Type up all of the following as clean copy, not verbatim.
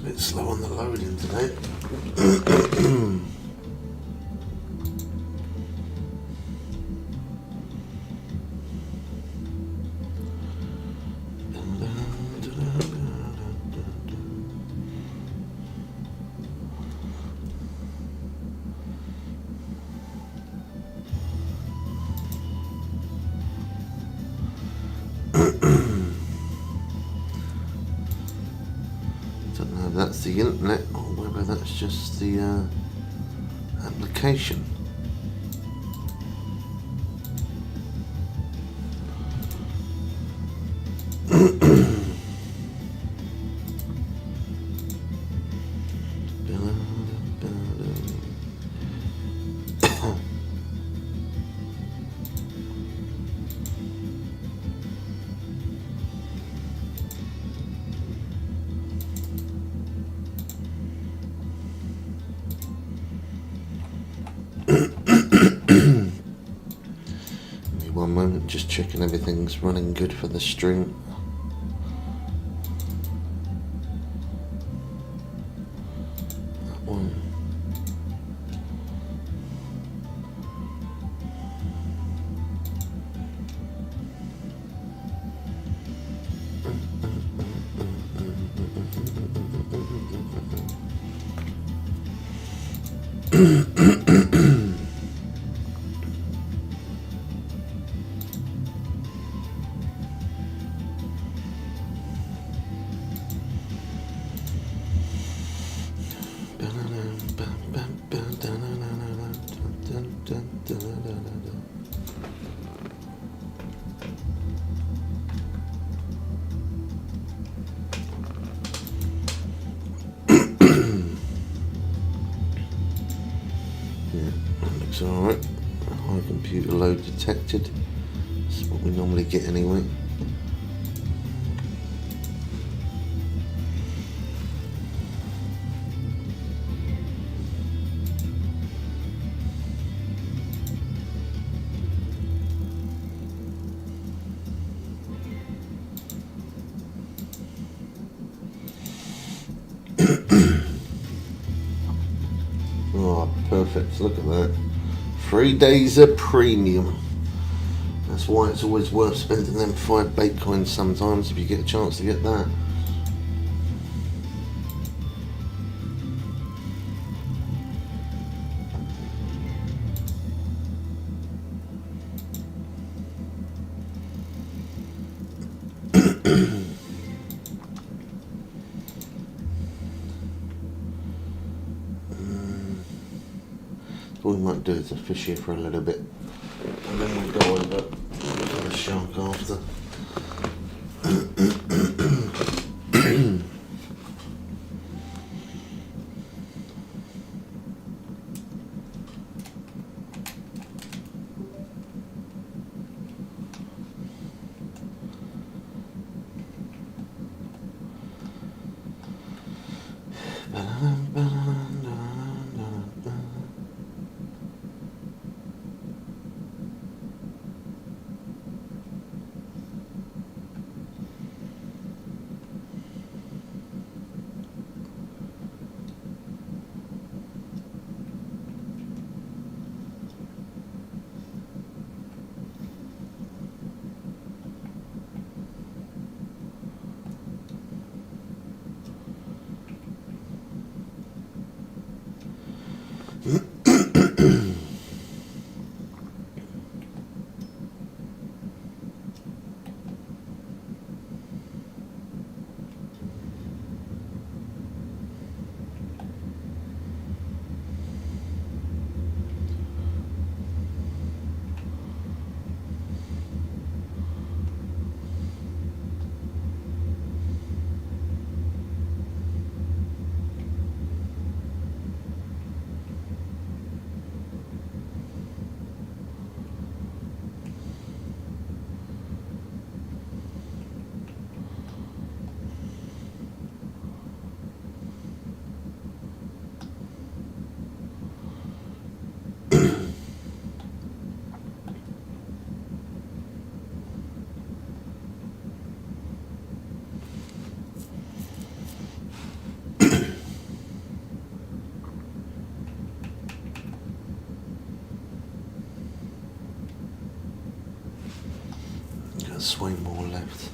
a bit slow on the loading today. Don't know if that's the internet or whether that's just the application. One moment, just checking everything's running good for the stream. That one. Alright, high computer load detected. That's what we normally get anyway. Oh, perfect, look at that. 3 days of premium. That's why it's always worth spending them 5 Bitcoins sometimes if you get a chance to get that. What we might do is fish here for a little bit, and then we'll go over to the shark after. sway more left.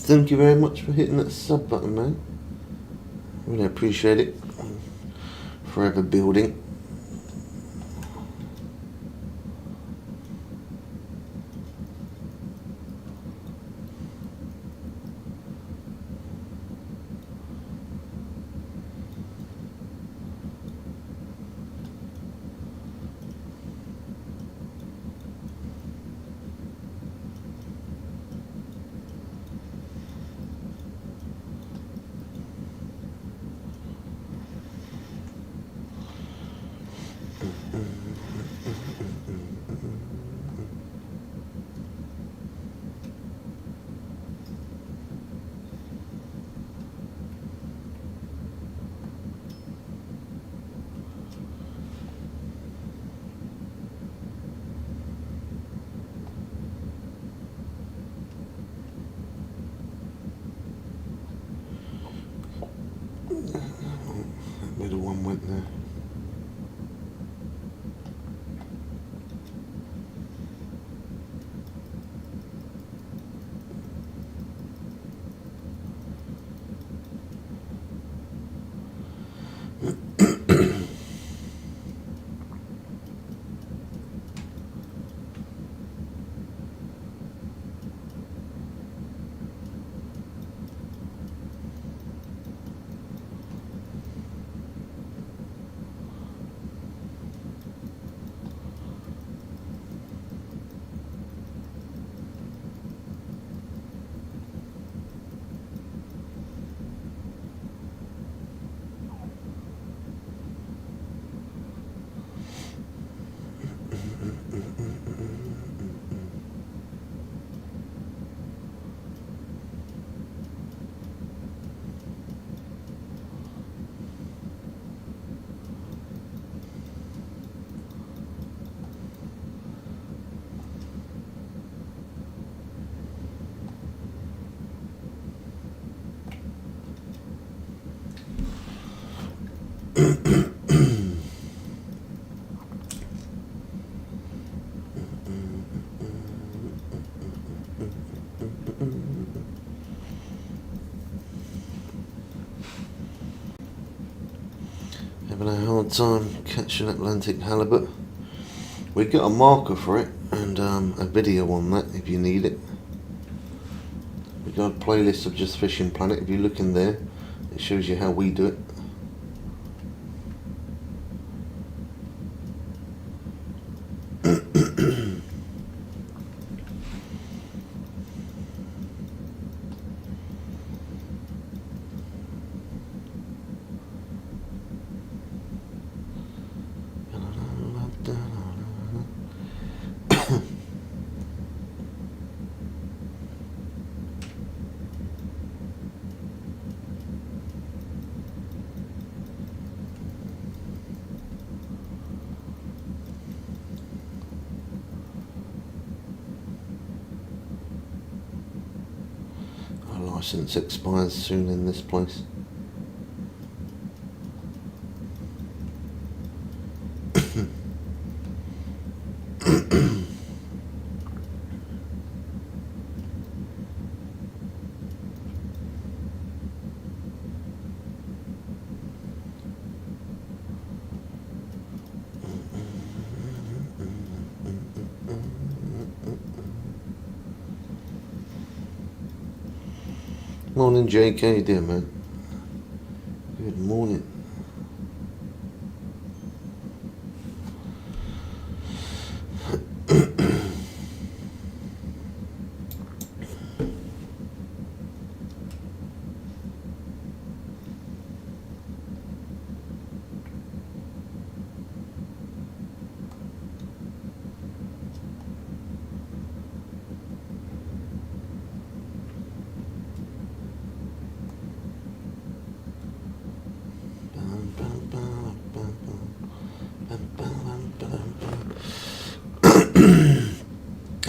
Thank you very much for hitting that sub button, man. Really appreciate it. Forever building. Middle one went there. Having a hard time catching Atlantic halibut. We got a marker for it and a video on that if you need it. We got a playlist of Just Fishing Planet. If you look in there, it shows you how we do it. License expires soon in this place. Morning, Jake. How you doing, man? Good morning.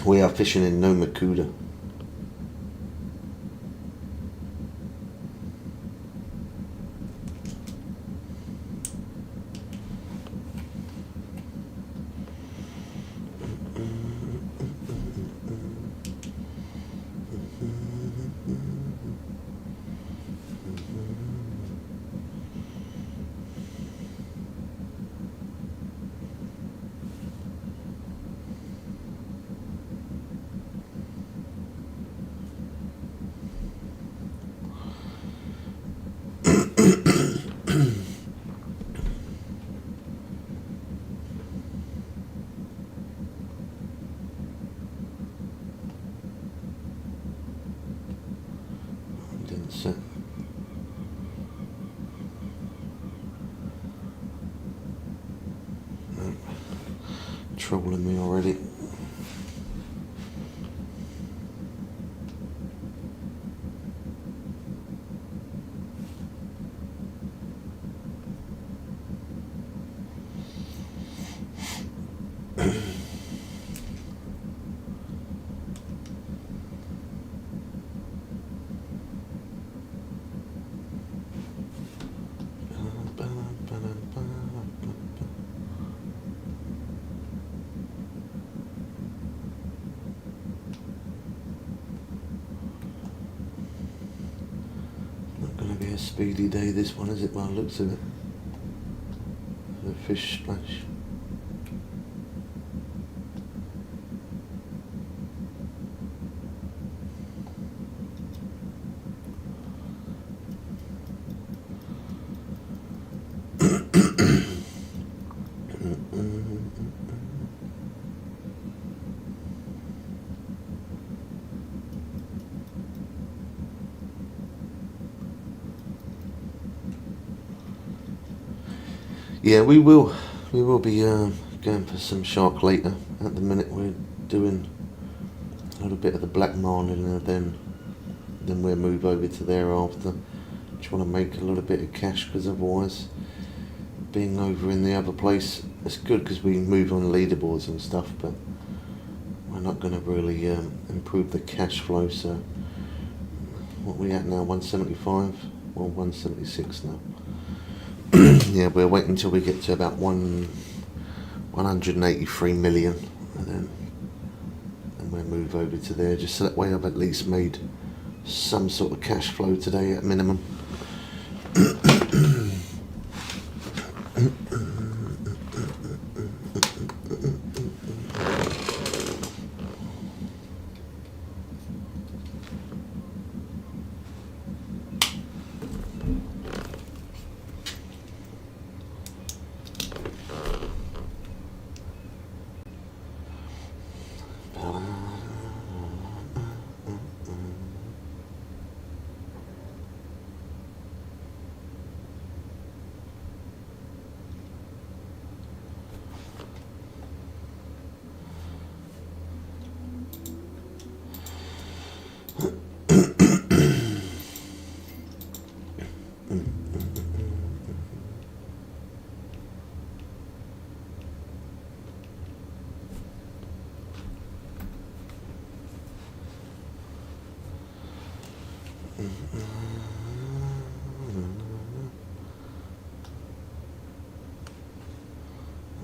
We are fishing in Nomakuda. Didn't set. No. Troubling me already. Be a speedy day, this one, is it? By the looks of it. The fish splash. Yeah, we will be going for some shark later. At the minute we're doing a little bit of the black marlin, and then we'll move over to there after. Trying to make a little bit of cash, because otherwise being over in the other place, it's good because we move on leaderboards and stuff, but we're not going to really improve the cash flow. So what are we at now? 175? Well, 176 now. Yeah, we'll wait until we get to about 183 million, and then we'll move over to there, just so that way I've at least made some sort of cash flow today at minimum.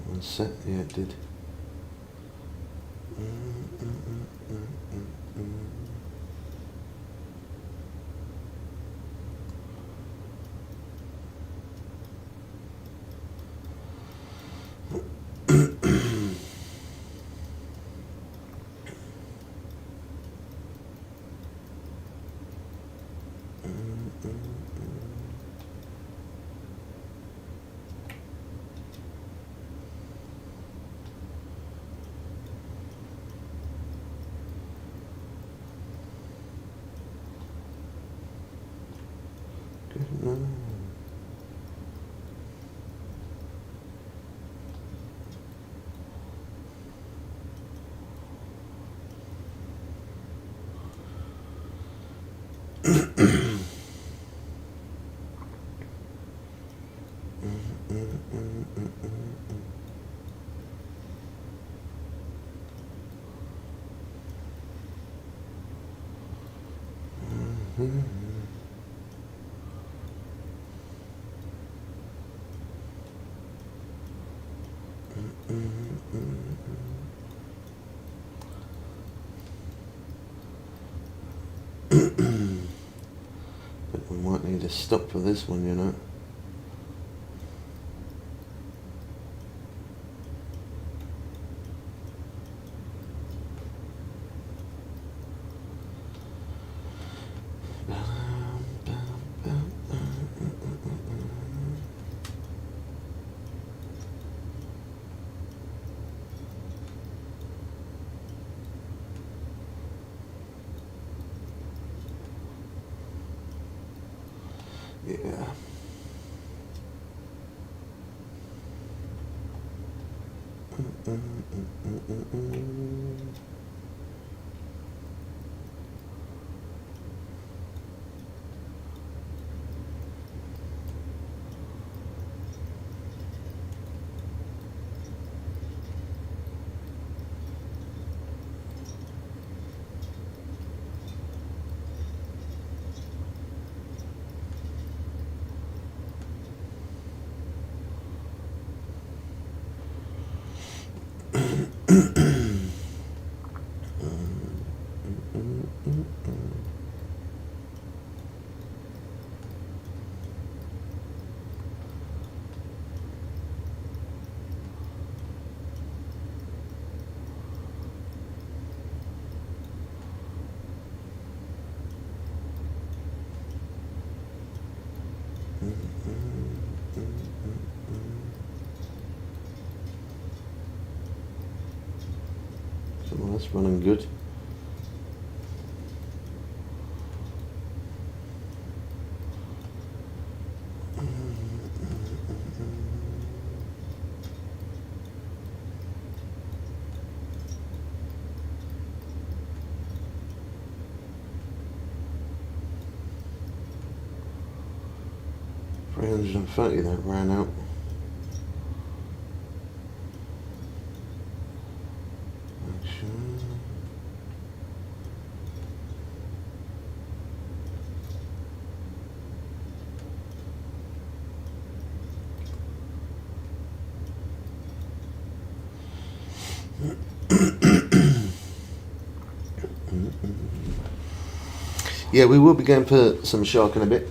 One set, yeah, it did. But we might need to stop for this one, you know. Yeah. Well, that's running good. $330 that ran out. Action. Yeah, we will be going for some shark in a bit.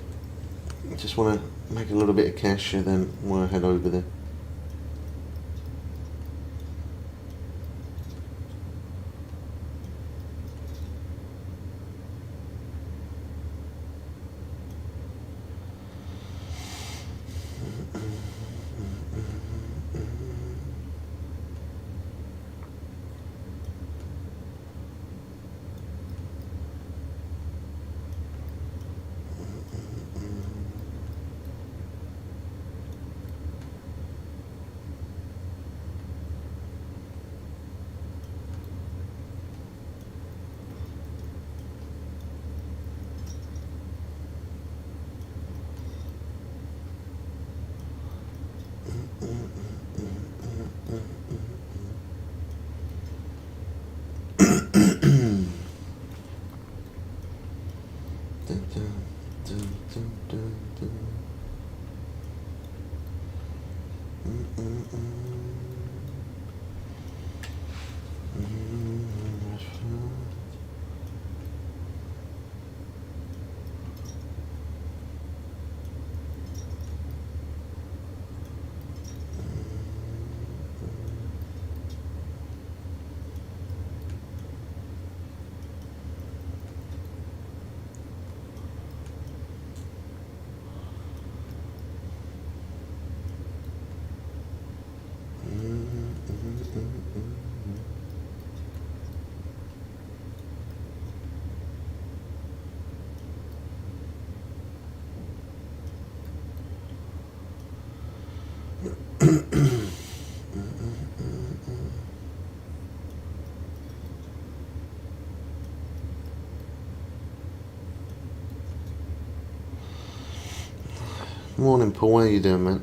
Just want to make a little bit of cash and then we'll head over there. Morning, Paul. How you doing, man?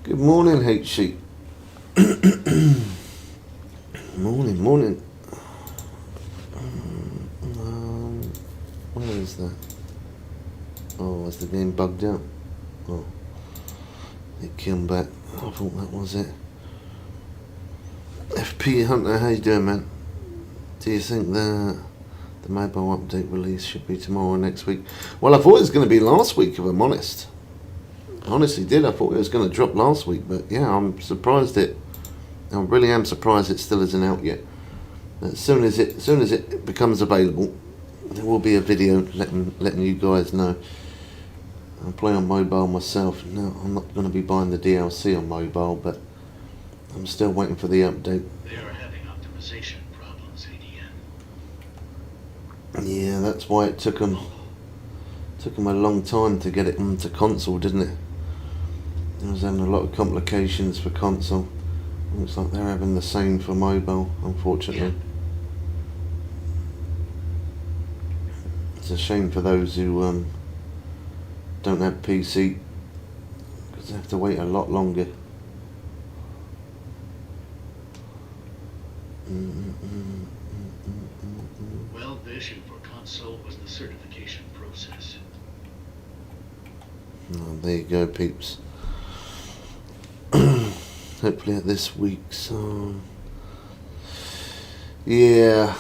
Good morning, HC. Morning. Where is that? Oh, is the game bugged out? Oh, it came back. I thought that was it. FP Hunter, how you doing, man? Do you think the mobile update release should be tomorrow or next week? Well, I thought it was going to be last week, if I'm honest. I honestly did. I thought it was going to drop last week, but yeah, I'm surprised I really am surprised it still isn't out yet. As soon as it becomes available, there will be a video letting you guys know. I play on mobile myself. No, I'm not going to be buying the DLC on mobile, but I'm still waiting for the update. They are having optimization problems, ADN. Yeah, that's why it took them a long time to get it onto console, didn't it? It was having a lot of complications for console. Looks like they're having the same for mobile, unfortunately. Yeah. It's a shame for those who don't have PC, because they have to wait a lot longer. Well, the issue for console was the certification process. Oh, there you go, peeps. Hopefully at this week's yeah,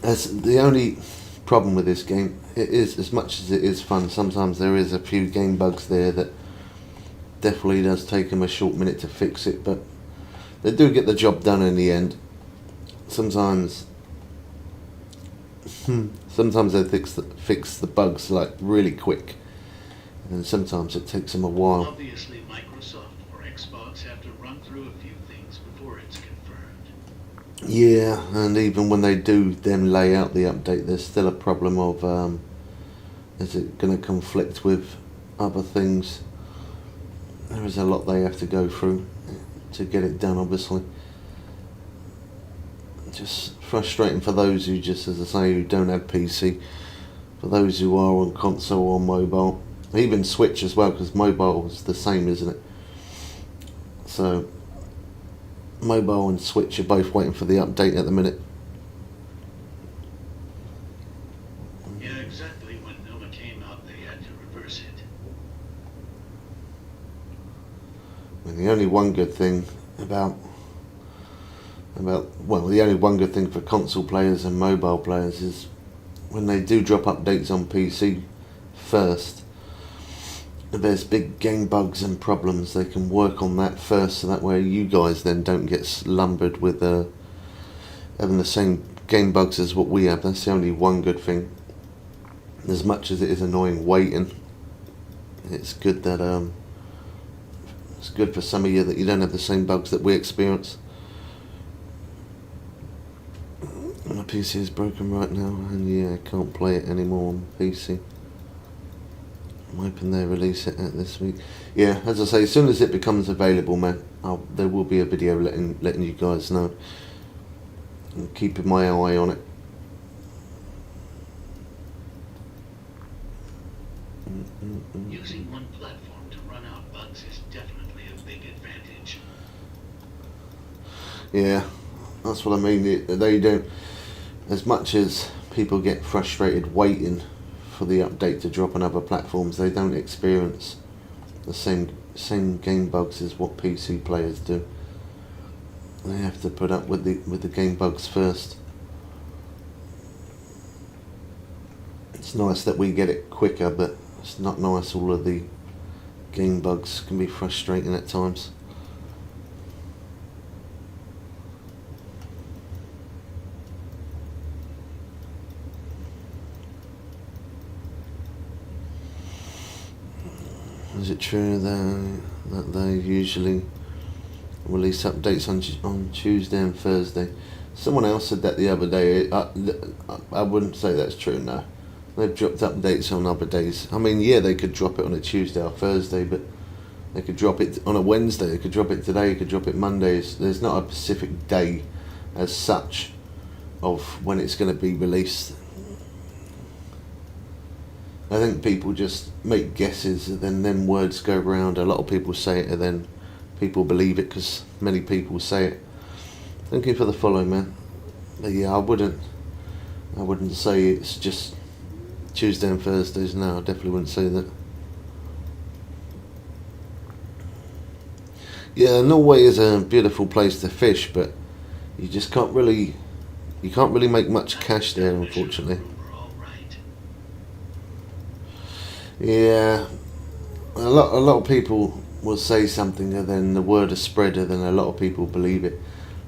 that's the only problem with this game. It is, as much as it is fun, sometimes there is a few game bugs there that definitely does take them a short minute to fix it, but they do get the job done in the end. Sometimes they fix the bugs like really quick, and sometimes it takes them a while. Obviously, Microsoft or Xbox have to run through a few things before it's confirmed. Yeah, and even when they do then lay out the update, there's still a problem of is it going to conflict with other things? There is a lot they have to go through to get it done, obviously. Just frustrating for those who, just as I say, who don't have PC. For those who are on console or mobile, even Switch as well, because mobile is the same, isn't it? So mobile and Switch are both waiting for the update at the minute. Yeah, exactly. When Noma came out, they had to reverse it. And the only one good thing about the only one good thing for console players and mobile players is when they do drop updates on PC first, if there's big game bugs and problems, they can work on that first, so that way you guys then don't get slumbered with having the same game bugs as what we have. That's the only one good thing. As much as it is annoying waiting, it's good that it's good for some of you that you don't have the same bugs that we experience. My PC is broken right now, and yeah, I can't play it anymore on PC. I'm hoping they release it this week. Yeah, as I say, as soon as it becomes available, man, there will be a video letting you guys know. And keeping my eye on it. Using one platform to run out bugs is definitely a big advantage. Yeah, that's what I mean. They don't, as much as people get frustrated waiting for the update to drop on other platforms, they don't experience the same game bugs as what PC players do. They have to put up with the game bugs first. It's nice that we get it quicker, but it's not nice. All of the game bugs can be frustrating at times. Is it true that they usually release updates on Tuesday and Thursday. Someone else said that the other day. I wouldn't say that's true, no. They've dropped updates on other days. I mean, yeah, they could drop it on a Tuesday or Thursday, but they could drop it on a Wednesday, they could drop it today, they could drop it Mondays. There's not a specific day as such of when it's going to be released. I think people just make guesses, and then words go around. A lot of people say it, and then people believe it because many people say it. Thank you for the follow, man. But yeah, I wouldn't say it's just Tuesday and Thursdays. No, I definitely wouldn't say that. Yeah, Norway is a beautiful place to fish, but you just can't really make much cash there, unfortunately. Yeah, a lot of people will say something and then the word is spread and then a lot of people believe it.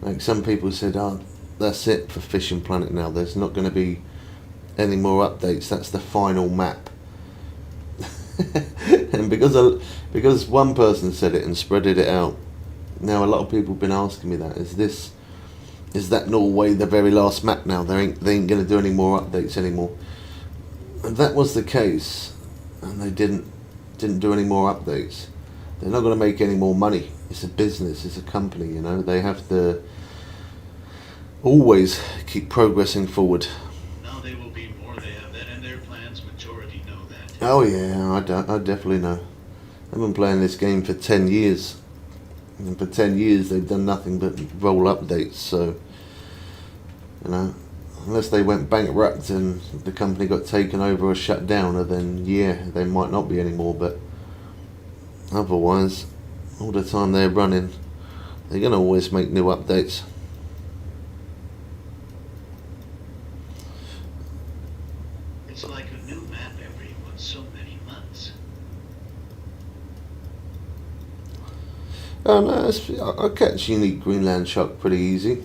Like some people said, "Oh, that's it for Fishing Planet now. There's not going to be any more updates. That's the final map." And because one person said it and spreaded it out, now a lot of people have been asking me that. Is that Norway the very last map now? They ain't going to do any more updates anymore. And that was the case, and they didn't do any more updates. They're not going to make any more money. It's a business, it's a company, you know. They have to always keep progressing forward. Now they will be more. They have that in their plans. Majority know that. Oh yeah, I definitely know. I've been playing this game for 10 years. And for 10 years they've done nothing but roll updates, so, you know, unless they went bankrupt and the company got taken over or shut down, then yeah, they might not be anymore, but otherwise, all the time they're running, they're going to always make new updates. It's like a new map every so many months. Oh no, I catch unique Greenland shark pretty easy.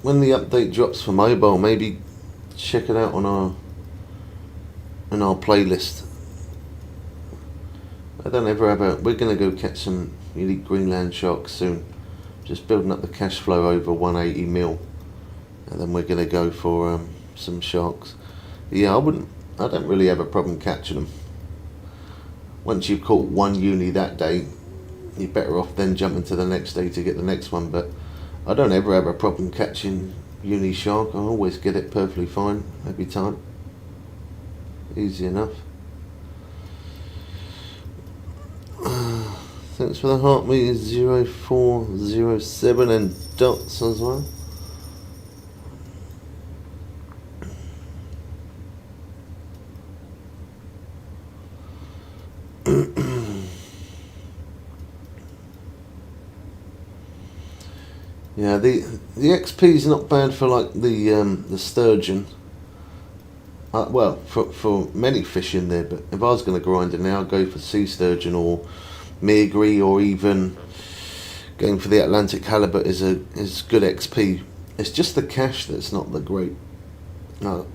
When the update drops for mobile, maybe check it out on our playlist. I don't ever have we're going to go catch some unique Greenland sharks soon. Just building up the cash flow over 180 mil, and then we're going to go for some sharks. But yeah, I don't really have a problem catching them. Once you've caught one uni that day, you're better off then jumping to the next day to get the next one. But I don't ever have a problem catching uni shark. I always get it perfectly fine every time. Easy enough. Thanks for the heart meter 0407 and dots as well. Yeah, the XP is not bad for like the sturgeon. Well, for many fish in there, but if I was going to grind it now, I'd go for sea sturgeon or meagri, or even going for the Atlantic halibut is good XP. It's just the cash that's not the great. No,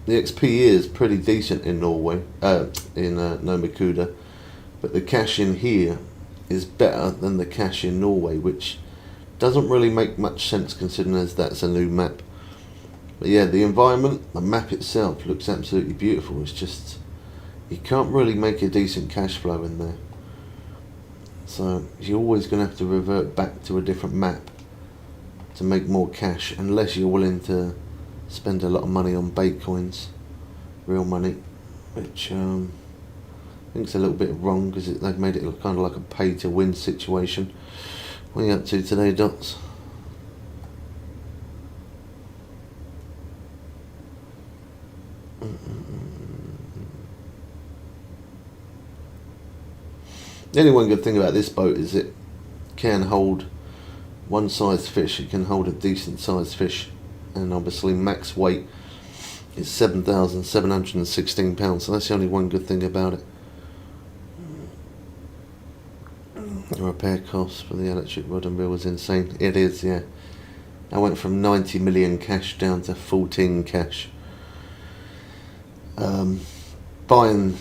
the XP is pretty decent in Norway, in Nomikuda, but the cash in here is better than the cash in Norway, which doesn't really make much sense considering as that's a new map. But yeah, the environment, the map itself looks absolutely beautiful. It's just you can't really make a decent cash flow in there. So you're always going to have to revert back to a different map to make more cash, unless you're willing to spend a lot of money on bait coins, real money, which I think it's a little bit wrong because they've made it look kind of like a pay-to-win situation. What are you up to today, Dots? The only one good thing about this boat is it can hold one size fish. It can hold a decent sized fish, and obviously max weight is 7,716 pounds. So that's the only one good thing about it. The repair cost for the electric rod and reel was insane. It is, yeah. I went from 90 million cash down to 14 cash. Buying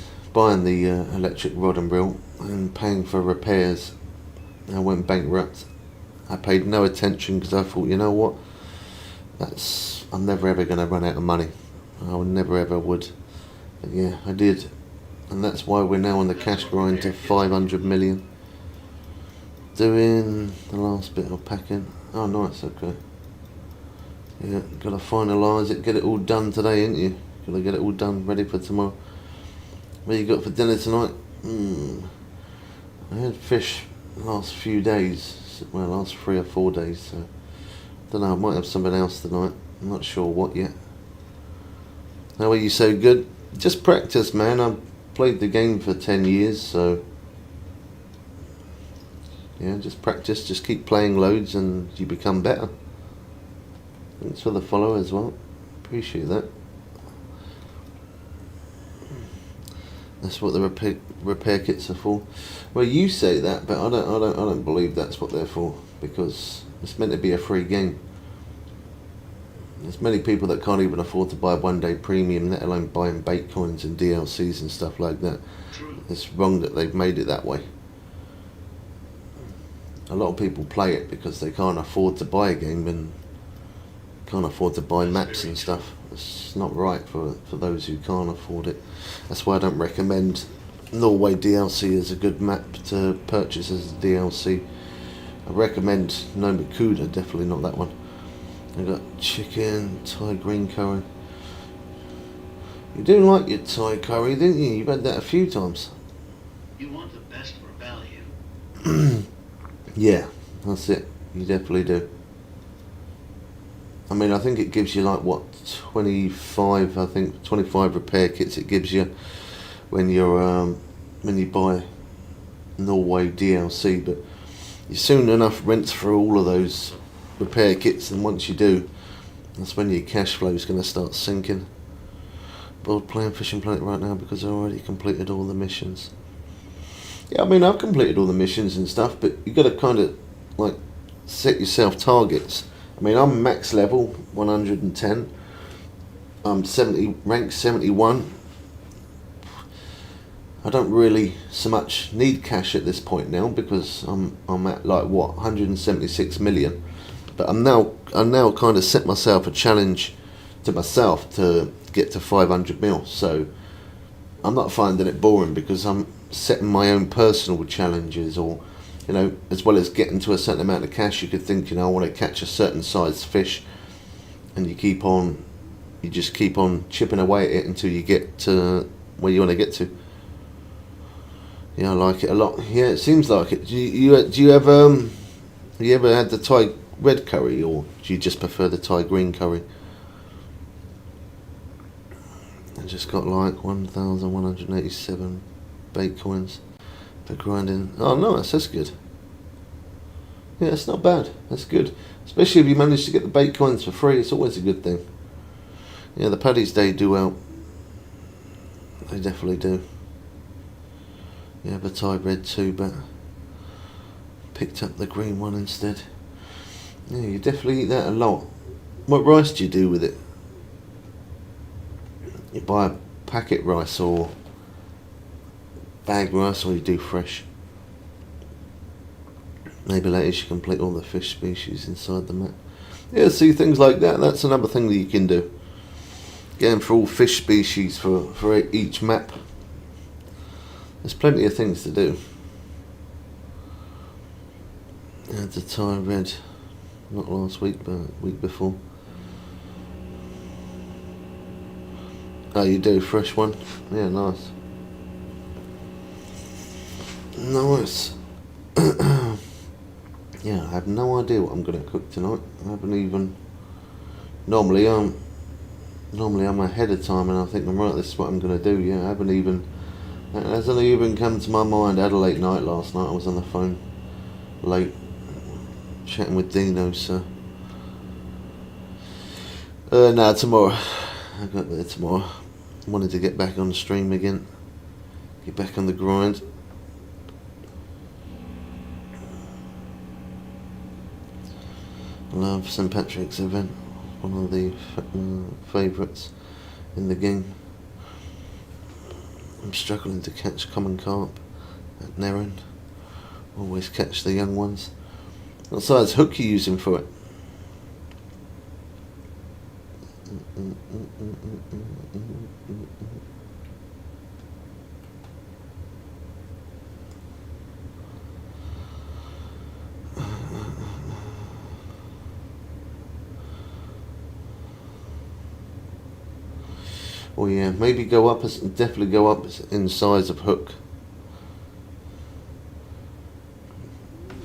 the electric rod and reel and paying for repairs I went bankrupt. I paid no attention because I thought, you know what, I'm never ever going to run out of money. I would never ever would. But yeah, I did. And that's why we're now on the cash grind to 500 million. Doing the last bit of packing. Oh, nice, okay. Yeah, gotta finalise it, get it all done today, ain't you? Gotta get it all done, ready for tomorrow. What you got for dinner tonight? I had fish the last few days, well, last 3 or 4 days, so don't know, I might have something else tonight. I'm not sure what yet. How are you so good? Just practice, man. I've played the game for 10 years, so yeah, just practice, just keep playing loads and you become better. Thanks for the follow as well. Appreciate that. That's what the repair kits are for. Well, you say that, but I don't believe that's what they're for, because it's meant to be a free game. There's many people that can't even afford to buy a 1-day premium, let alone buying bait coins and DLCs and stuff like that. It's wrong that they've made it that way. A lot of people play it because they can't afford to buy a game and can't afford to buy maps and stuff. It's not right for those who can't afford it. That's why I don't recommend Norway DLC as a good map to purchase as a DLC. I recommend Nomakuda, definitely not that one. I got chicken, Thai green curry. You do like your Thai curry, didn't you? You've had that a few times. You want the best for value. Yeah, that's it. You definitely do. I mean, I think it gives you like, what, 25, I think, 25 repair kits it gives you when you buy Norway DLC, but you soon enough rinse through all of those repair kits, and once you do, that's when your cash flow is going to start sinking. Bored playing Fishing Planet right now because I already completed all the missions. Yeah, I mean, I've completed all the missions and stuff, but you got to kind of like set yourself targets. I mean, I'm max level 110. I'm ranked 71. I don't really so much need cash at this point now because I'm at like what 176 million. But I'm now kind of set myself a challenge to myself to get to 500 mil. So I'm not finding it boring because I'm setting my own personal challenges, or as well as getting to a certain amount of cash, you could think, I want to catch a certain size fish, and you just keep on chipping away at it until you get to where you want to get to. Yeah, I like it a lot. Yeah, it seems like it. Do you ever had the Thai red curry, or do you just prefer the Thai green curry? I just got like 1,187 bait coins for grinding. Oh, nice, that's good. Yeah, it's not bad. That's good. Especially if you manage to get the bait coins for free, it's always a good thing. Yeah, the Paddy's Day do help. They definitely do. Yeah, but Thai red too, but picked up the green one instead. Yeah, you definitely eat that a lot. What rice do you do with it? You buy a packet rice or bag rice, or you do fresh? Maybe later you complete all the fish species inside the map. Yeah, see, things like that. That's another thing that you can do. Going for all fish species for each map. There's plenty of things to do. I had the Thai red, not last week, but week before. Oh, you do fresh one? Yeah, nice. Nice. Yeah, I have no idea what I'm going to cook tonight. I haven't even... Normally I'm ahead of time and I think, right, this is what I'm going to do. Yeah, it hasn't even come to my mind. I had a late night last night. I was on the phone late, chatting with Dino, so... No, tomorrow. I got there tomorrow. Wanted to get back on the stream again. Get back on the grind. Love St. Patrick's event. One of the favourites in the game. I'm struggling to catch common carp at Nerrin. Always catch the young ones. What size hook are you using for it? Oh yeah, maybe go up, definitely go up in size of hook.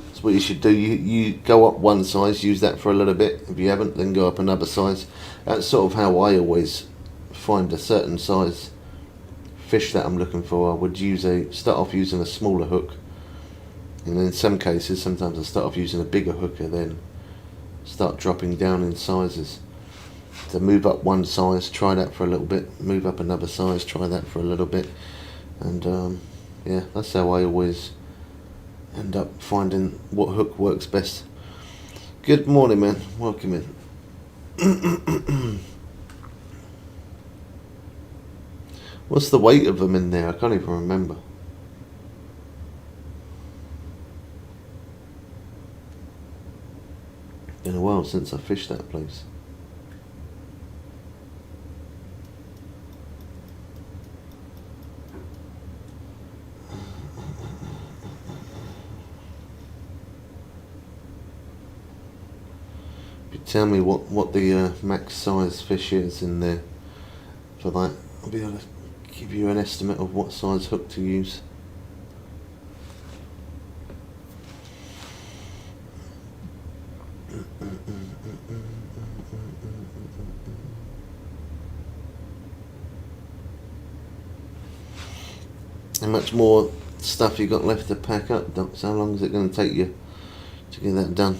That's what you should do. You go up one size, use that for a little bit. If you haven't, then go up another size. That's sort of how I always find a certain size fish that I'm looking for. I would start off using a smaller hook, and in some cases, sometimes I start off using a bigger hooker, then start dropping down in sizes. So move up one size, try that for a little bit, move up another size, try that for a little bit, and yeah, that's how I always end up finding what hook works best. Good morning, man. Welcome in. What's the weight of them in there? I can't even remember. Been a while since I fished that place. Tell me what the max size fish is in there for that. I'll be able to give you an estimate of what size hook to use. How much more stuff you got left to pack up, Docs? How long is it going to take you to get that done?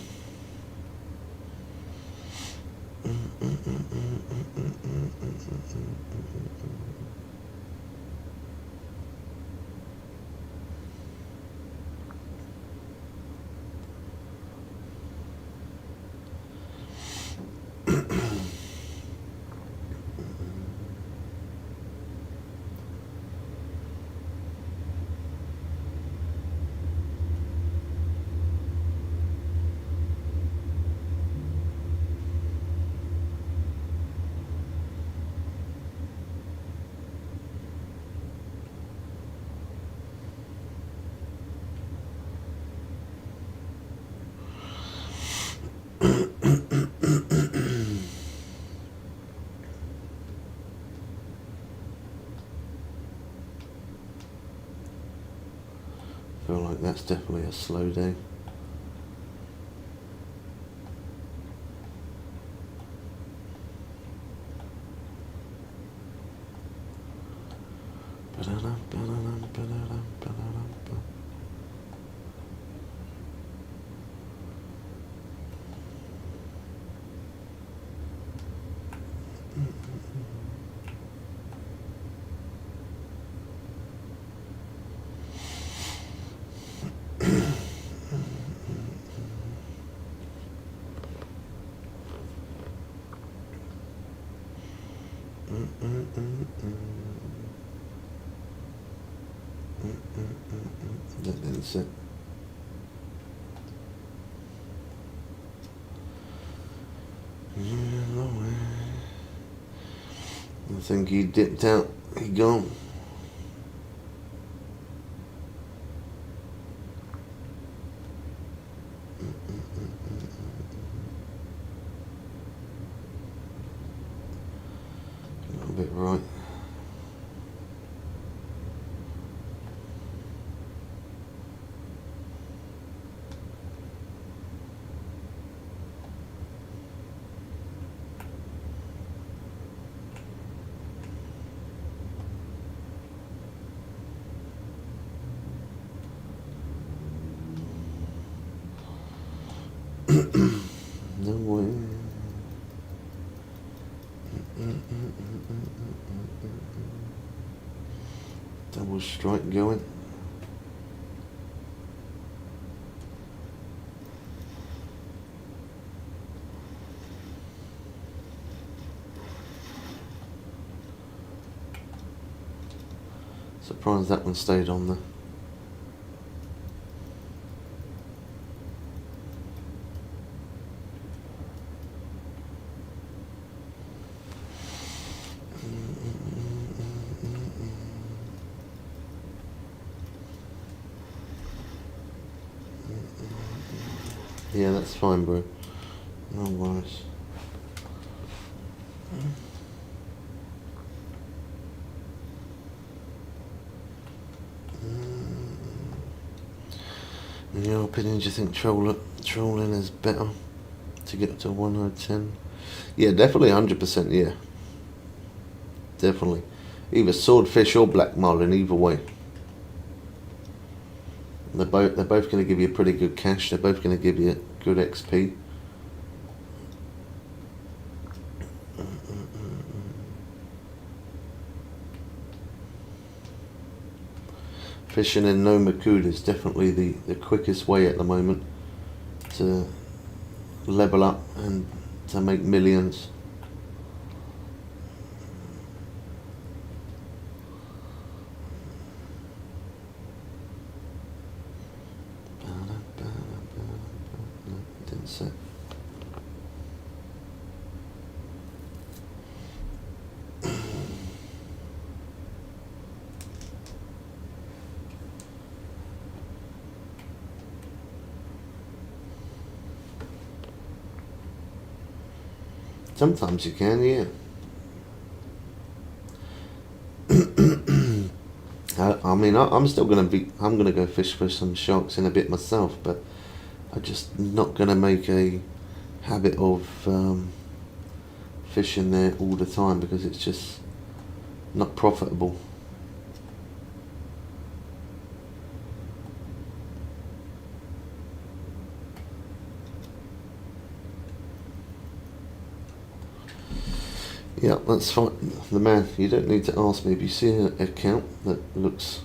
I feel like that's definitely a slow day. That didn't sit. I think he dipped out. He gone. A little bit right. No way. Double strike going. Surprised that one stayed on there. Yeah, that's fine, bro. No worries. In your opinion, do you think trolling is better to get to 1 out of 10? Yeah, definitely 100%, yeah. Definitely. Either swordfish or black marlin, either way. They're both going to give you pretty good cash. They're both going to give you good XP. Fishing in no Makuda is definitely the quickest way at the moment to level up and to make millions. Didn't say. Sometimes you can, yeah. I mean, I'm still I'm gonna go fish for some sharks in a bit myself, but I'm just not gonna make a habit of fishing there all the time because it's just not profitable. Yeah, that's fine. The man, you don't need to ask me if you see an account that looks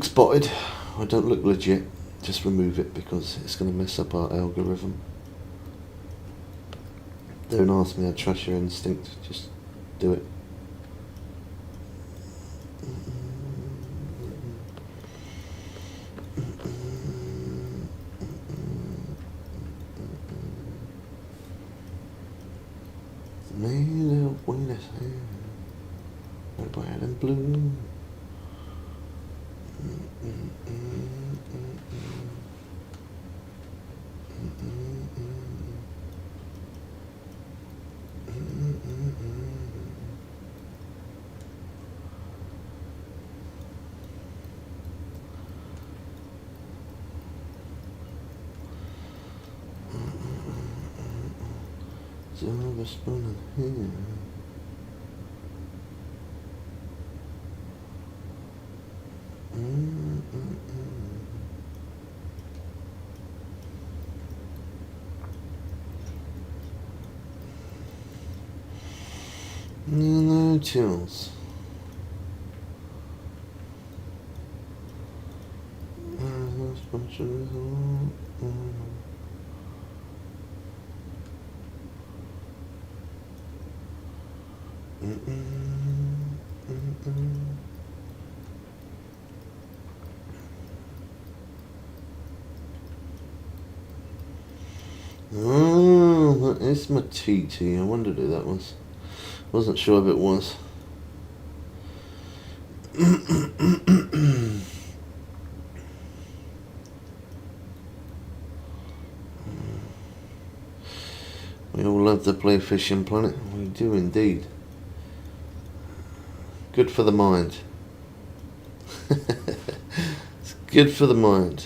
spotted or don't look legit, just remove it because it's going to mess up our algorithm. Don't ask me, I trust your instinct, just do it. Made of witness hair, red and blue. Silver spoon in here. No chills. Oh, that is my TT. I wondered who that was. Wasn't sure if it was. We all love to play Fishing Planet. We do indeed. Good for the mind. It's good for the mind.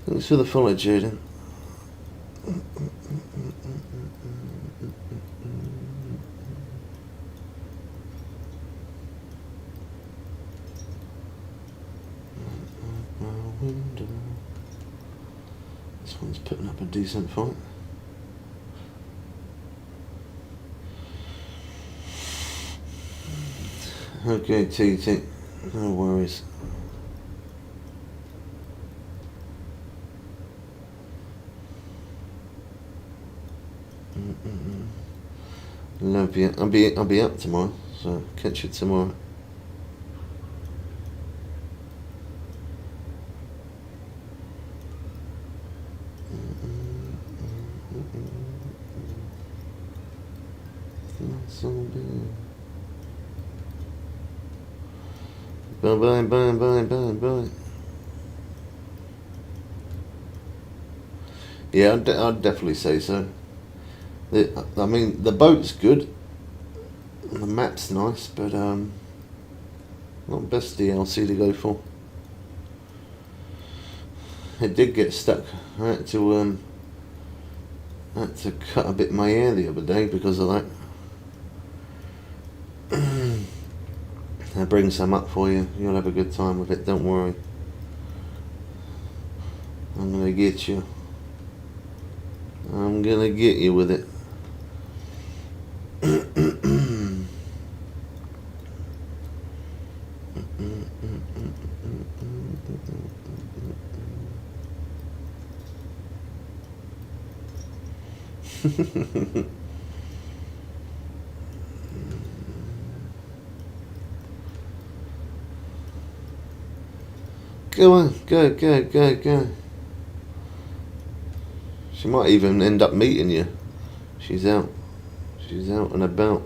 Thanks for the follow, Jaden. This one's putting up a decent fight. Okay, TT, no worries. Love you. I'll be up tomorrow, so catch you tomorrow. zombie. Bye bye bye bye bye bye. Yeah, I'd definitely say so. I mean, the boat's good. The map's nice, but not best DLC to go for. It did get stuck. I had to cut a bit of my hair the other day because of that. I'll bring some up for you. You'll have a good time with it. Don't worry. I'm gonna get you. I'm gonna get you with it. Go on, go. She might even end up meeting you. She's out and about.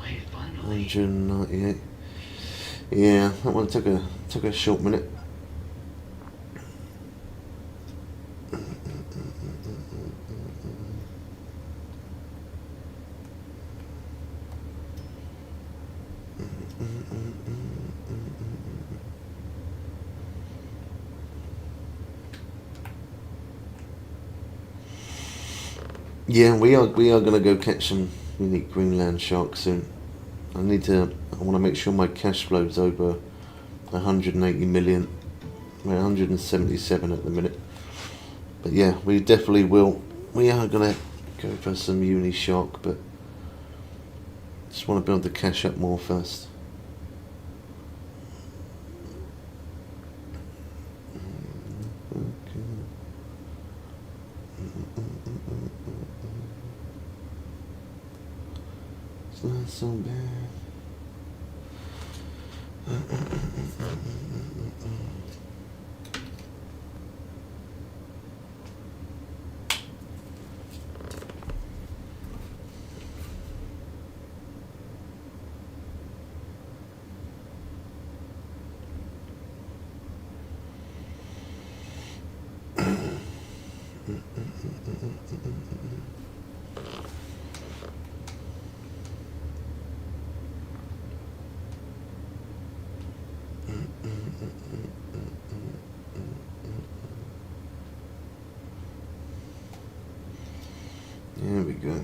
Hey, finally. 198. Yeah, that one took a short minute. Yeah, we are gonna go catch some unique Greenland sharks soon. I want to make sure my cash flow's over 180 million. We're 177 at the minute. But yeah, we definitely will. We are gonna go for some uni shark, but just want to build the cash up more first. It's not so bad. There we go.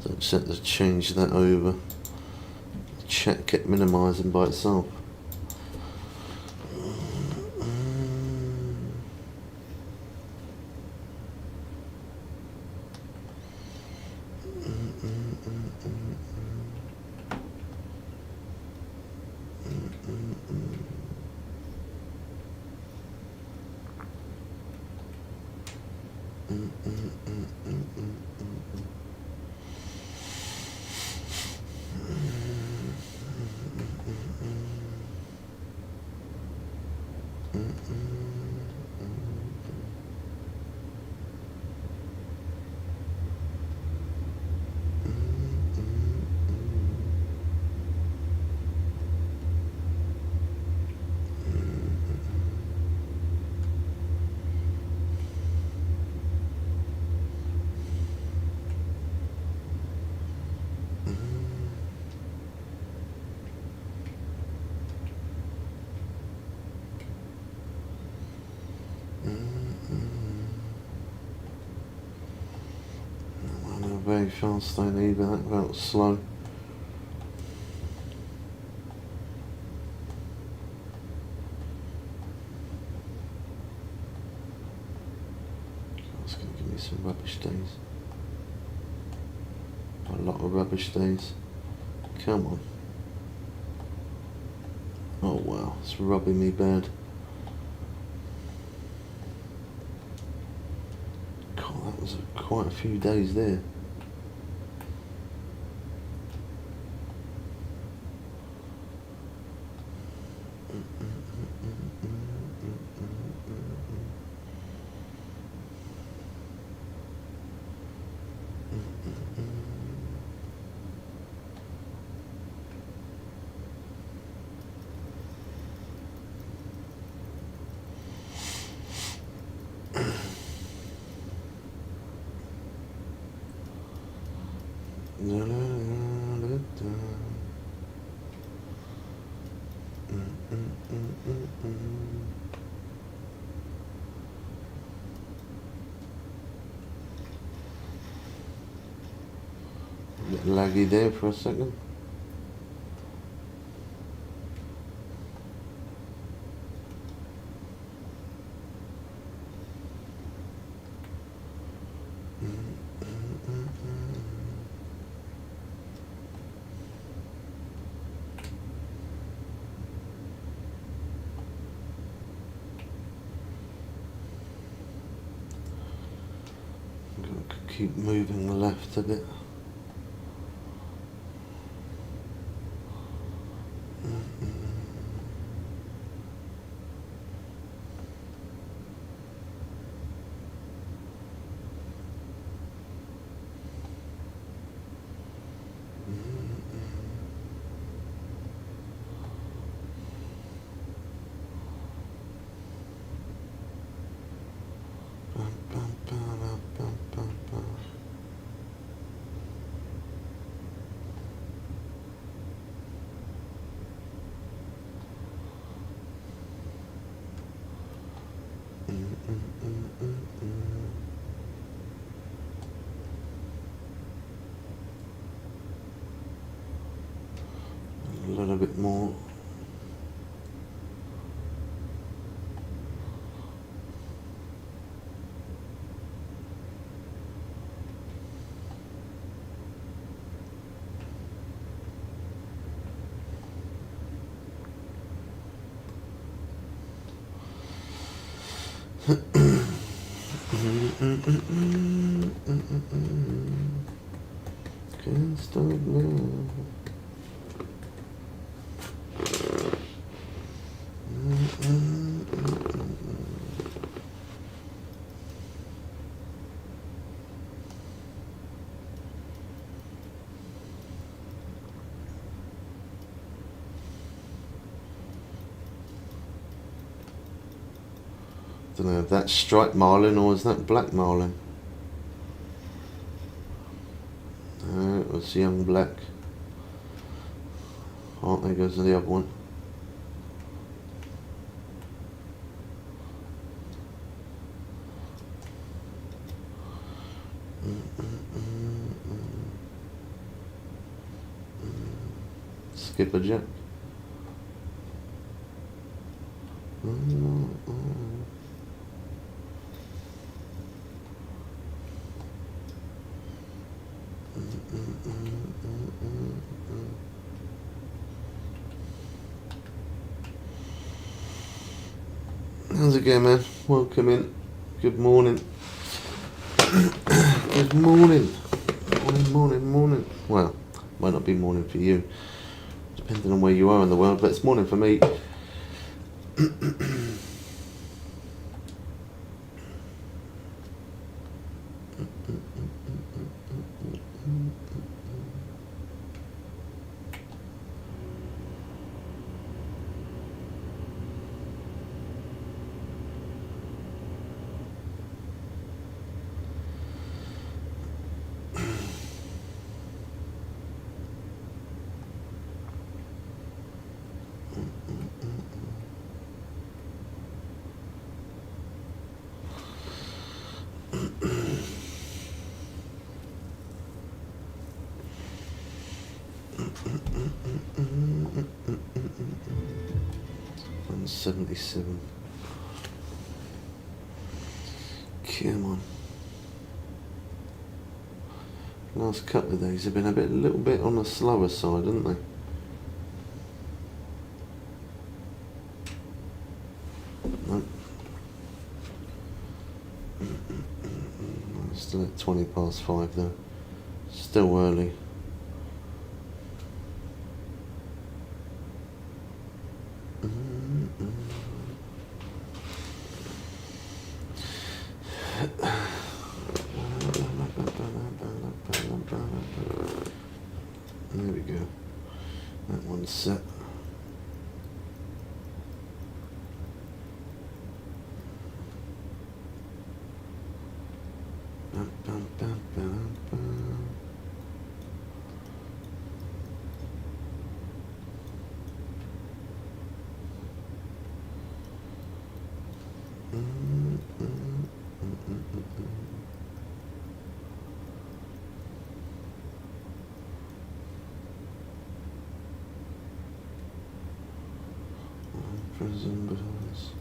Don't set to change that over. The chat kept minimising by itself. Very fast don't either, that felt slow. That's going to give me some rubbish days. A lot of rubbish days. Come on. Oh wow, it's rubbing me bad. God, that was quite a few days there. Bit laggy there for a second. Keep moving left a bit. A little bit more. Can't stop now. Don't know if that's striped marlin or is that black marlin. No, it was young black. Oh, there goes the other one. Skipperjack. How's it going, man? Welcome in. Good morning. Good morning. Morning. Well, might not be morning for you, depending on where you are in the world, but it's morning for me. $177. Come on. Last couple of days have been a little bit on the slower side, haven't they? Nope. Still at 20 past 5 though. Still early. There we go. That one's set. Prison bells.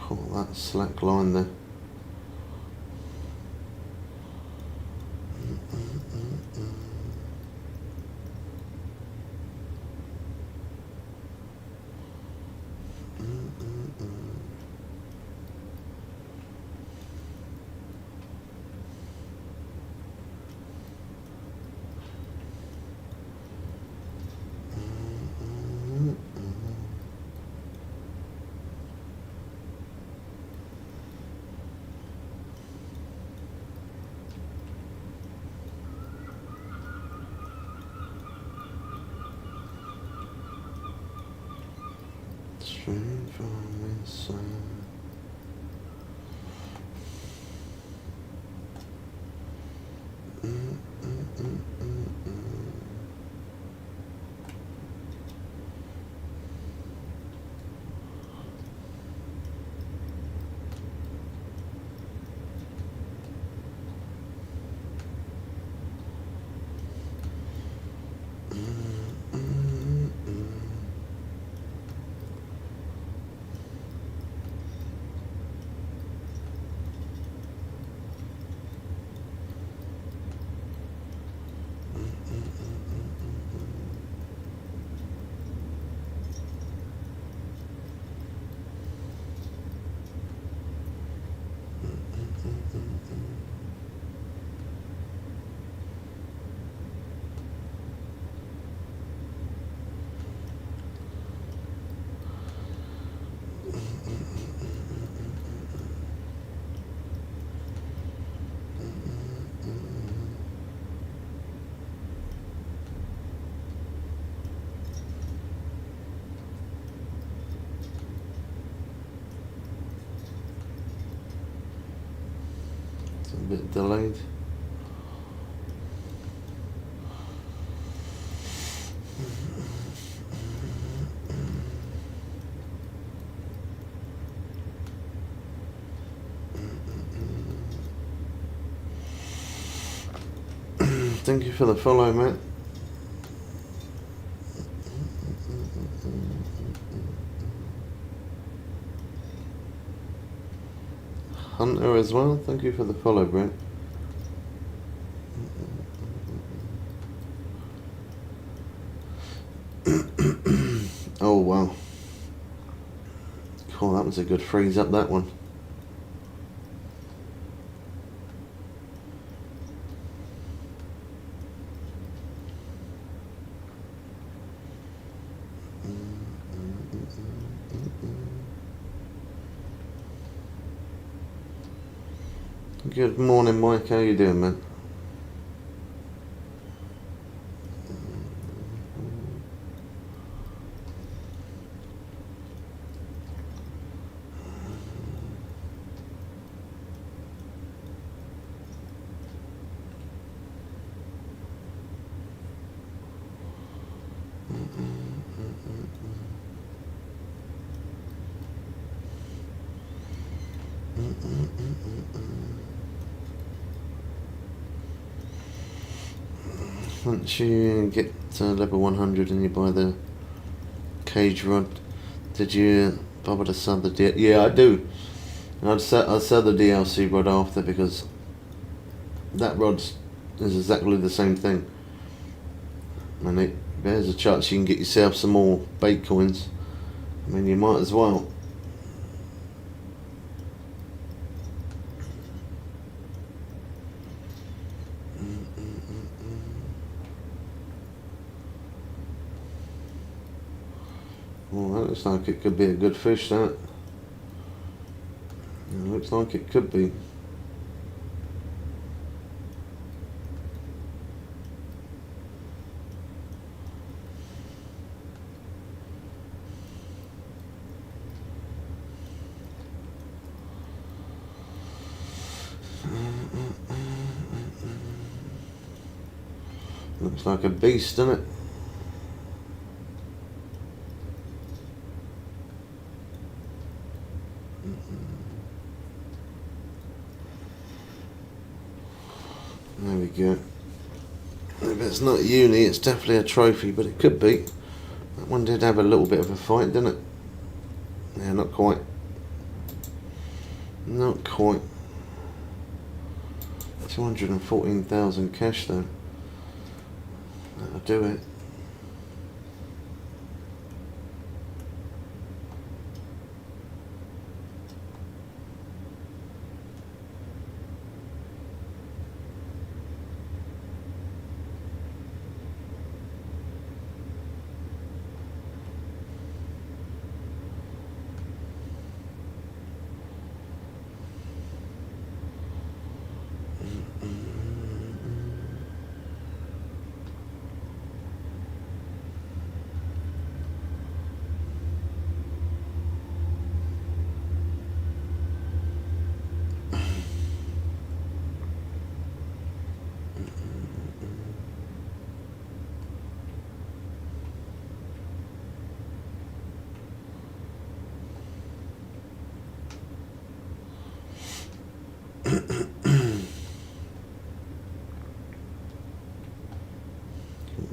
Caught that slack line there. Straight from inside. bit delayed. Thank you for the follow, Matt. Hunter as well, thank you for the follow, Brent. Oh wow. Cool, that was a good freeze up, that one. Good morning, Mike. How you doing, man? Once you get to level 100 and you buy the cage rod, did you bother to sell the DLC? Yeah, I do. I'd sell the DLC rod after, because that rod is exactly the same thing. And there's a chance you can get yourself some more bait coins. I mean, you might as well. Well, that looks like it could be a good fish, that. It looks like it could be. Looks like a beast, doesn't it? There we go. If it's not a uni, it's definitely a trophy, but it could be. That one did have a little bit of a fight, didn't it? Yeah, not quite. Not quite. 214,000 cash though. That'll do it.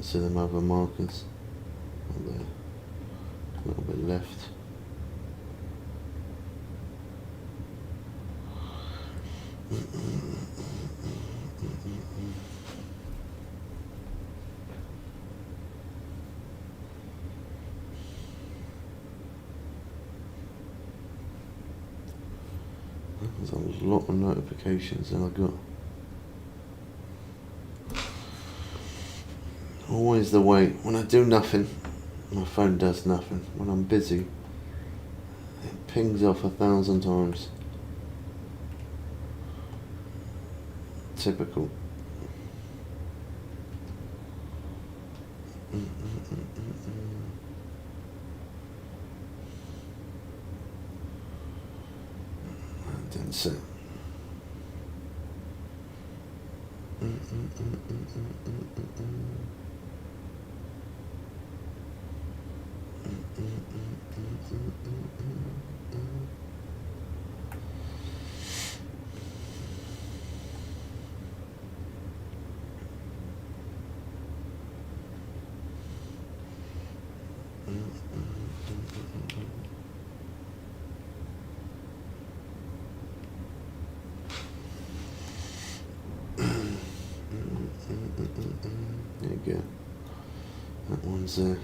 See them other markers up there, a little bit left. There's a lot of notifications that I got. Always the way. When I do nothing, my phone does nothing. When I'm busy, it pings off 1,000 times. Typical. That didn't sit. There you go. That one's there.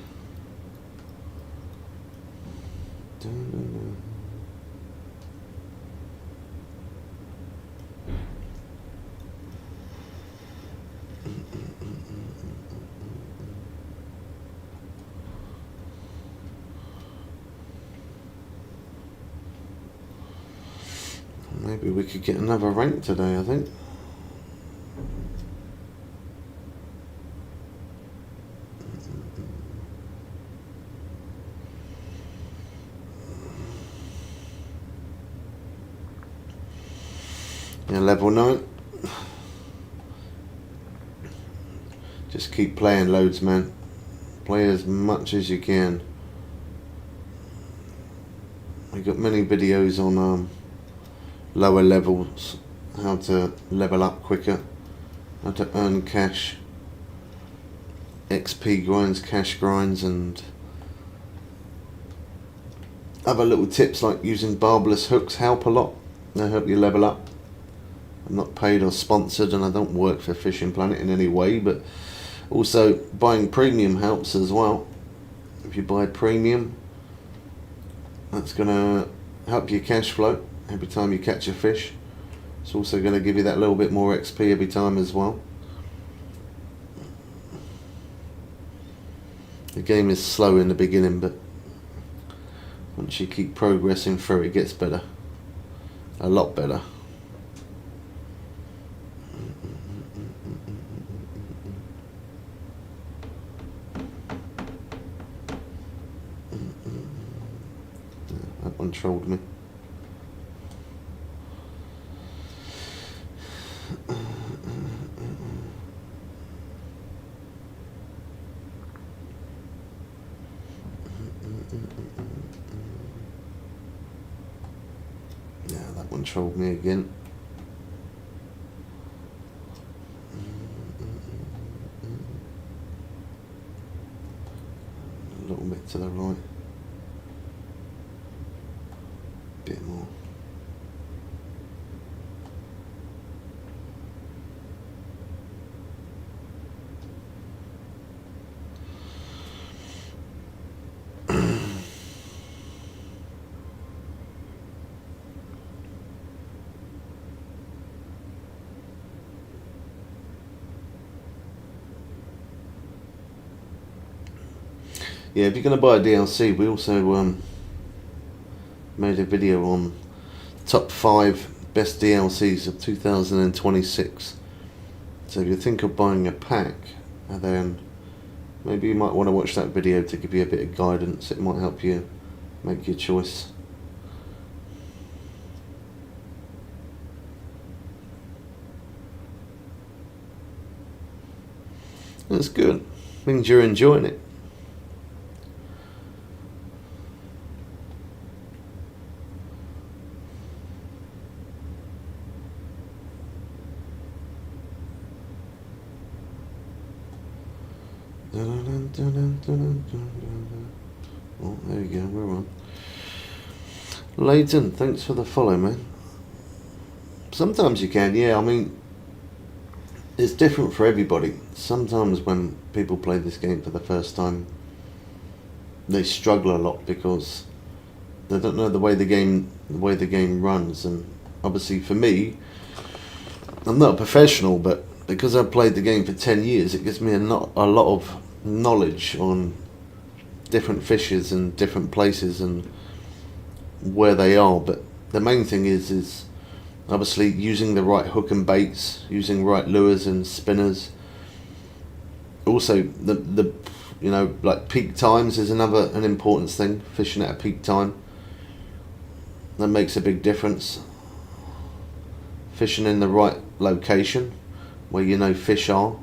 Maybe we could get another rank today, I think. Yeah, level 9. Just keep playing loads, man. Play as much as you can. We've got many videos on lower levels, how to level up quicker, how to earn cash, XP grinds, cash grinds, and other little tips like using barbless hooks help a lot. They help you level up. I'm not paid or sponsored, and I don't work for Fishing Planet in any way, but also buying premium helps as well. If you buy premium, that's going to help your cash flow every time you catch a fish. It's also going to give you that little bit more XP every time as well. The game is slow in the beginning, but once you keep progressing through, it gets better. A lot better. That one trolled me. Yeah, that one trolled me again. A little bit to the right. Bit more. Yeah, if you're going to buy a DLC, we also made a video on top 5 best DLCs of 2026. So if you think of buying a pack, then maybe you might want to watch that video to give you a bit of guidance. It might help you make your choice. That's good. Means you're enjoying it. Oh, there you go, we're on. Leighton, thanks for the follow, man. Sometimes you can, yeah, I mean, it's different for everybody. Sometimes when people play this game for the first time, they struggle a lot because they don't know the way the game runs. And obviously for me, I'm not a professional, but because I've played the game for 10 years, it gives me a lot of knowledge on different fishes and different places and where they are. But the main thing is obviously using the right hook and baits, using right lures and spinners. Also the you know, like peak times is an important thing. Fishing at a peak time, that makes a big difference. Fishing in the right location, where you know fish are.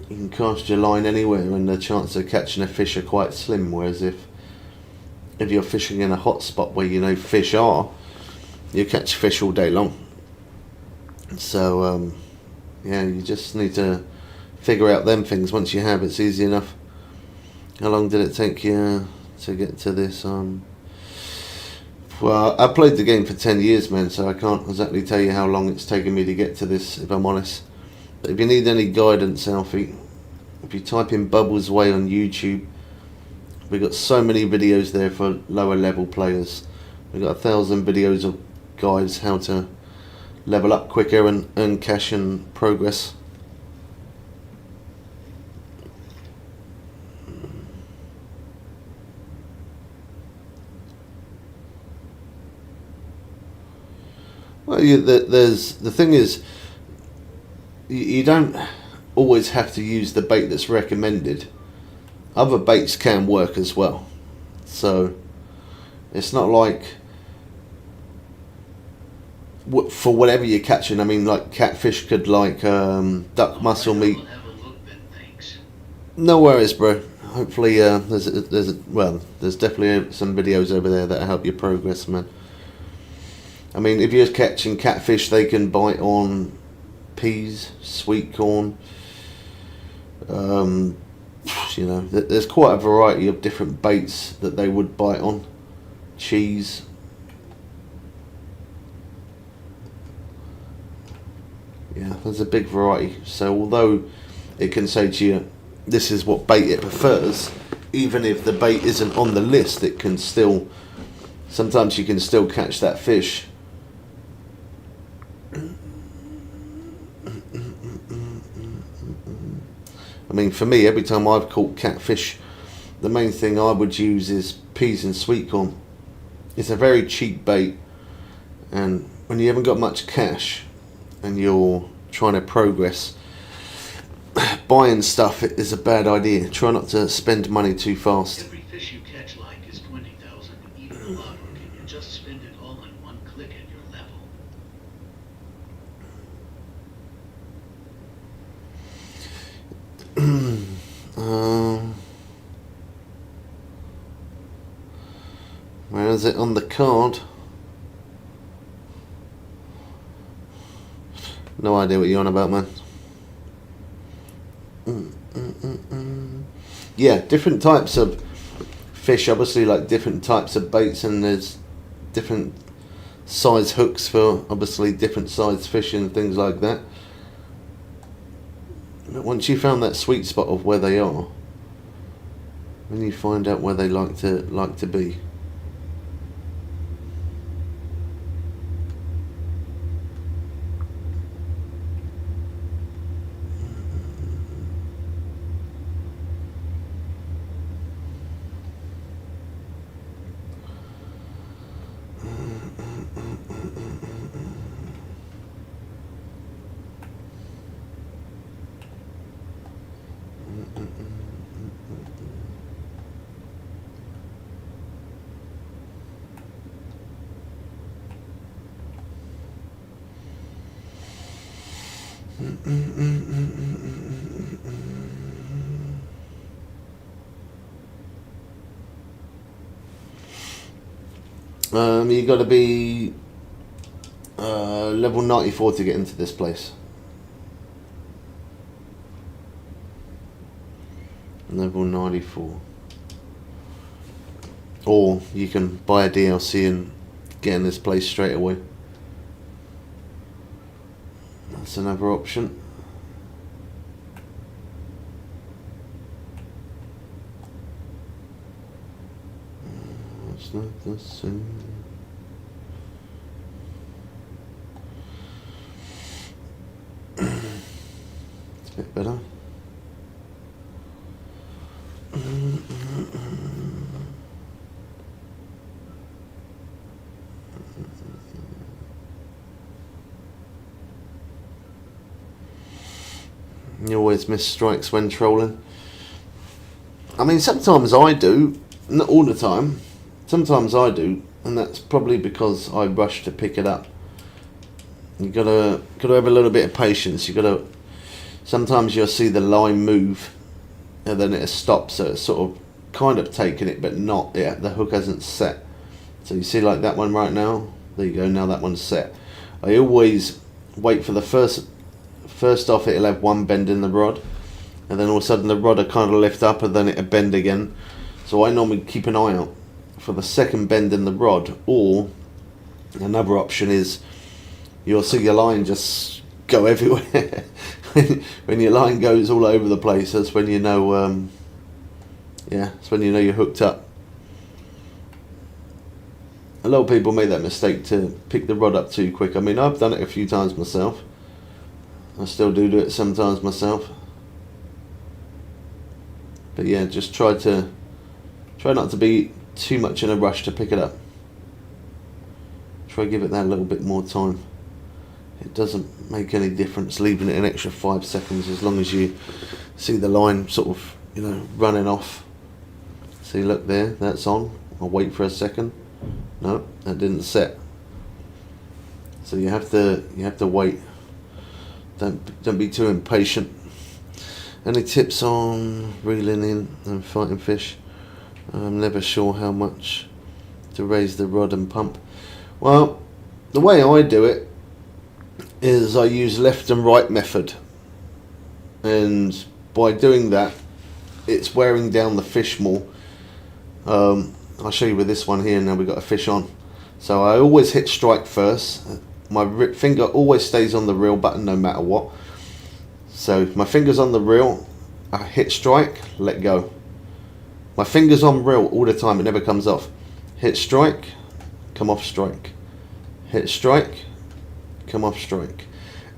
You can cast your line anywhere and the chances of catching a fish are quite slim, whereas if you're fishing in a hot spot where you know fish are, you catch fish all day long. So yeah, you just need to figure out them things. Once you have, it's easy enough. How long did it take you to get to this? Well, I played the game for 10 years, man, so I can't exactly tell you how long it's taken me to get to this, if I'm honest. But if you need any guidance, Alfie, if you type in Bubbles Way on YouTube, we've got so many videos there for lower level players. We've got 1,000 videos of guides how to level up quicker and earn cash and progress. Well, the thing is, you don't always have to use the bait that's recommended. Other baits can work as well, so it's not like for whatever you're catching. I mean, like catfish could like duck muscle meat. No worries, bro. Hopefully, there's definitely some videos over there that help you progress, man. I mean, if you're catching catfish, they can bite on peas, sweet corn. You know, there's quite a variety of different baits that they would bite on. Cheese. Yeah, there's a big variety. So although it can say to you, this is what bait it prefers, even if the bait isn't on the list, it can still, sometimes you can still catch that fish. I mean, for me, every time I've caught catfish, the main thing I would use is peas and sweet corn. It's a very cheap bait, and when you haven't got much cash and you're trying to progress, buying stuff is a bad idea. Try not to spend money too fast. Every fish you catch like is 20,000, even a lot, or can you just spend it all in one click at your level? Where is it on the card? No idea what you're on about, man. Yeah, different types of fish, obviously, like different types of baits, and there's different size hooks for obviously different size fish and things like that. But once you found that sweet spot of where they are, then you find out where they like to be. You got to be level 94 to get into this place. Level 94. Or you can buy a DLC and get in this place straight away. That's another option. It's not the same. It's a bit better. You always miss strikes when trolling. I mean, sometimes I do, not all the time. Sometimes I do, and that's probably because I rush to pick it up. You gotta have a little bit of patience. Sometimes you'll see the line move, and then it stops. So it's sort of kind of taking it, but not yet. The hook hasn't set. So you see, like that one right now. There you go. Now that one's set. I always wait for the first off. It'll have one bend in the rod, and then all of a sudden the rod will kind of lift up, and then it'll bend again. So I normally keep an eye out for the second bend in the rod, or another option is you'll see your line just go everywhere. When your line goes all over the place, that's when you know, that's when you know you're hooked up. A lot of people make that mistake to pick the rod up too quick. I mean, I've done it a few times myself. I still do it sometimes myself. But yeah, just try not to be too much in a rush to pick it up. Try give it that little bit more time. It doesn't make any difference leaving it an extra 5 seconds, as long as you see the line sort of, running off. See, look there, that's on. I'll wait for a second. No, that didn't set. So you have to wait. Don't be too impatient. Any tips on reeling in and fighting fish? I'm never sure how much to raise the rod and pump. Well, the way I do it is I use left and right method, and by doing that, it's wearing down the fish more. I'll show you with this one here. Now we've got a fish on, so I always hit strike first. My finger always stays on the reel button no matter what. So my finger's on the reel, I hit strike, let go. My finger's on reel all the time, it never comes off. Hit strike, come off strike. Hit strike, come off strike.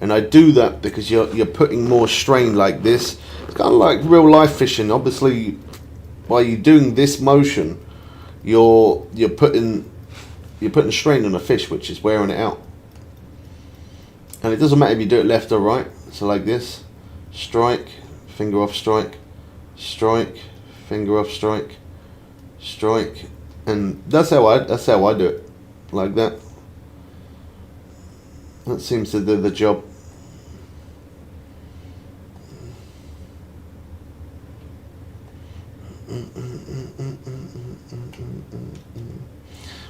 And I do that because you're putting more strain like this. It's kind of like real life fishing. Obviously, by you doing this motion, you're putting strain on a fish, which is wearing it out. And it doesn't matter if you do it left or right. So like this, strike, finger off strike, strike, finger off strike, strike, and that's how I do it, like that. That seems to do the job.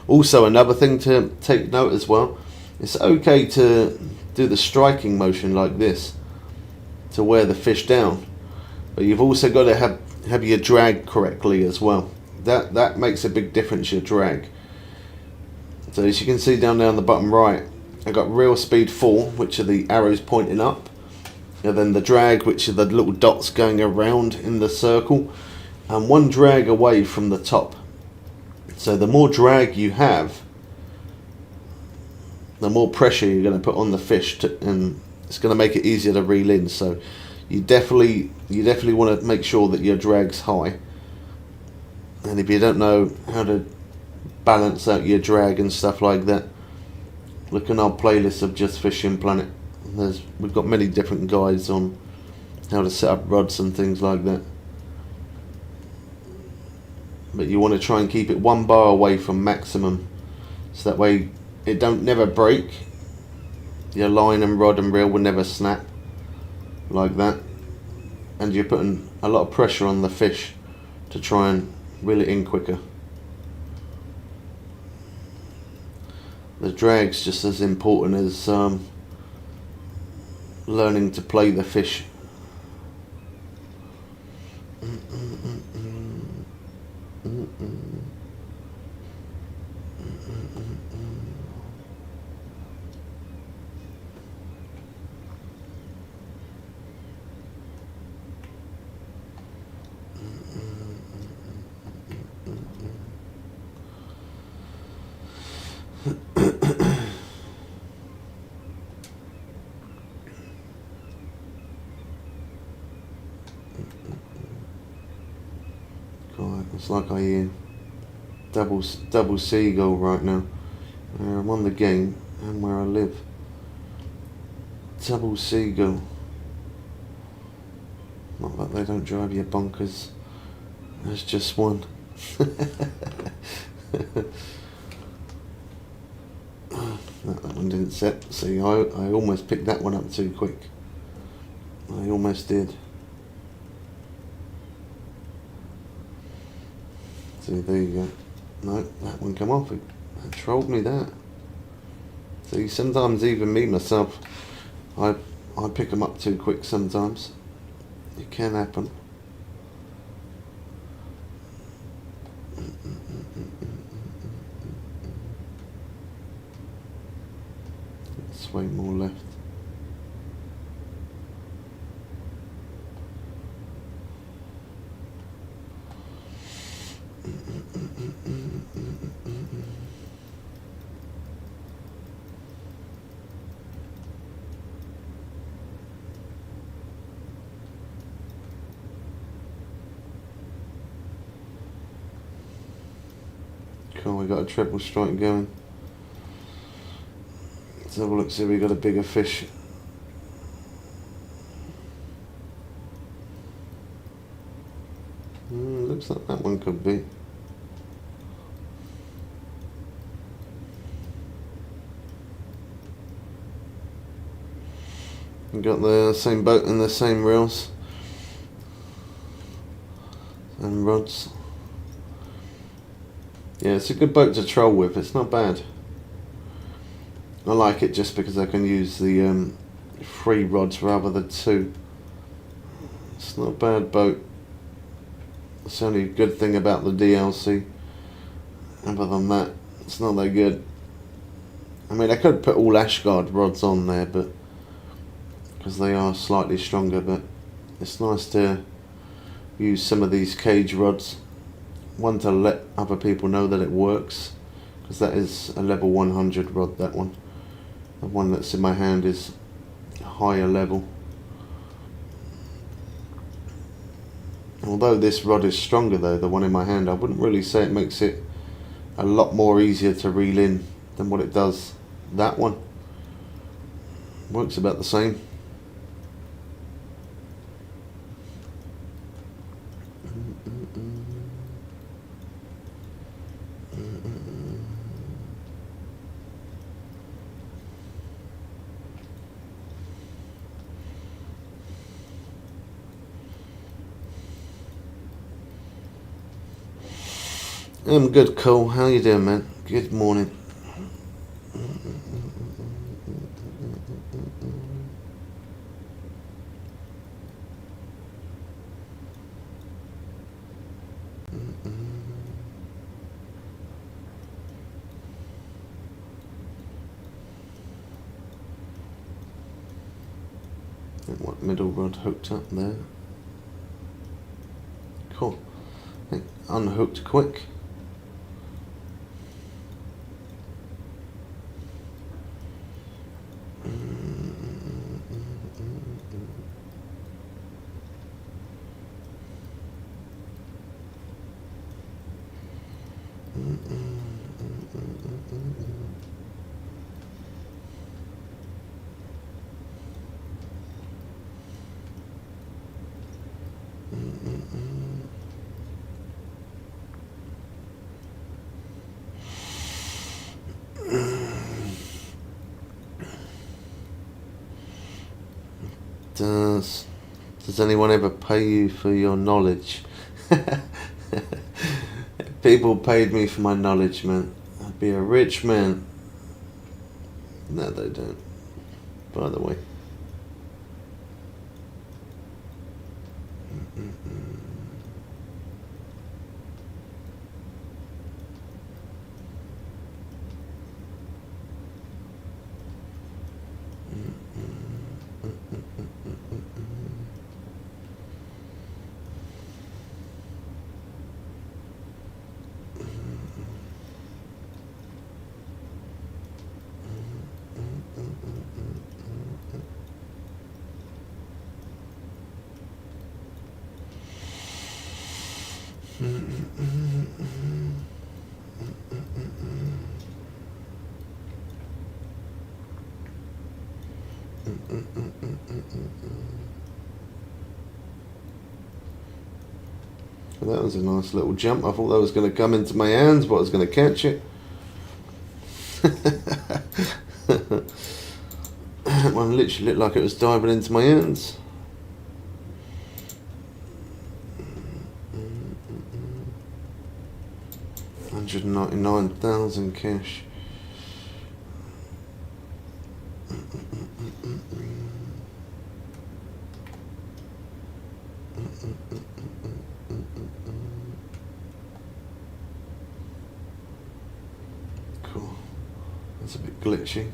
Also, another thing to take note as well, it's okay to do the striking motion like this to wear the fish down, but you've also got to have your drag correctly as well. That makes a big difference, your drag. So as you can see down there on the bottom right, I got reel speed 4, which are the arrows pointing up, and then the drag, which are the little dots going around in the circle, and one drag away from the top. So the more drag you have, the more pressure you're going to put on the fish, and it's going to make it easier to reel in. So you definitely want to make sure that your drag's high. And if you don't know how to balance out your drag and stuff like that, look on our playlist of Just Fishing Planet. We've got many different guides on how to set up rods and things like that. But you want to try and keep it 1 bar away from maximum, so that way it don't never break. Your line and rod and reel will never snap like that, and you're putting a lot of pressure on the fish to try and reel it in quicker. The drag's just as important as learning to play the fish. God, it's like I hear double seagull right now. I'm on the game and where I live. Double seagull. Not that they don't drive you bonkers. There's just one. That one didn't set. See, I almost picked that one up too quick. I almost did. See, there you go. No, that one come off. It trolled me that. See, sometimes even me myself, I pick them up too quick sometimes. It can happen. Sway more left. Cool, we got a triple strike going. Let's have a look, see if we got a bigger fish. Looks like that one could be. We got the same boat and the same reels and rods. Yeah, it's a good boat to troll with. It's not bad. I like it just because I can use the 3 rods rather than 2. It's not a bad boat. It's the only good thing about the DLC. Other than that, it's not that good. I mean, I could put all Ashguard rods on there, but because they are slightly stronger, but it's nice to use some of these cage rods. One, to let other people know that it works, because that is a level 100 rod, that one. The one that's in my hand is higher level. Although this rod is stronger though, the one in my hand, I wouldn't really say it makes it a lot more easier to reel in than what it does that one. Works about the same. I'm good, Cole. How you doing, man? Good morning. What middle rod hooked up there? Cool. Unhooked quick. Does anyone ever pay you for your knowledge? People paid me for my knowledge, man. I'd be a rich man. No, they don't. By the way. Well, that was a nice little jump. I thought that was going to come into my hands, but I was going to catch it. That one literally looked like it was diving into my hands. $199,000 cash. Cool. That's a bit glitchy.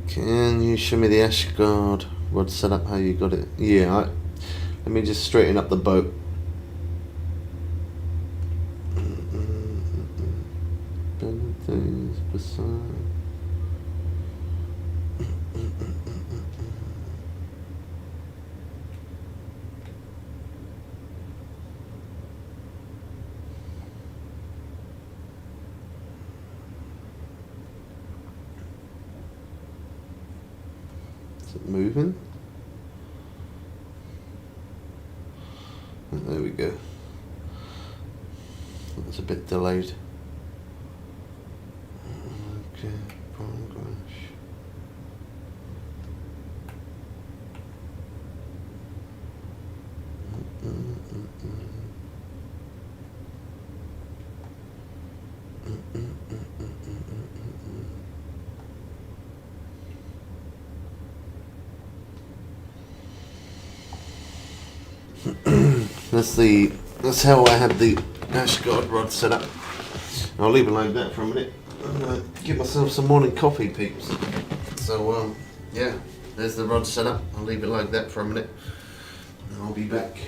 Can you show me the Ashguard rod setup, how you got it? Yeah, let me just straighten up the boat. Things beside. Moving. And there we go. That's a bit delayed. Okay, progress. That's how I have the Ashguard rod set up. I'll leave it like that for a minute. I'm gonna give myself some morning coffee, peeps. So yeah, there's the rod set up. I'll leave it like that for a minute, and I'll be back.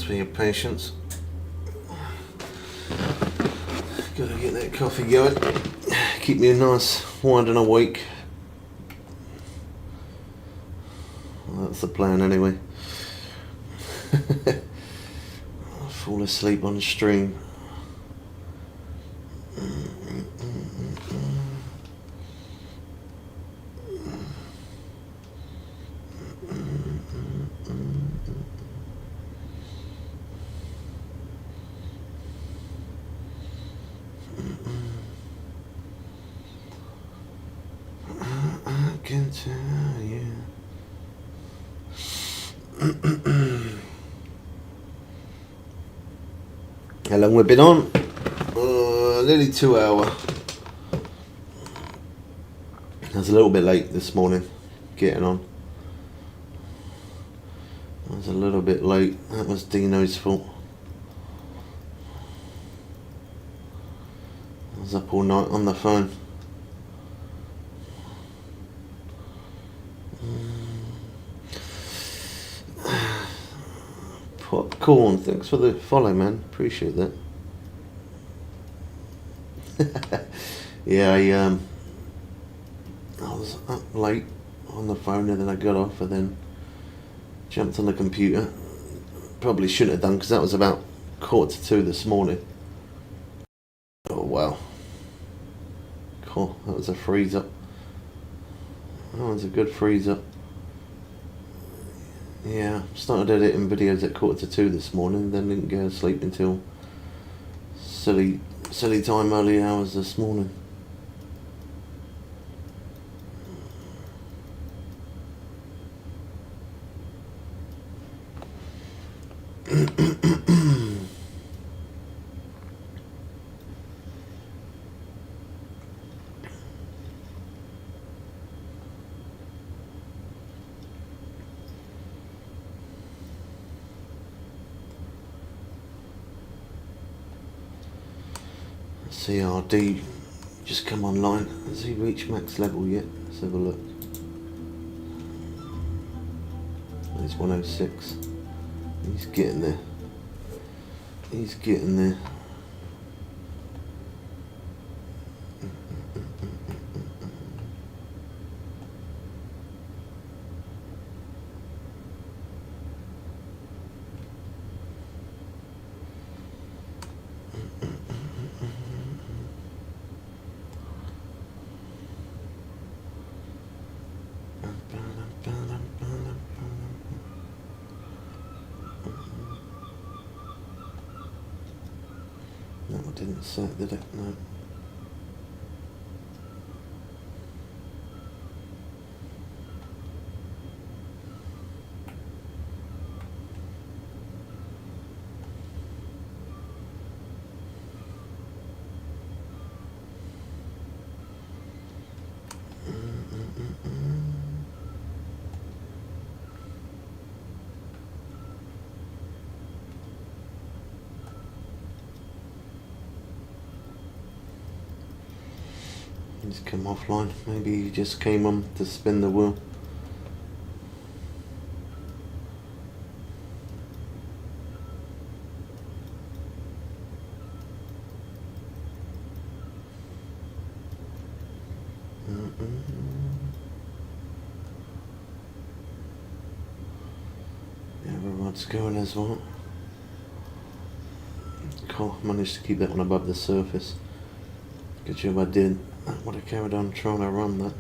Thanks for your patience. Gotta get that coffee going. Keep me nice, wide and awake. Well, that's the plan anyway. I'll fall asleep on the stream. I can tell you. How long we've been on? Nearly 2 hours. I was a little bit late this morning getting on. I was a little bit late. That was Dino's fault. I was up all night on the phone. Popcorn, thanks for the follow, man. Appreciate that. Yeah, I was up late on the phone and then I got off and then jumped on the computer. Probably shouldn't have done because that was about 1:45 this morning. Oh wow. Cool, that was a freeze up. That was a good freeze up. Yeah, started editing videos at 1:45 this morning, then didn't go to sleep until silly time early hours this morning. CRD just come online. Has he reached max level yet? Let's have a look. He's 106. He's getting there. He's getting there. No, I didn't set, did it? No. He's come offline. Maybe he just came on to spin the wheel. Everyone's going as well. Cool, managed to keep that one above the surface. Good job I did. I would have carried on trying to run that.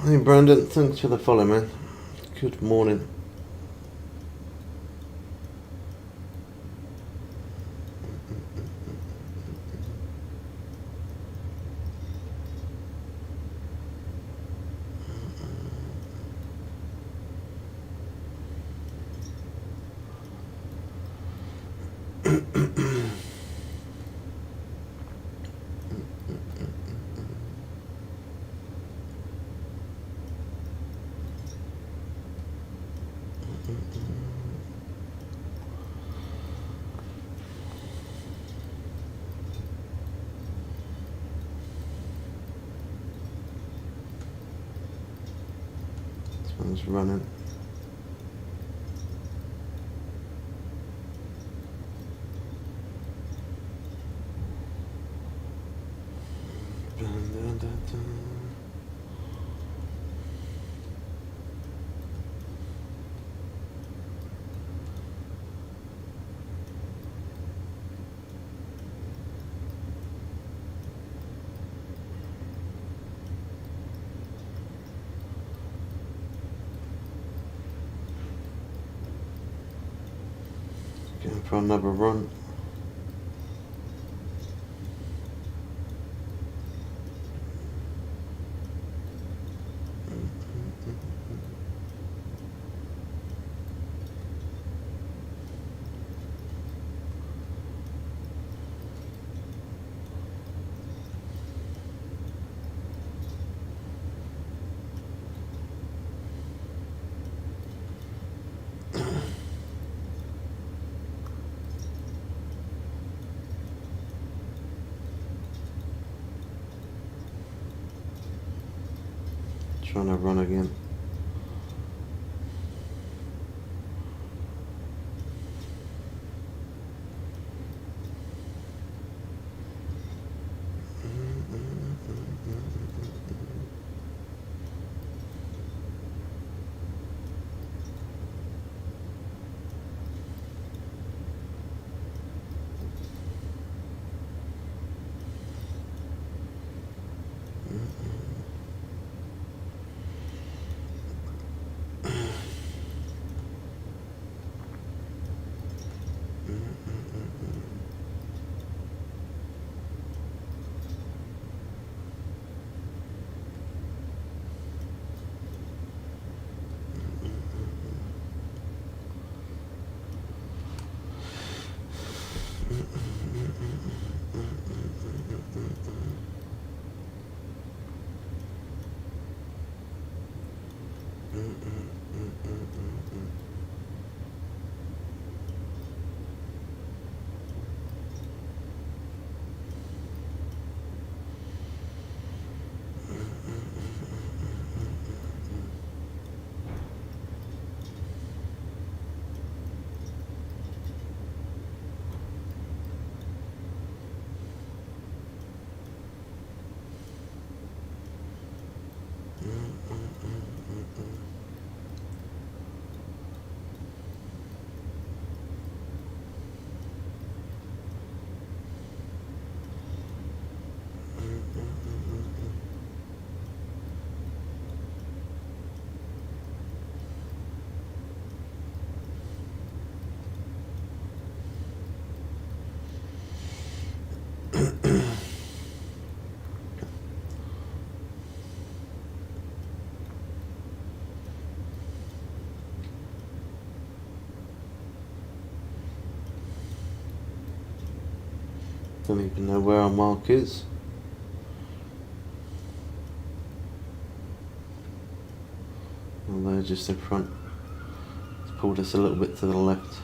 Hey Brandon, thanks for the follow, man. Good morning. This one's running. Going for another run. Trying to run again. Don't even know where our mark is. Well, they're just in front. It's pulled us a little bit to the left.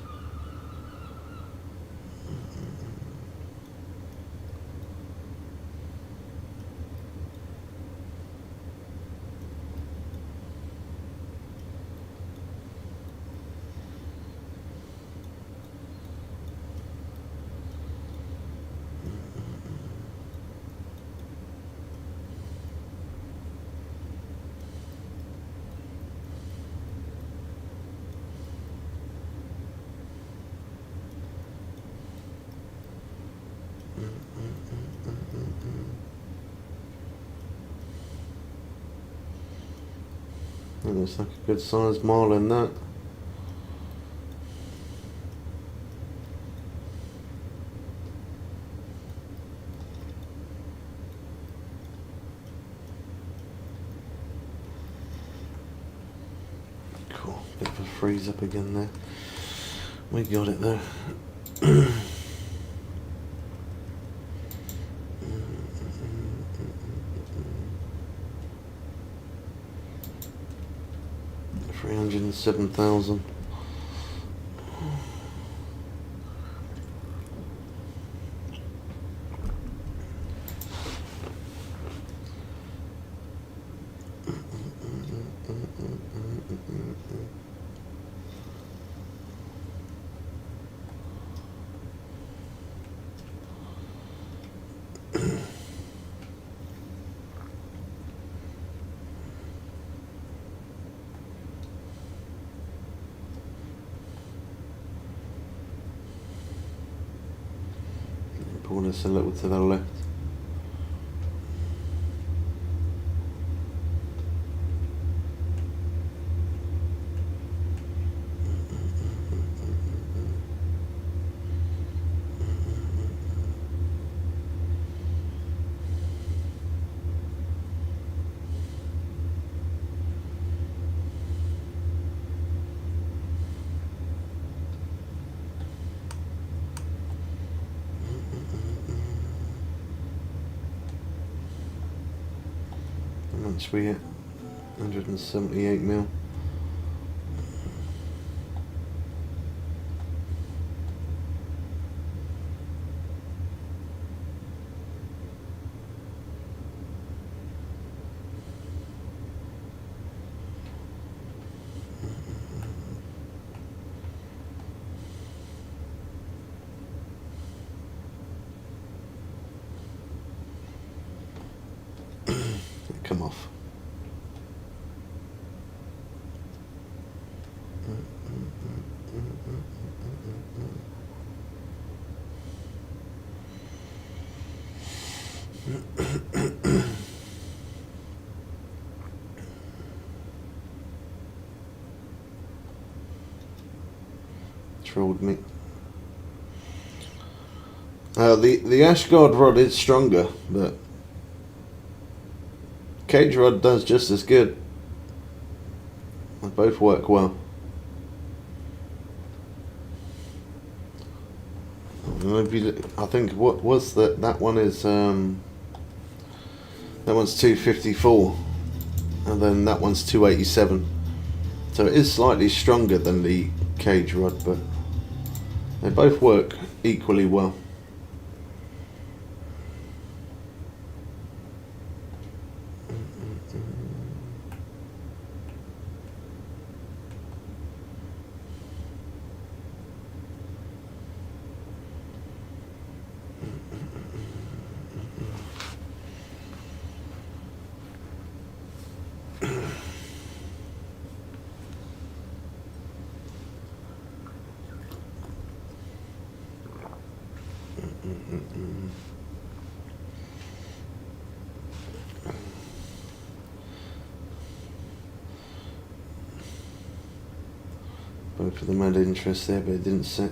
That looks like a good sized marlin, that. Cool, bit of a freeze up again there. We got it though. $307,000. Pull this a little to the left. Once we hit 178 mil. Come off. Trolled me. The Ashguard rod is stronger, but cage rod does just as good. They both work well. I think what was that? That one is that one's 254, and then that one's 287. So it is slightly stronger than the cage rod, but they both work equally well. Both of them had interest there, but it didn't set.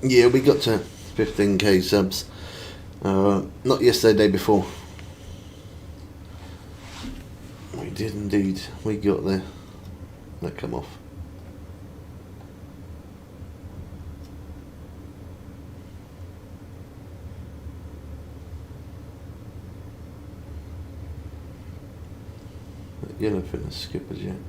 Yeah, we got to 15k subs. Not yesterday, day before. We did indeed. We got there. That come off. That yellowfin is skipperjack.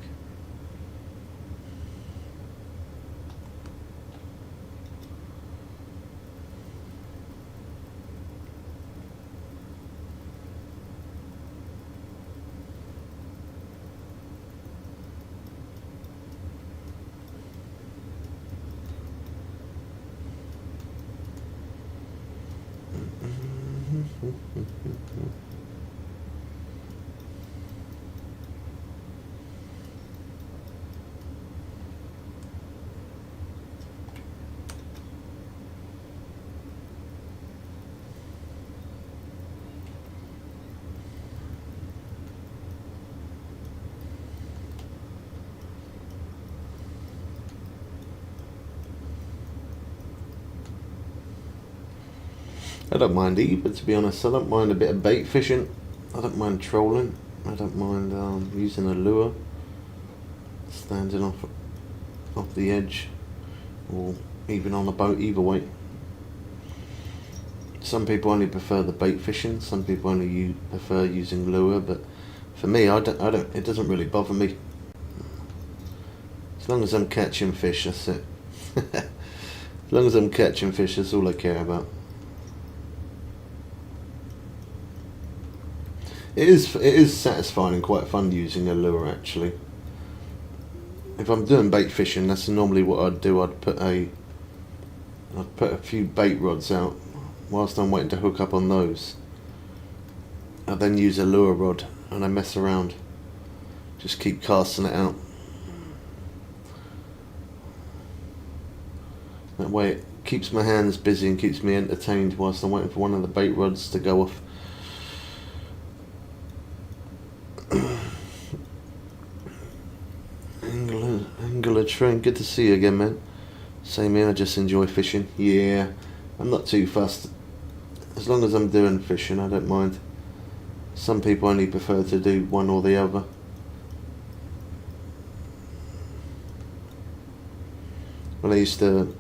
I don't mind either, to be honest. I don't mind a bit of bait fishing. I don't mind trolling. I don't mind using a lure, standing off the edge, or even on a boat. Either way. Some people only prefer the bait fishing. Some people only prefer using lure. But for me, I don't. It doesn't really bother me. As long as I'm catching fish, that's it. As long as I'm catching fish, that's all I care about. It is satisfying and quite fun using a lure, actually. If I'm doing bait fishing, that's normally what I'd do. I'd put a few bait rods out whilst I'm waiting to hook up on those. I then use a lure rod and I mess around. Just keep casting it out. That way it keeps my hands busy and keeps me entertained whilst I'm waiting for one of the bait rods to go off. Angler train, good to see you again, man. Same here, I just enjoy fishing. Yeah, I'm not too fussed. As long as I'm doing fishing, I don't mind. Some people only prefer to do one or the other. When I used to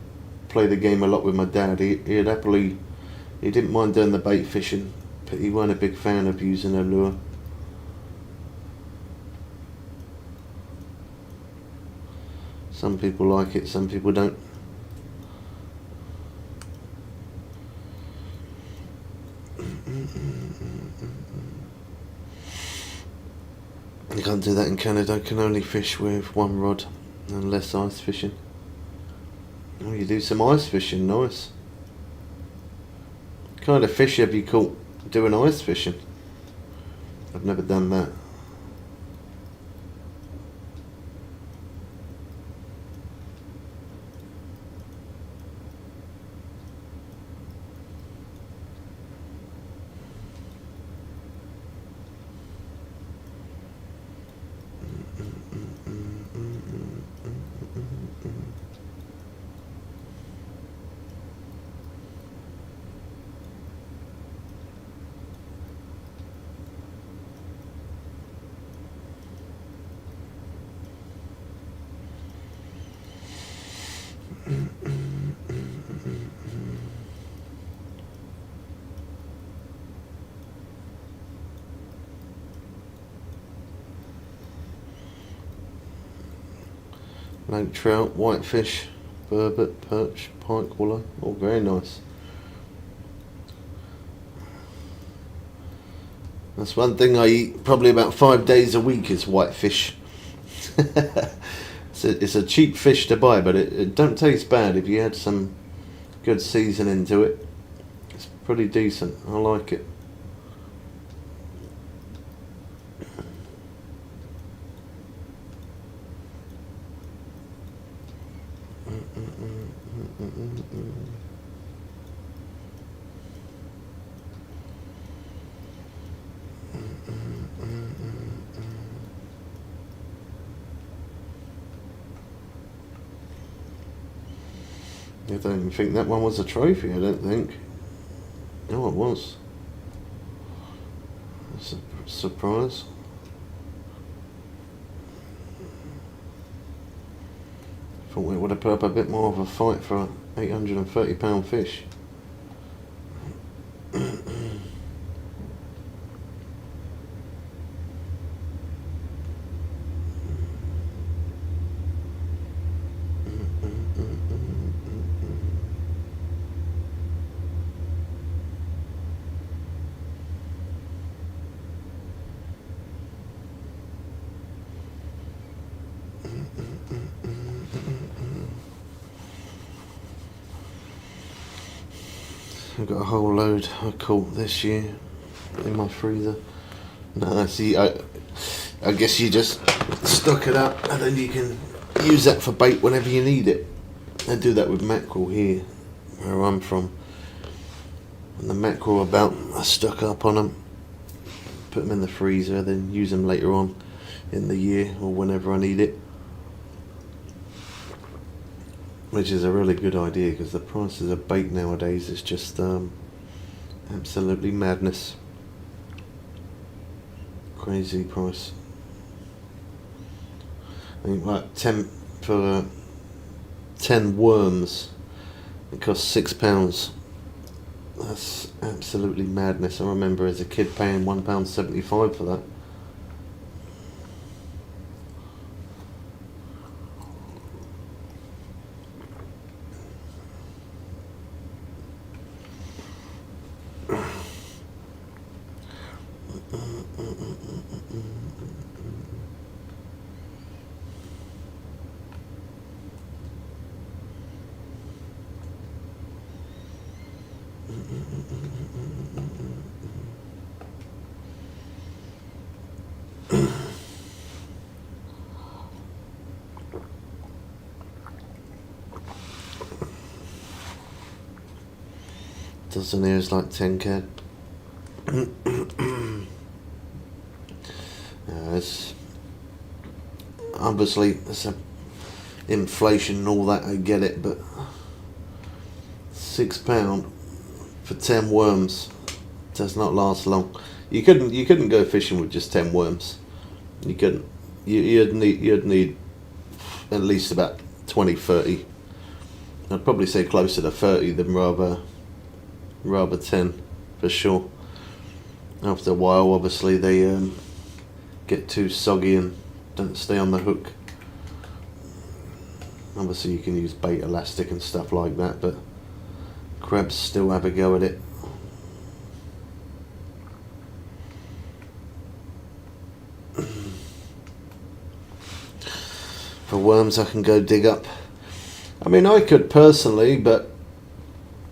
play the game a lot with my dad, he didn't mind doing the bait fishing, but he weren't a big fan of using a lure. Some people like it, some people don't. You can't do that in Canada. I can only fish with one rod, unless ice fishing. Oh, you do some ice fishing, nice. What kind of fish have you caught doing ice fishing? I've never done that. Lake trout, whitefish, burbot, perch, pike, wallow, all very nice. That's one thing I eat probably about 5 days a week is whitefish. It's a cheap fish to buy, but it don't taste bad if you add some good seasoning to it. It's pretty decent, I like it. I don't even think that one was a trophy, I don't think. No, it was. It's a surprise. Thought we would have put up a bit more of a fight for an £830 fish. I've got a whole load I caught this year in my freezer. No, see, I guess you just stock it up and then you can use that for bait whenever you need it. I do that with mackerel here, where I'm from. When the mackerel are about, I stock up on them, put them in the freezer, then use them later on in the year or whenever I need it. Which is a really good idea because the prices of bait nowadays is just Absolutely madness. Crazy price. I think like 10 for 10 worms. It costs £6. That's absolutely madness. I remember as a kid paying £1.75 for that. Dozen here is like 10k. It's obviously it's a inflation and all that. I get it, but £6 for 10 worms does not last long. You couldn't go fishing with just 10 worms. You couldn't. You'd need at least about 20, 30. I'd probably say closer to 30 than rather 10 for sure. After a while, obviously they get too soggy and don't stay on the hook. Obviously you can use bait elastic and stuff like that, but crabs still have a go at it. For worms I can go dig up. I mean, I could personally, but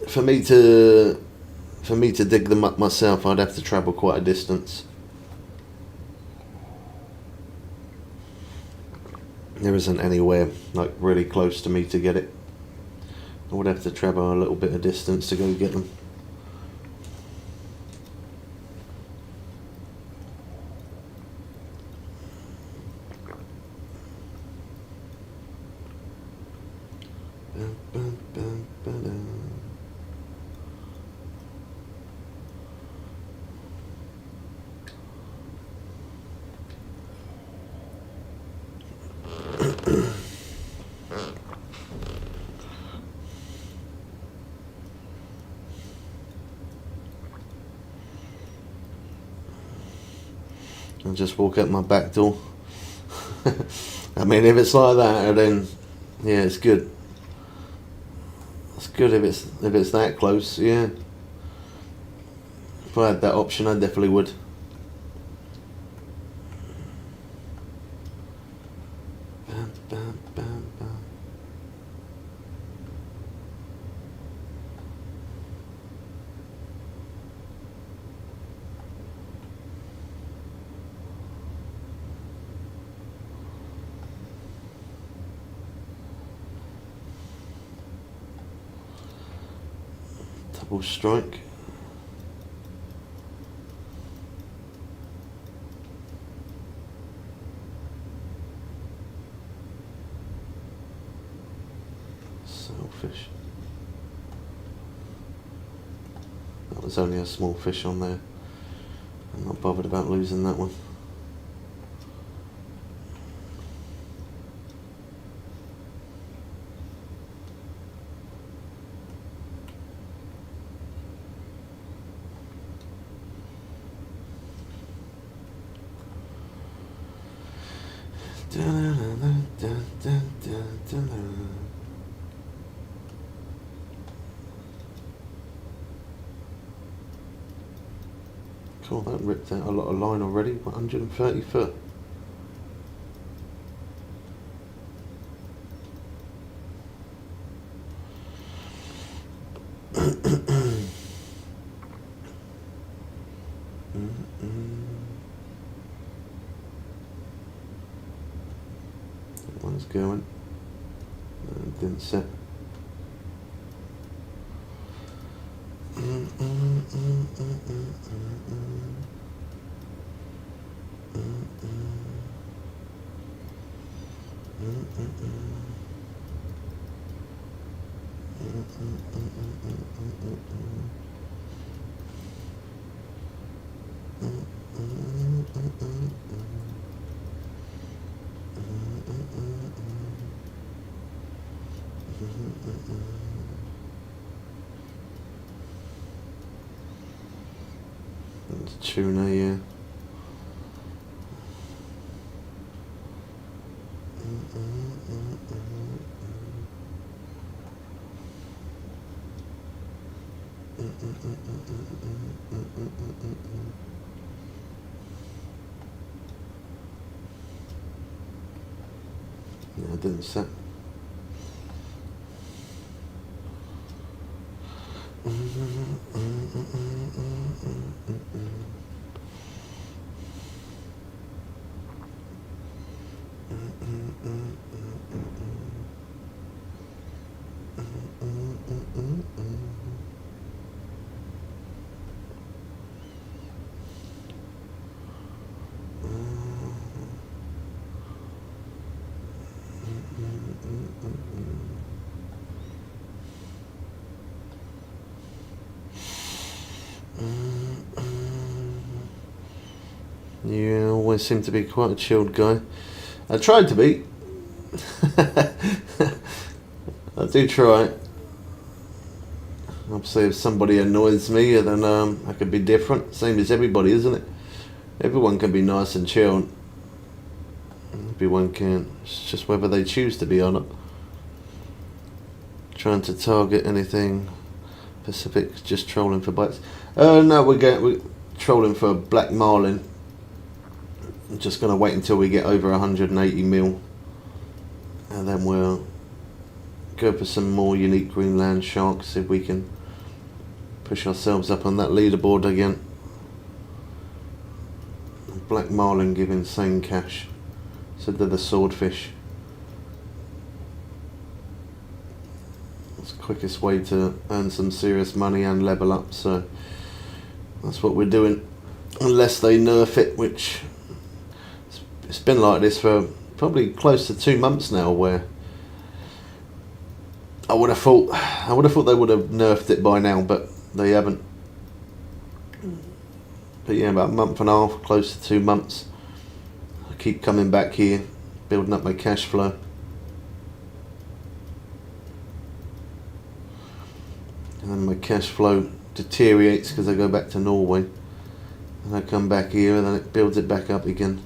for me to dig them up myself, I'd have to travel quite a distance. There isn't anywhere like really close to me to get it. I would have to travel a little bit of distance to go get them. I'll just walk out my back door. I mean, if it's like that, then yeah, it's good. It's good if it's that close. Yeah. If I had that option, I definitely would. Bam, bam, bam, bam. Double strike. Sailfish. That was only a small fish on there. I'm not bothered about losing that one. Cool, that ripped out a lot of line already. 130 foot. That one's going. Didn't set. Tuna, yeah. Yeah, I didn't set. You always seem to be quite a chilled guy. I tried to be. I do try. Obviously, if somebody annoys me, then I could be different. Same as everybody, isn't it? Everyone can be nice and chilled. Everyone can. It's just whether they choose to be or not. Trying to target anything Pacific, just trolling for bites. No, we're trolling for black marlin. I'm just going to wait until we get over 180 mil, and then we'll go for some more unique Greenland sharks if we can push ourselves up on that leaderboard again. Black marlin give insane cash, so do the swordfish. It's the quickest way to earn some serious money and level up, so that's what we're doing, unless they nerf it, which it's been like this for probably close to 2 months now, where I would have thought they would have nerfed it by now, but they haven't. But yeah, about a month and a half, close to 2 months. I keep coming back here, building up my cash flow. And then my cash flow deteriorates because I go back to Norway. And I come back here and then it builds it back up again.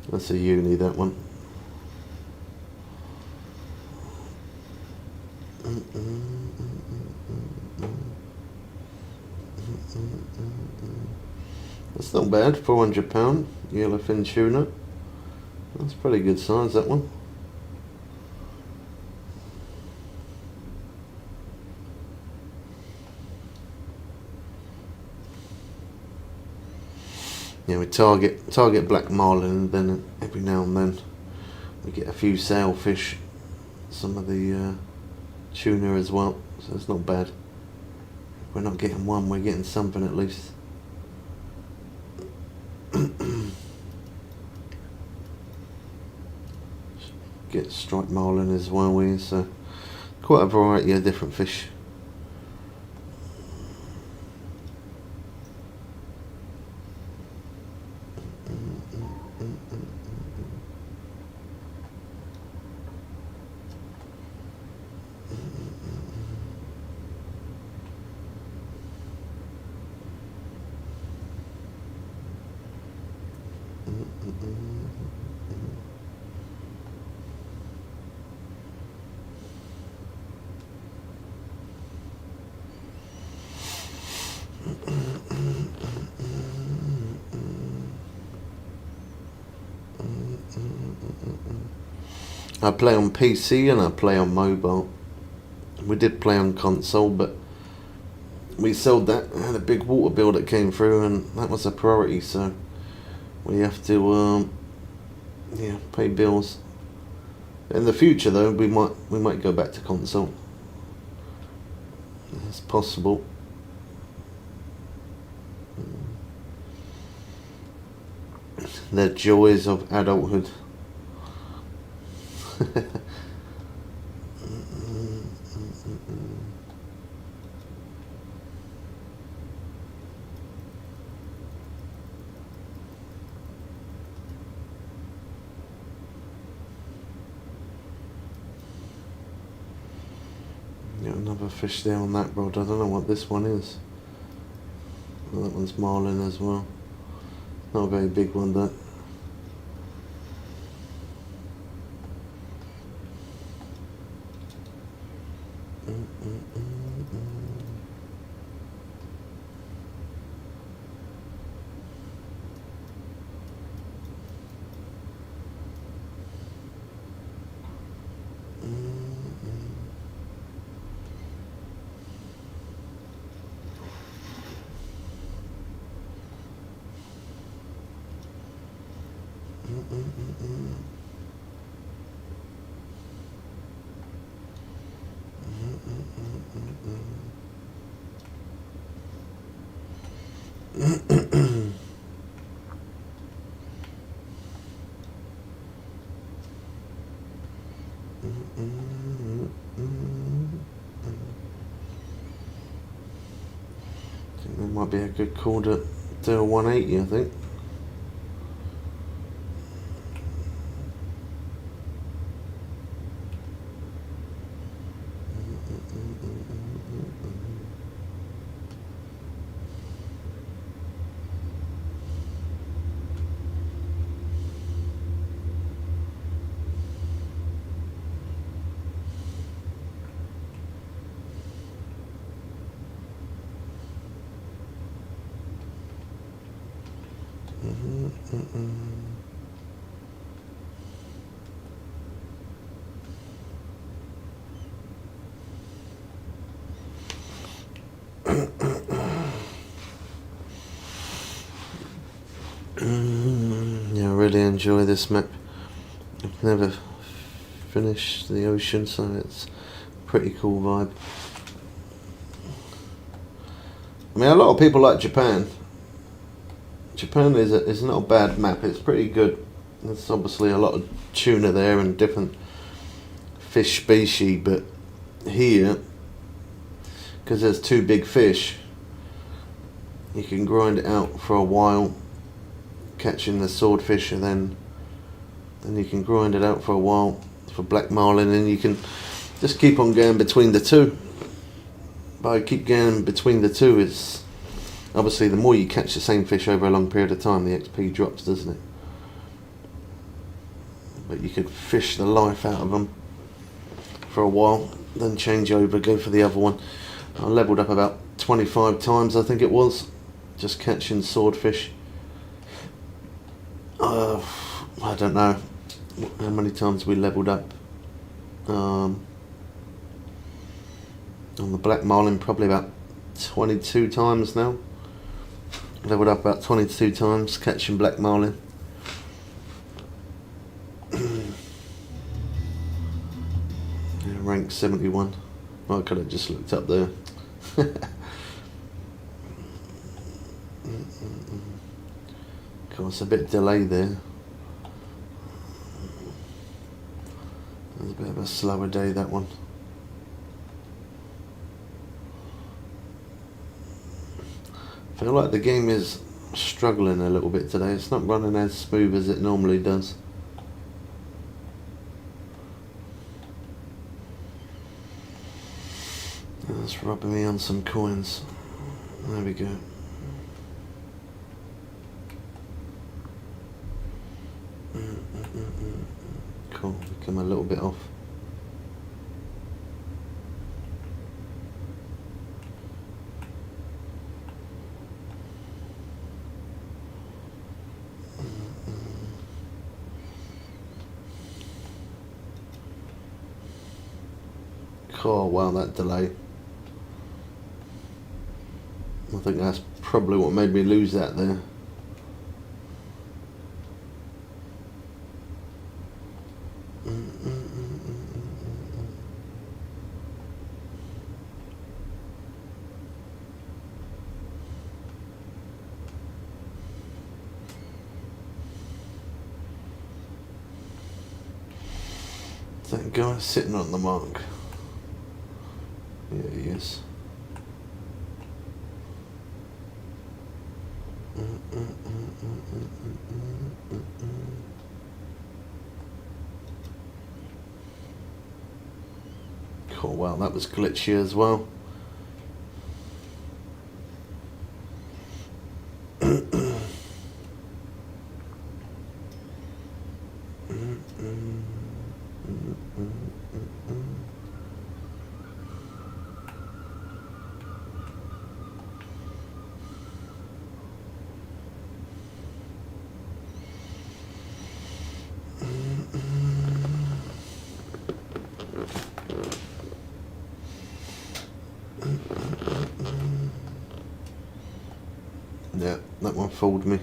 That's a uni, that one. That's not bad, £400 yellowfin tuna. That's pretty good size, that one. Yeah, we target black marlin, and then every now and then we get a few sailfish, some of the tuna as well, so it's not bad. If we're not getting one, we're getting something at least. Get striped marlin as well here, so quite a variety of different fish. I play on PC and I play on mobile. We did play on console, but we sold that. I had a big water bill that came through, and that was a priority. So we have to, pay bills. In the future, though, we might go back to console. It's possible. The joys of adulthood. Another fish there on that rod. I don't know what this one is. Well, that one's marlin as well. Not a very big one though. I think that might be a good call to do a 180, I think. Yeah, I really enjoy this map. I've never finished the ocean, so it's a pretty cool vibe. I mean, a lot of people like Japan. Japan is not a bad map. It's pretty good. There's obviously a lot of tuna there and different fish species, but here, because there's two big fish, you can grind it out for a while, catching the swordfish, and then you can grind it out for a while for black marlin, and you can just keep on going between the two. By keep going between the two, is obviously the more you catch the same fish over a long period of time, the XP drops, doesn't it? But you could fish the life out of them for a while, then change over, go for the other one. I leveled up about 25 times, I think it was, just catching swordfish. I don't know how many times we leveled up. On the black marlin, probably about 22 times now. Leveled up about 22 times catching black marlin. Rank 71. I could have just looked up there. Of course, a bit delay there. It was a bit of a slower day, that one. I feel like the game is struggling a little bit today. It's not running as smooth as it normally does. That's rubbing me on some coins. There we go. Cool, come a little bit off. Oh wow, that delay. I think that's probably what made me lose that there. That guy sitting on the mark. Yeah, he is. Oh well, that was glitchy as well. Yeah, that one fooled me.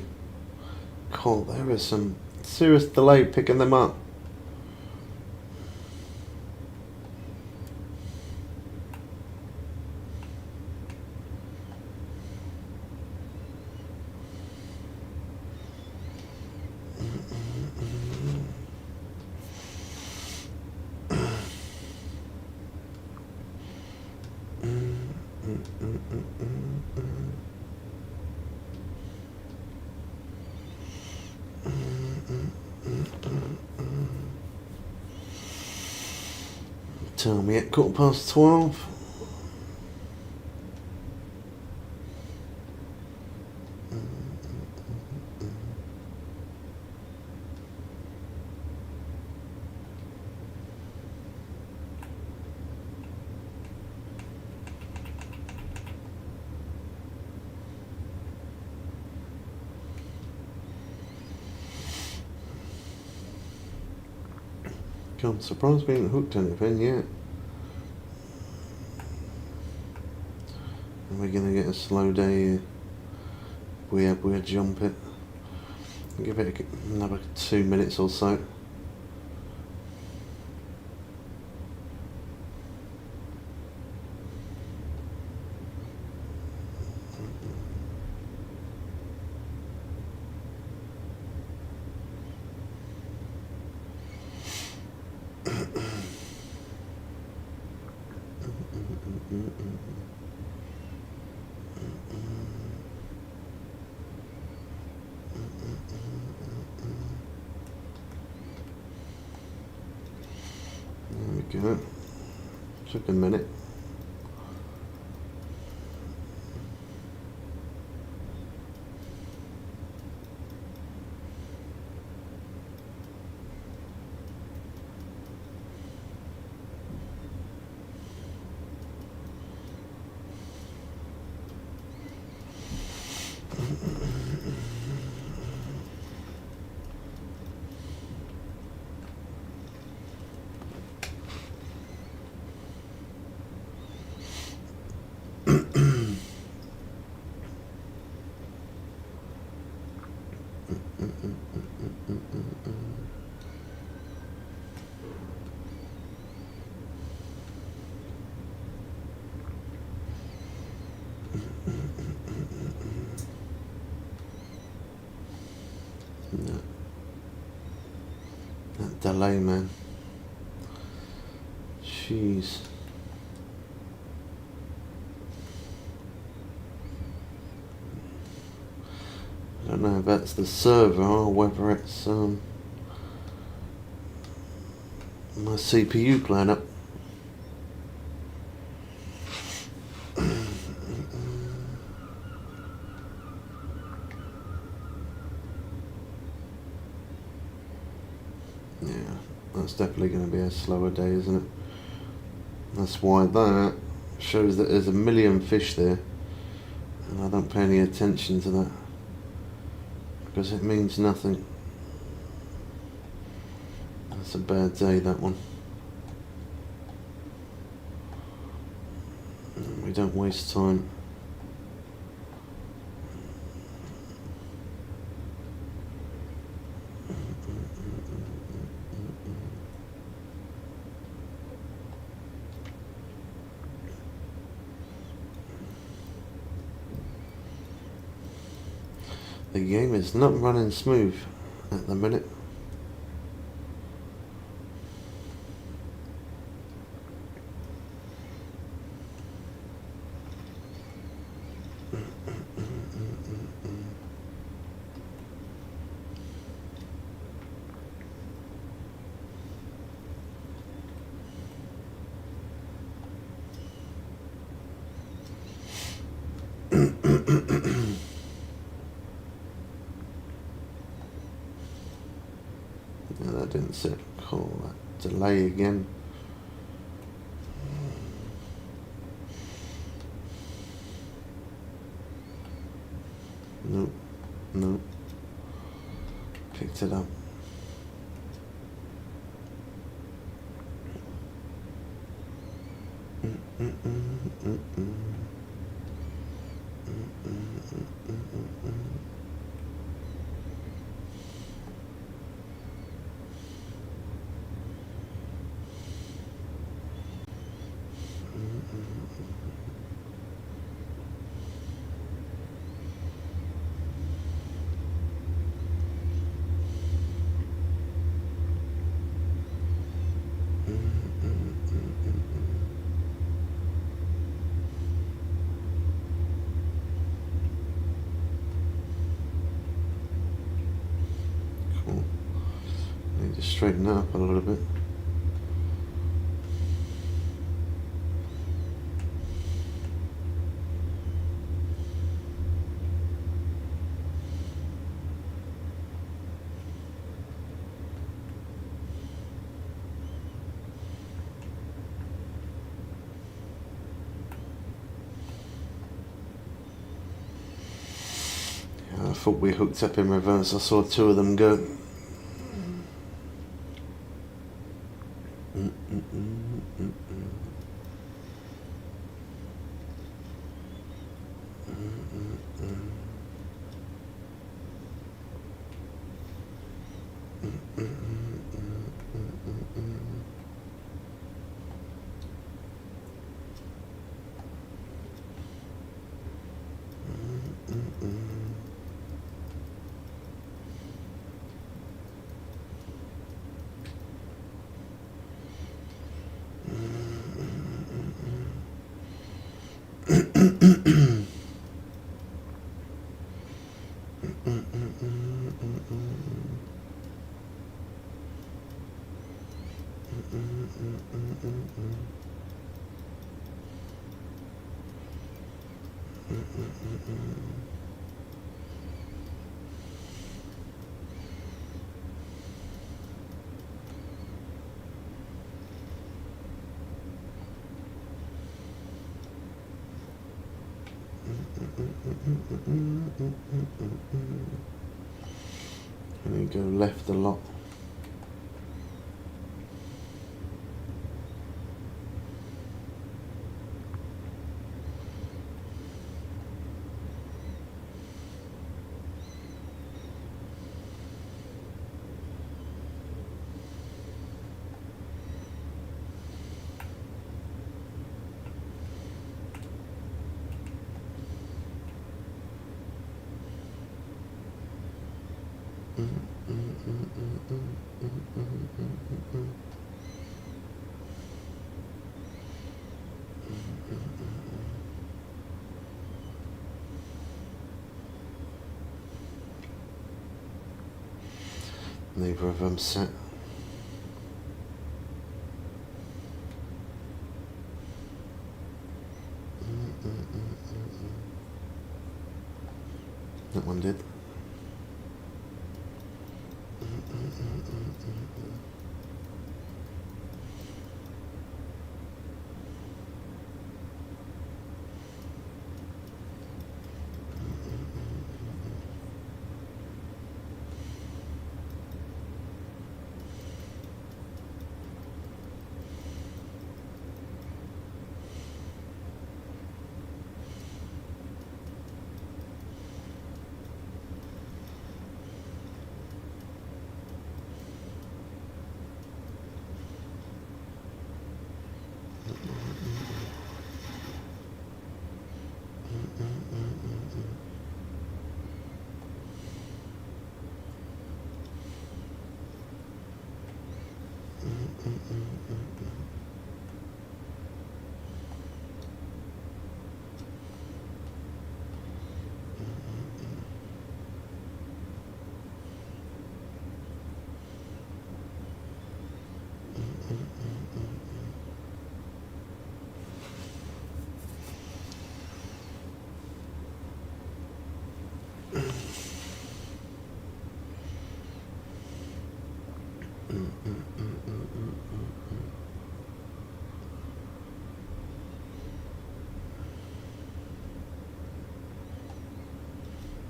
Cool, there is some serious delay picking them up. Tell me at 12:15. God, I'm surprised we haven't hooked anything yet. Are we gonna get a slow day here? We'll jump it. Give it another 2 minutes or so. There we go. Took a minute. No. That delay, man. Jeez. I don't know if that's the server or whether it's my CPU playing up. Yeah, that's definitely going to be a slower day, isn't it? That's why that shows that there's a million fish there, and I don't pay any attention to that because it means nothing. That's a bad day, that one. We don't waste time. The game is not running smooth at the minute. Yeah, that didn't sit. Cool. That delay again. Nope. Nope. Picked it up. Cool. Need to straighten that up a little bit. I thought we hooked up in reverse. I saw two of them go. And you go left a lot. Neither of them set. That one did.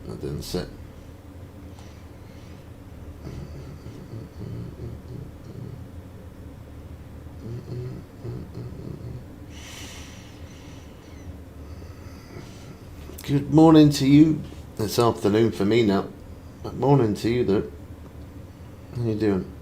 That didn't set. Good morning to you. It's afternoon for me now. But morning to you though. How you doing?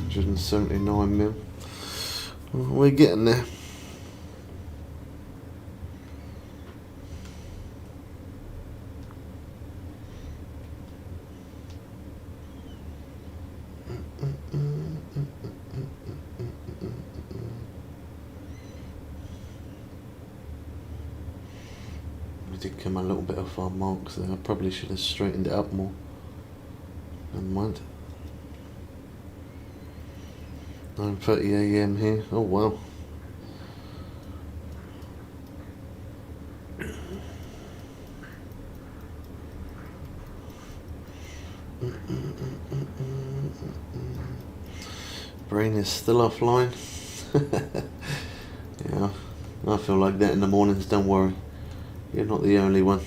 $179 mil. Well, we're getting there. We did come a little bit off our marks there. I probably should have straightened it up more. Never mind. 9:30 AM here. Oh wow. Brain is still offline. Yeah, I feel like that in the mornings. Don't worry, you're not the only one.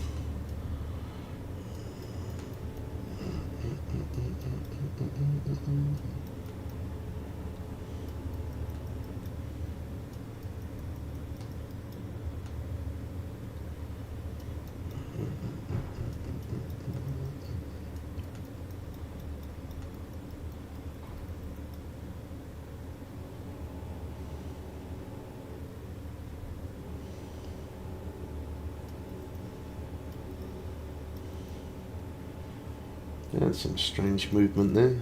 Yeah, some strange movement there.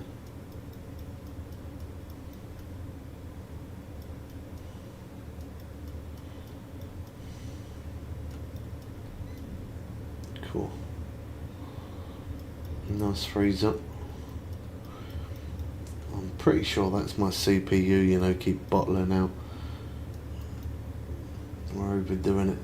Cool. Nice freeze up. I'm pretty sure that's my CPU, you know, keep bottling out. We're overdoing it.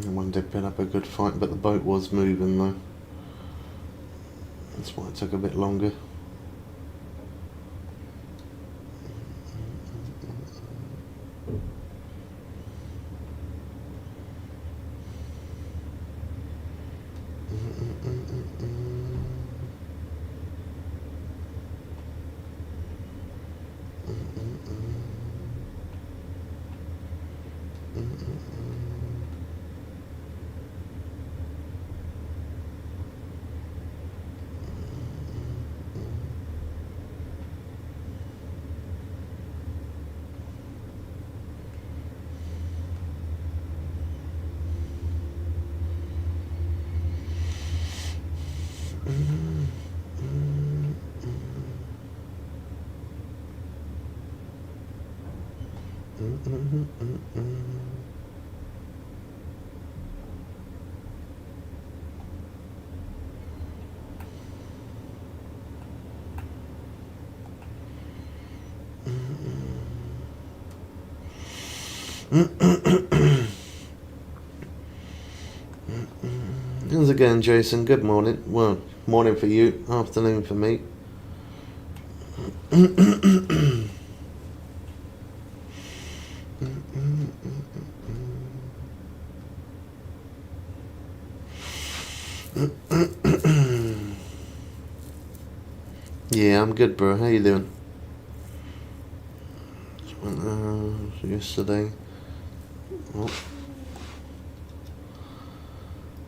One did put up a good fight, but the boat was moving though. That's why it took a bit longer. Once again, Jason, good morning. Well, morning for you, afternoon for me. Yeah, I'm good, bro. How you doing? Yesterday. Oh.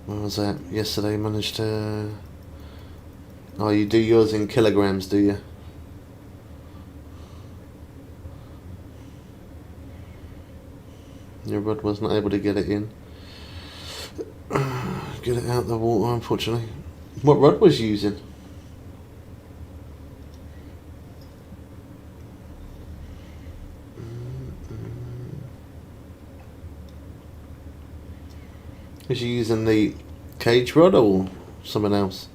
What was that? Yesterday managed to... Oh, you do yours in kilograms, do you? Your rod wasn't able to get it in. Get it out the water, unfortunately. What rod was you using? Was you using the cage rod or something else?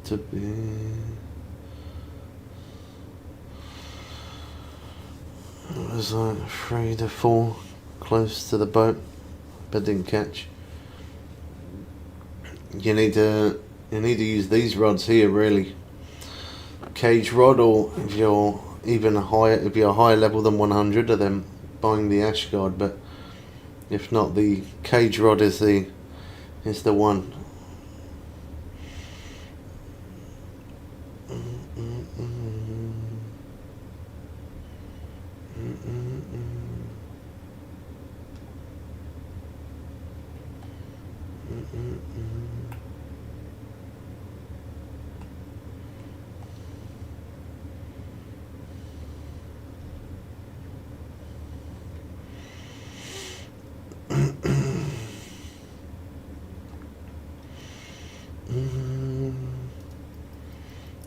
To be... It was like 3 to 4 close to the boat, but didn't catch. You need to use these rods here, really. Cage rod, or if you're even higher, if you're higher level than 100, of them buying the Ashguard. But if not, the cage rod is the one.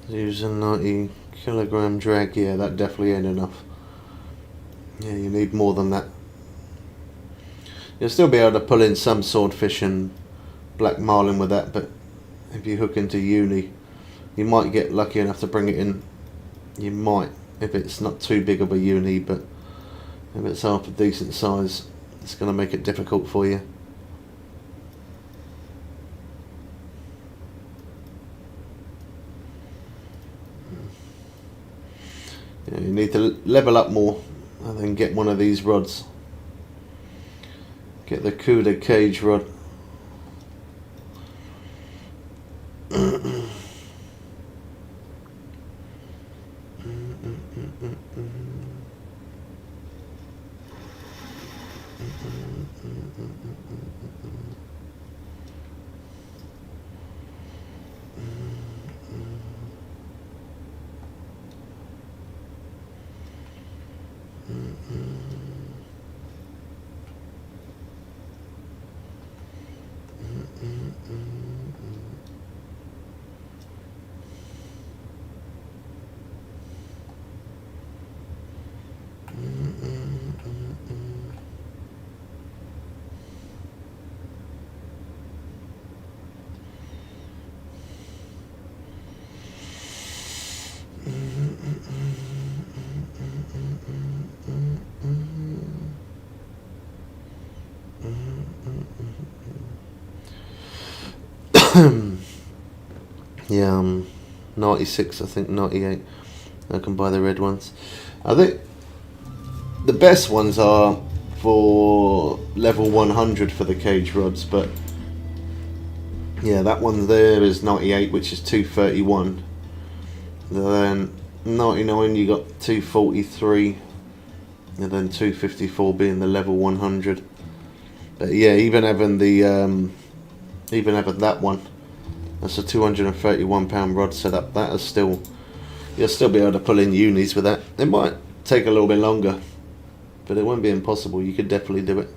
Using 90 kilogram drag, yeah, that definitely ain't enough. Yeah, you need more than that. You'll still be able to pull in some swordfish and black marlin with that, but if you hook into uni, you might get lucky enough to bring it in. You might, if it's not too big of a uni, but if it's half a decent size, it's going to make it difficult for you. Yeah, you need to level up more and then get one of these rods. Get the Cuda cage rod. Yeah, 96, I think 98. I can buy the red ones. I think the best ones are for level 100 for the cage rods, but yeah, that one there is 98, which is 231. Then 99, you got 243, and then 254 being the level 100. But yeah, even having that one, that's a £231 rod setup. That is still, you'll still be able to pull in unis with that. It might take a little bit longer, but it won't be impossible. You could definitely do it.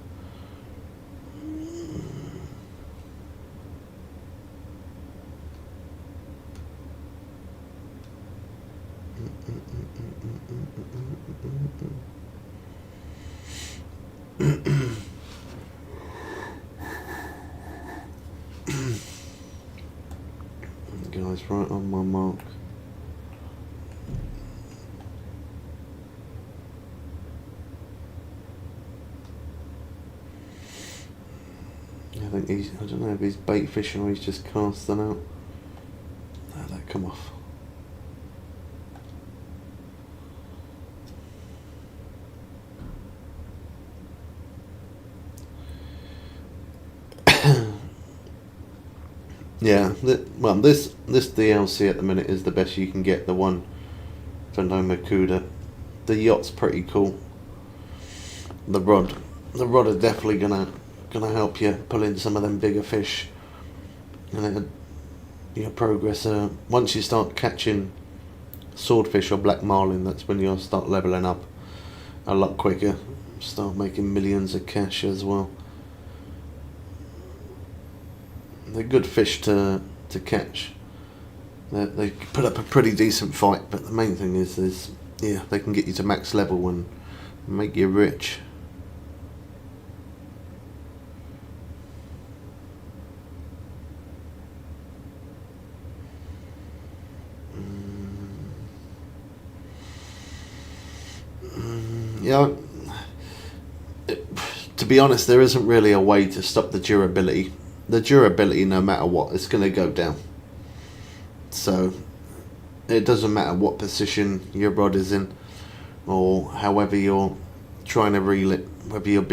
Guys, right on my mark. I think I don't know if he's bait fishing or he's just casting out. Oh, that come off. Yeah, this DLC at the minute is the best you can get. The one for Nomakuda. The yacht's pretty cool. The rod is definitely gonna help you pull in some of them bigger fish, and your progress. Once you start catching swordfish or black marlin, that's when you'll start leveling up a lot quicker. Start making millions of cash as well. They're good fish to catch. They put up a pretty decent fight, but the main thing is yeah, they can get you to max level and make you rich. Yeah, to be honest, there isn't really a way to stop the durability. The durability, no matter what, it's going to go down. So it doesn't matter what position your rod is in, or however you're trying to reel it, whether you're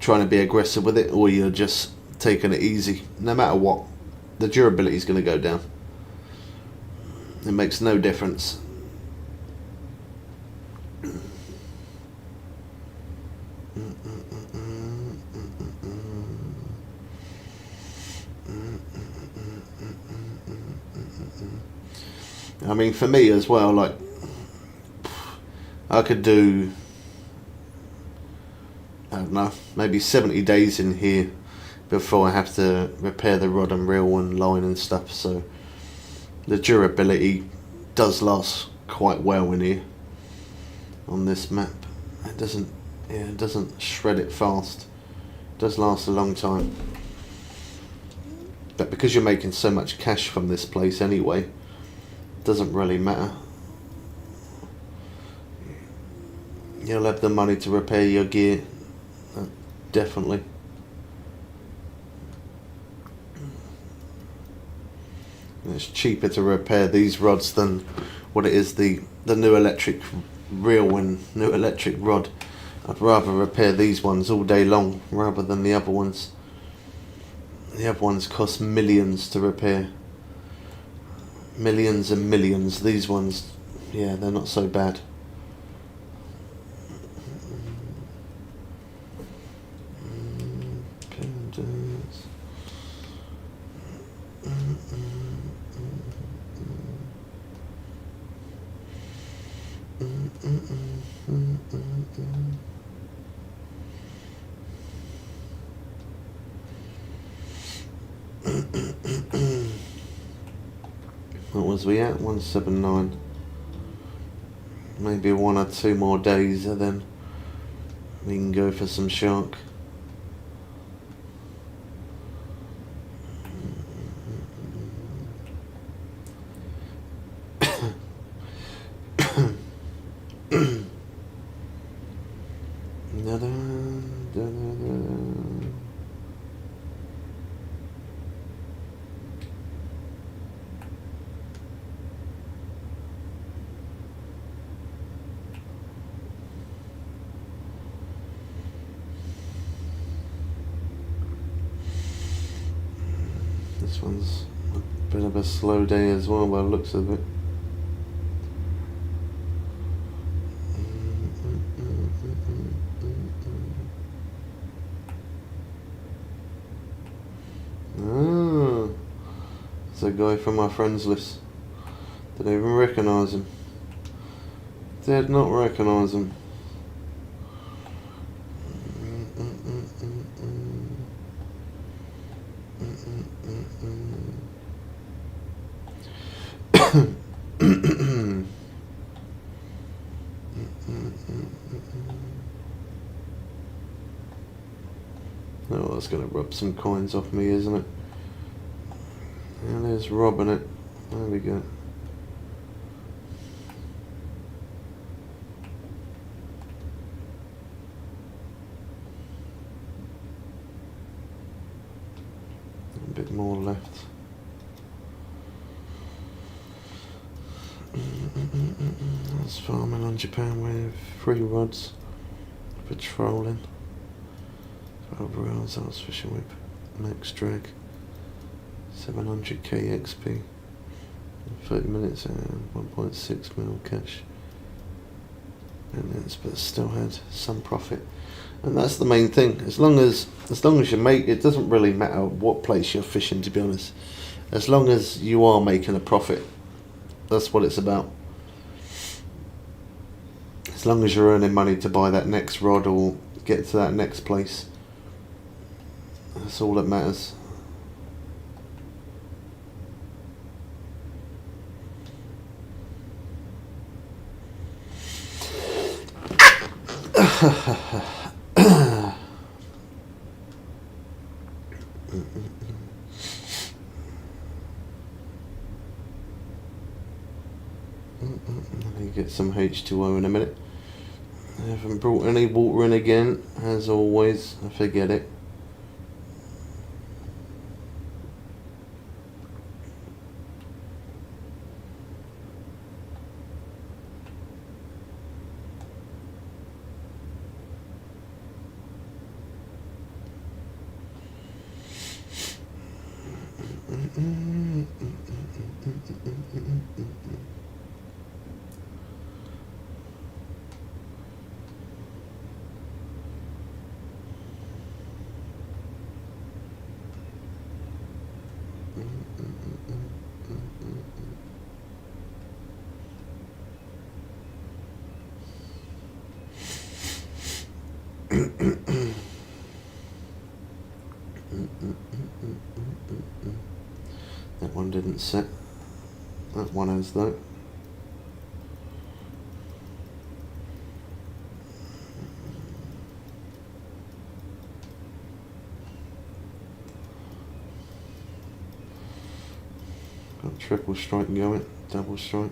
trying to be aggressive with it or you're just taking it easy. No matter what, the durability is going to go down. It makes no difference. I mean, for me as well, like, I could do, I don't know, maybe 70 days in here before I have to repair the rod and reel and line and stuff, so the durability does last quite well in here on this map. It doesn't shred it fast. It does last a long time. But because you're making so much cash from this place anyway, it doesn't really matter. You'll have the money to repair your gear, definitely. It's cheaper to repair these rods than what it is the new electric reel and new electric rod. I'd rather repair these ones all day long rather than the other ones. The other ones cost millions to repair. Millions and millions. These ones, yeah, they're not so bad. What was we at? 179. Maybe 1 or 2 more days and then we can go for some shark. This one's a bit of a slow day as well by the looks of it. Ah, it's a guy from my friends list. Didn't even recognise him. Did not recognise him. Oh, that's going to rub some coins off me, isn't it? And there's robbing it. There we go. A bit more left. That's farming on Japan with 3 rods. Patrolling. 12 rounds, I was fishing with max drag. 700k XP. 30 minutes and 1.6 mil cash. And but still had some profit. And that's the main thing. As long as you make, it doesn't really matter what place you're fishing, to be honest. As long as you are making a profit, that's what it's about. As long as you're earning money to buy that next rod or get to that next place, that's all that matters. You get some H2O in a minute. I haven't brought any water in again, as always. I forget it. That one didn't set. That one has though. Got triple strike going, double strike.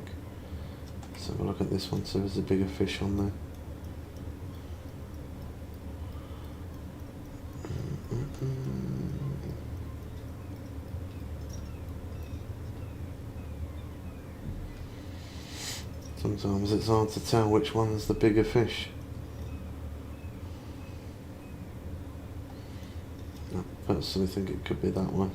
Let's have a look at this one, so there's a bigger fish on there. Sometimes it's hard to tell which one's the bigger fish. I personally think it could be that one.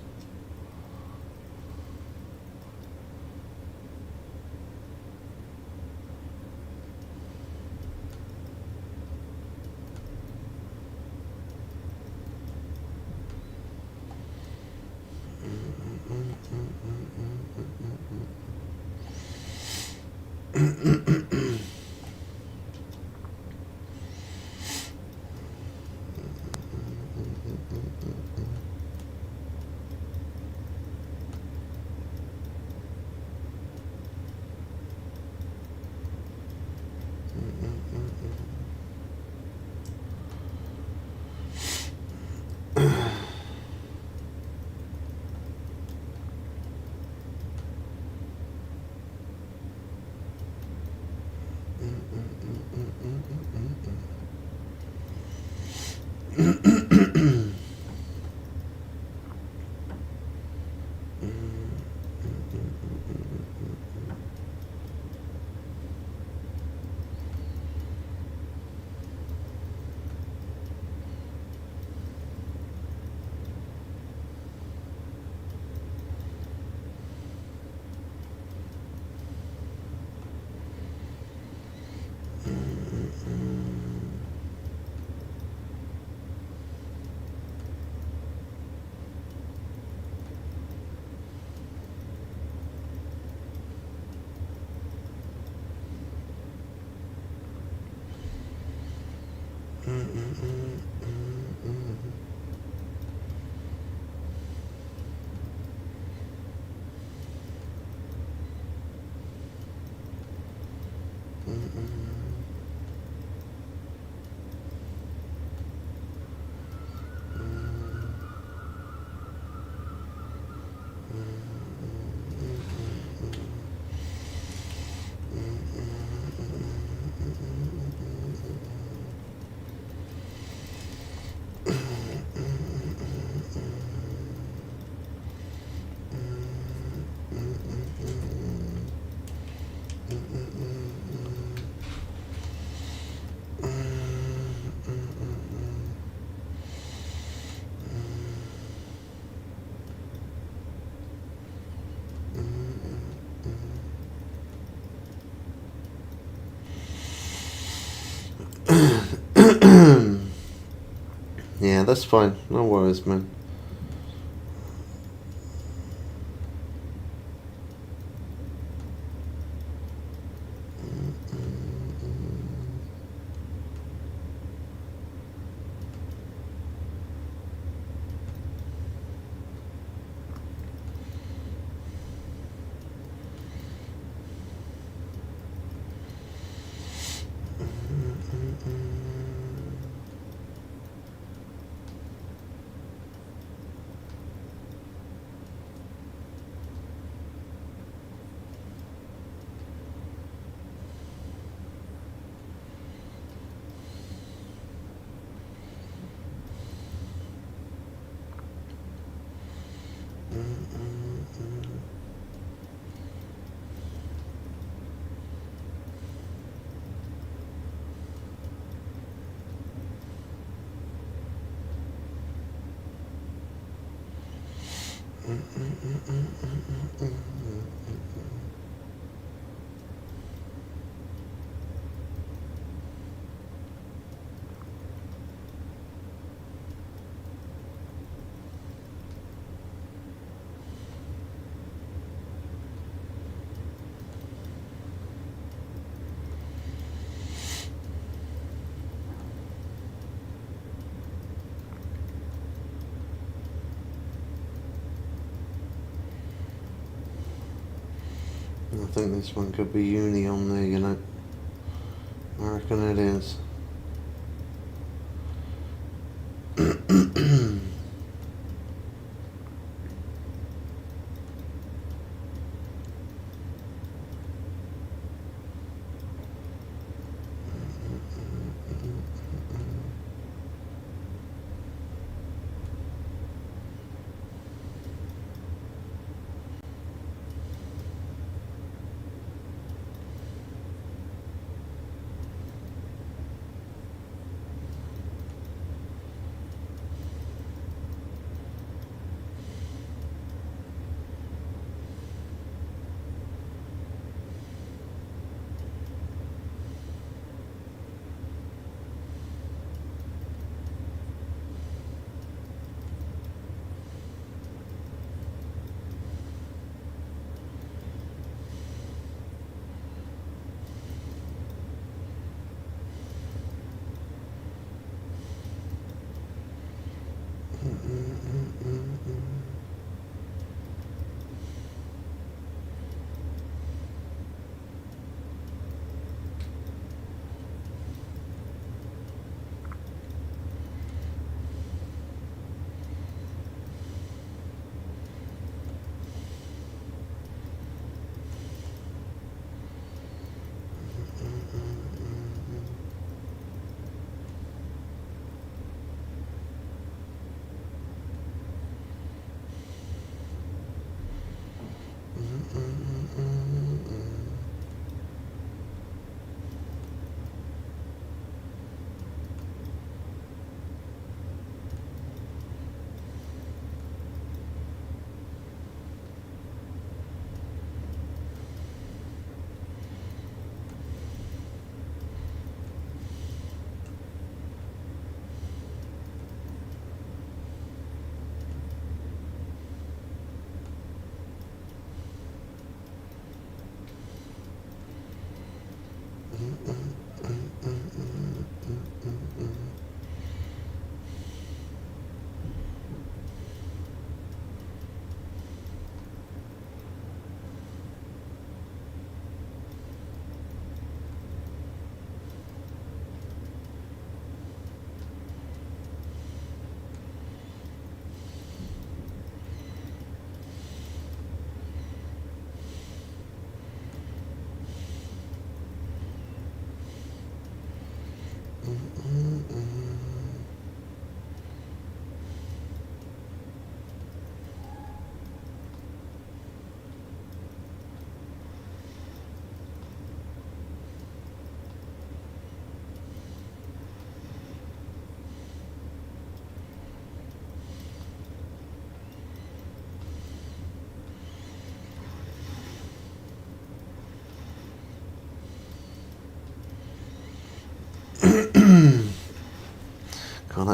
Yeah, that's fine. No worries, man. I think this one could be uni on there, you know. I reckon it is.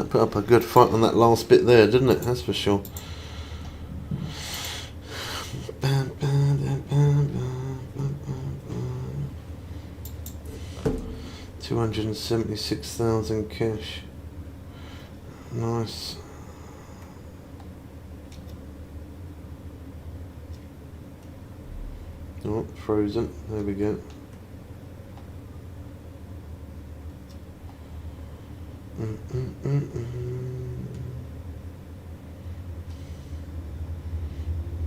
That put up a good fight on that last bit there, didn't it? That's for sure. $276,000 cash. Nice. Oh, frozen. There we go.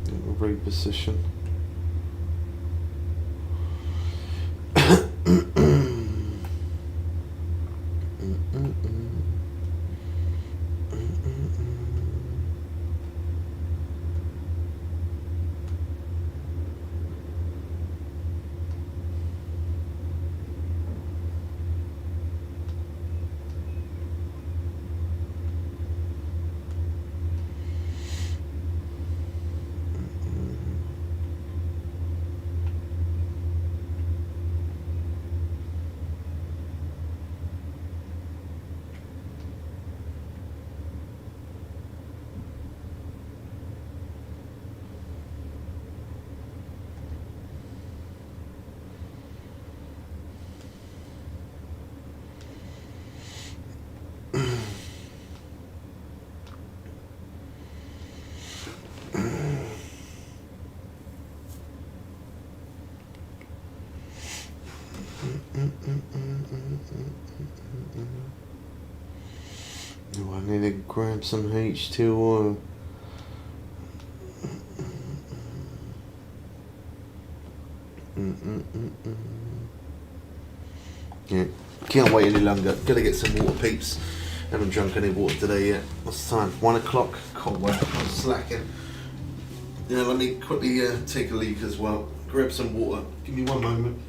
Little reposition. Oh, I need to grab some H2O. Yeah, can't wait any longer. Gotta get some water, peeps. Haven't drunk any water today yet. What's the time? 1 o'clock. Can't wait. I'm slacking. Yeah, let me quickly take a leak as well. Grab some water. Give me 1 moment.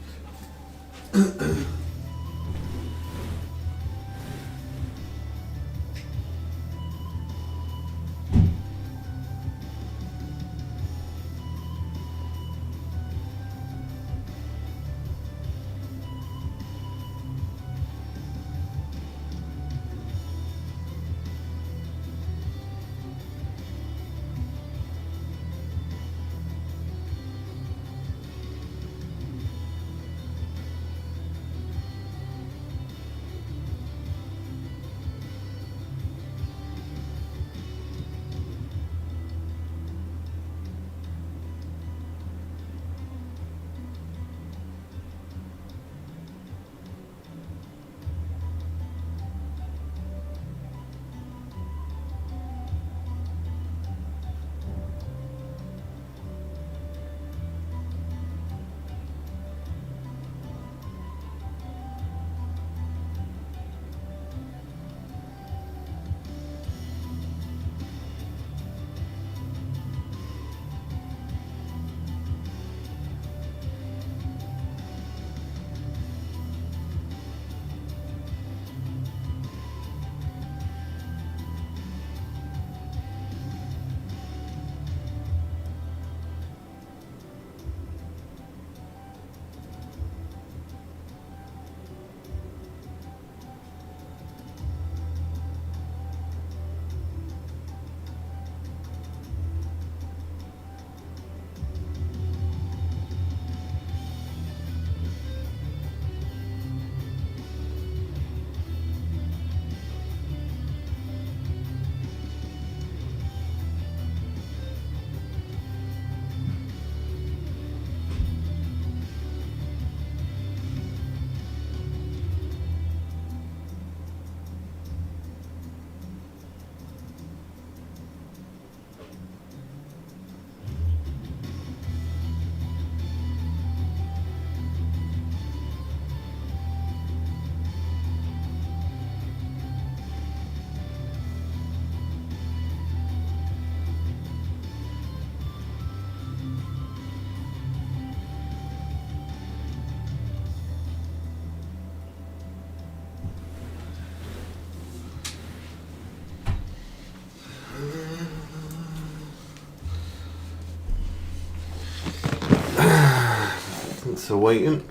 So waiting.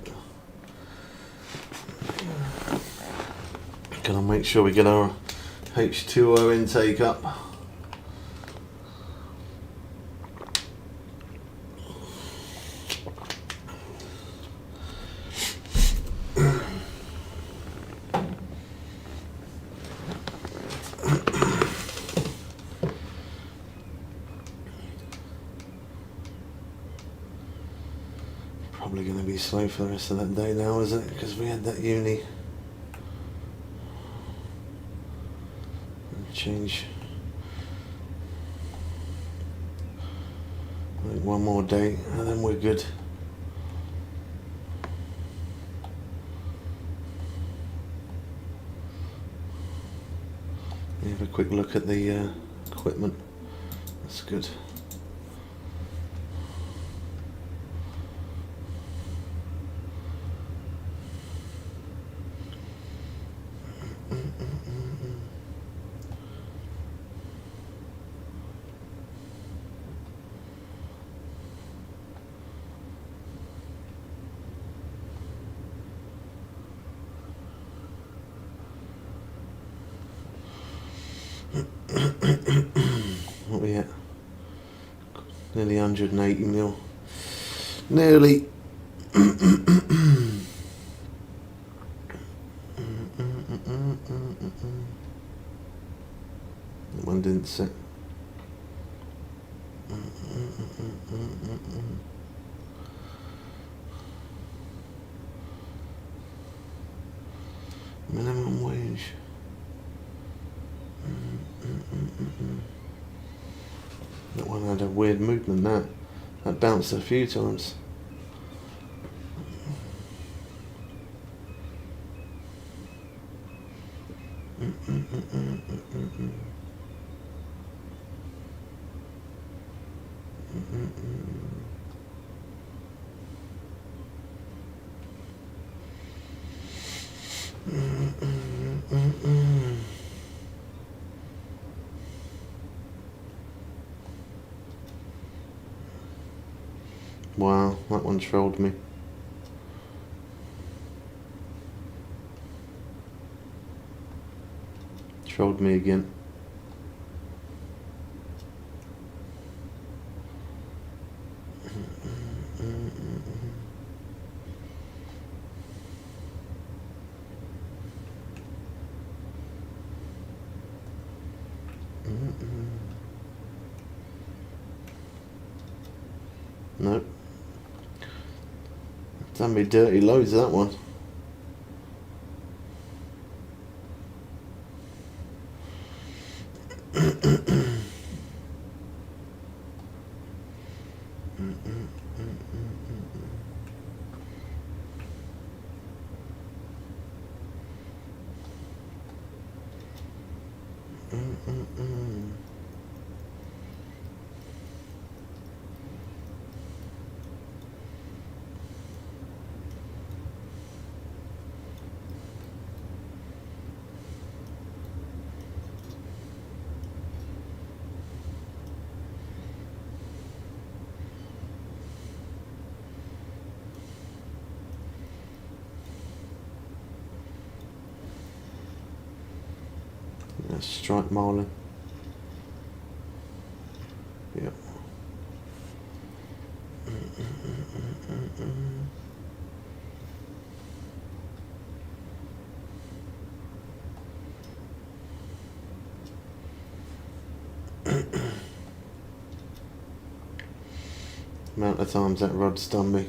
Gonna make sure we get our H2O intake up. Probably going to be slow for the rest of that day now, isn't it? Because we had that uni change. I think one more day and then we're good. Have a quick look at the equipment. That's good. What are we at? Nearly 180 mil. Nearly. That one didn't set. Minimum wage. That one had a weird movement. That bounced a few times. Wow, that one trolled me. Trolled me again. Nope. Done me dirty loads of that one. That's strike marlin. Yep. Amount of times that rod's done me.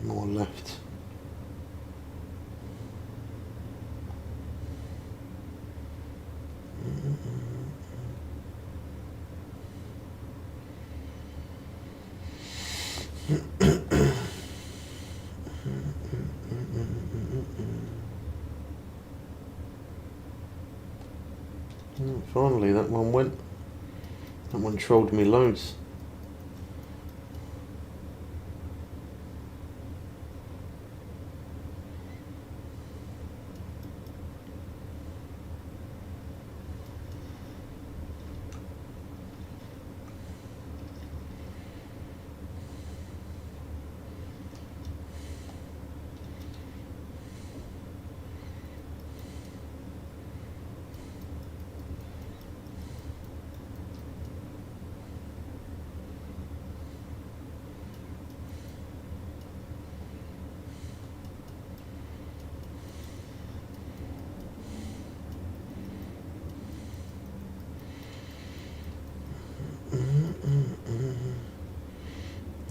More left. Finally, that one went. That one trolled me loads.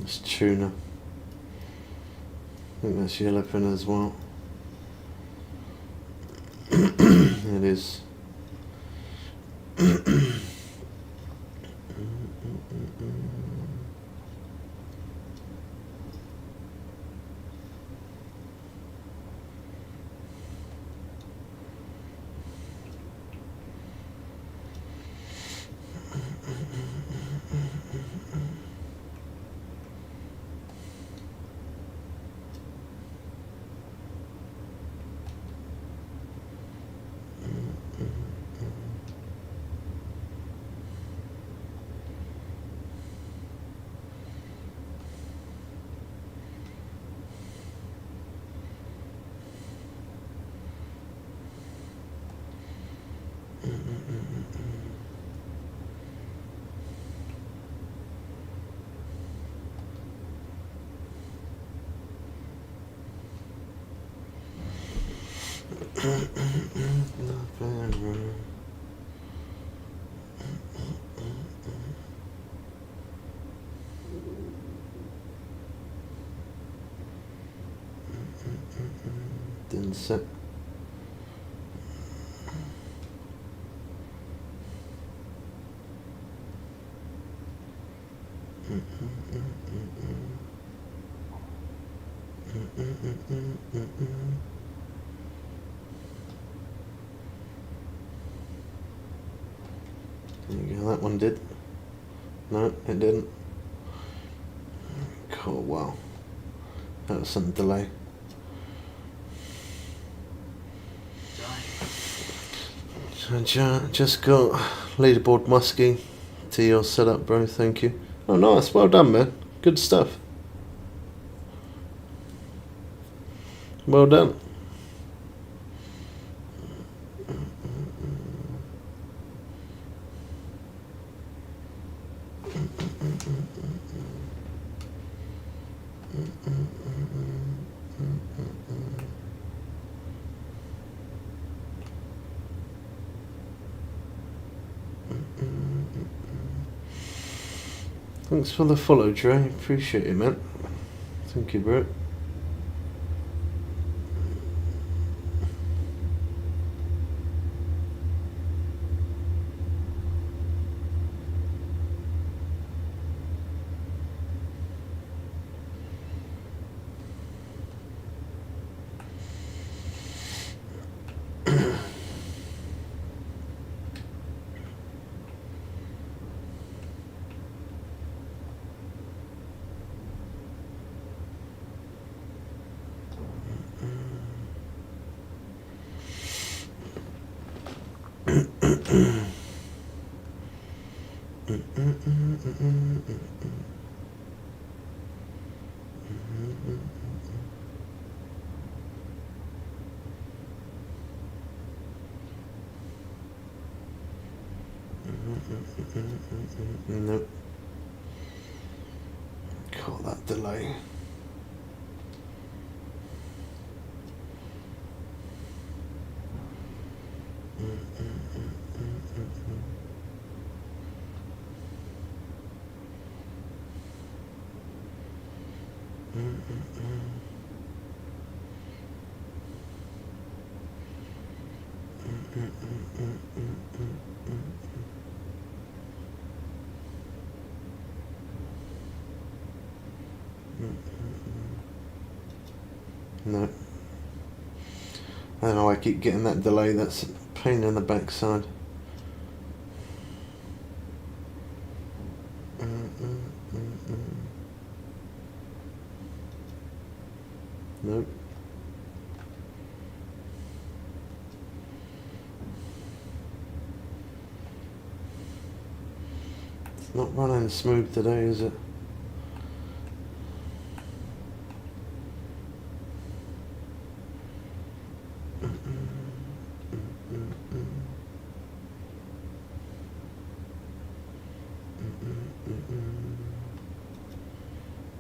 It's tuna. I think that's yellowfin as well. It is. Didn't sit. There you go, that one did. No, it didn't. Cool, wow. That was some delay. So just got leaderboard muskie to your setup, bro, thank you. Oh, nice, well done, man. Good stuff. Well done. Thanks for the follow, Trey. Appreciate it, man. Thank you, bro. Nope. Caught that delay. No. I don't know, I keep getting that delay, that's a pain in the backside. Nope. It's not running smooth today, is it?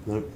Nope.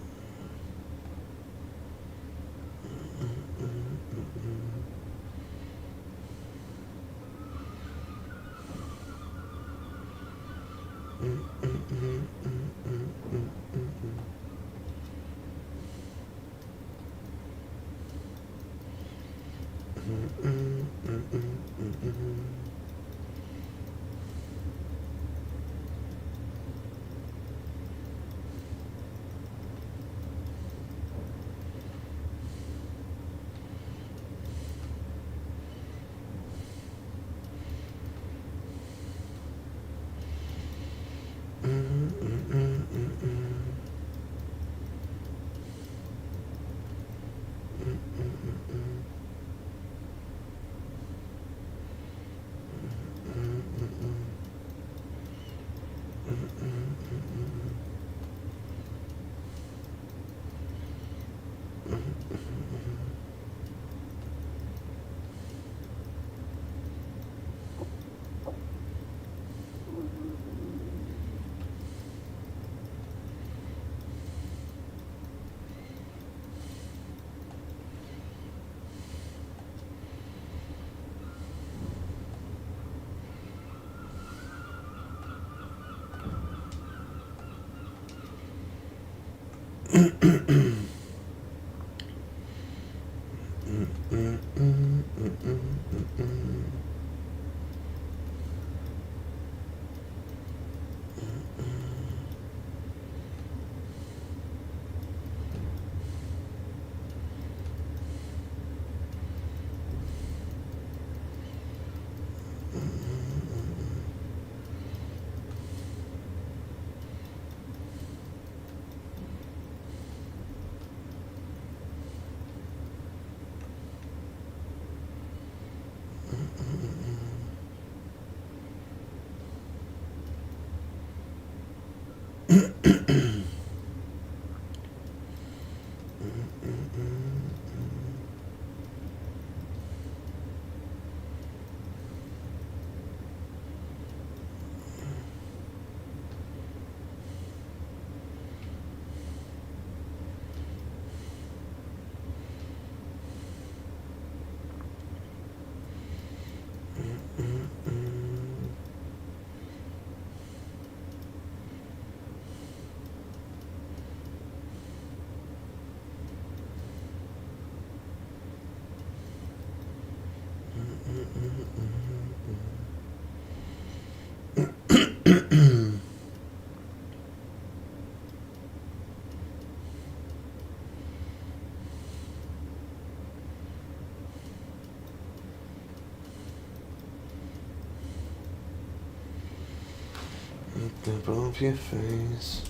Above your face.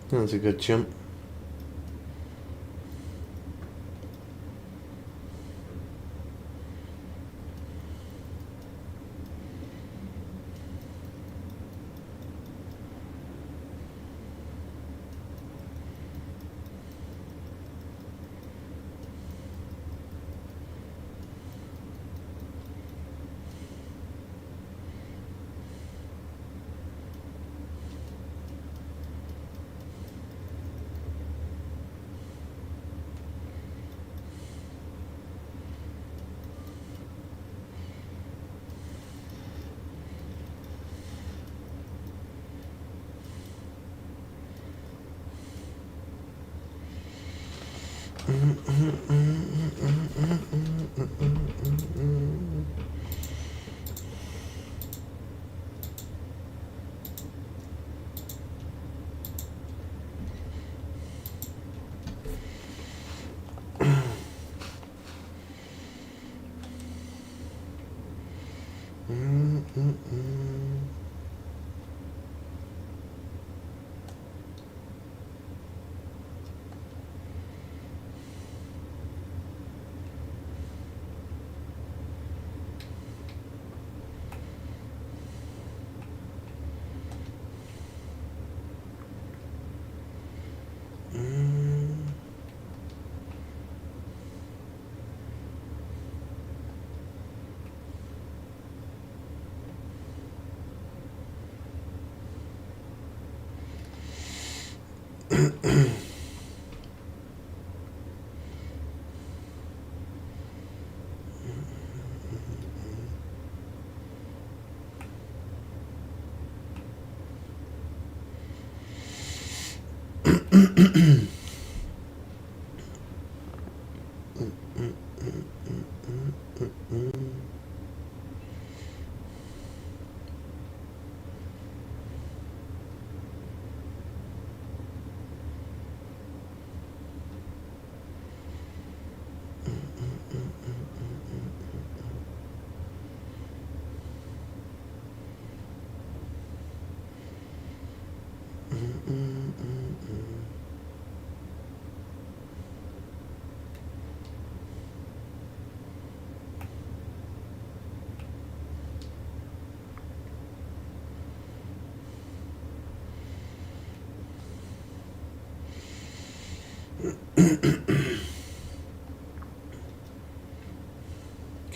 That's a good jump.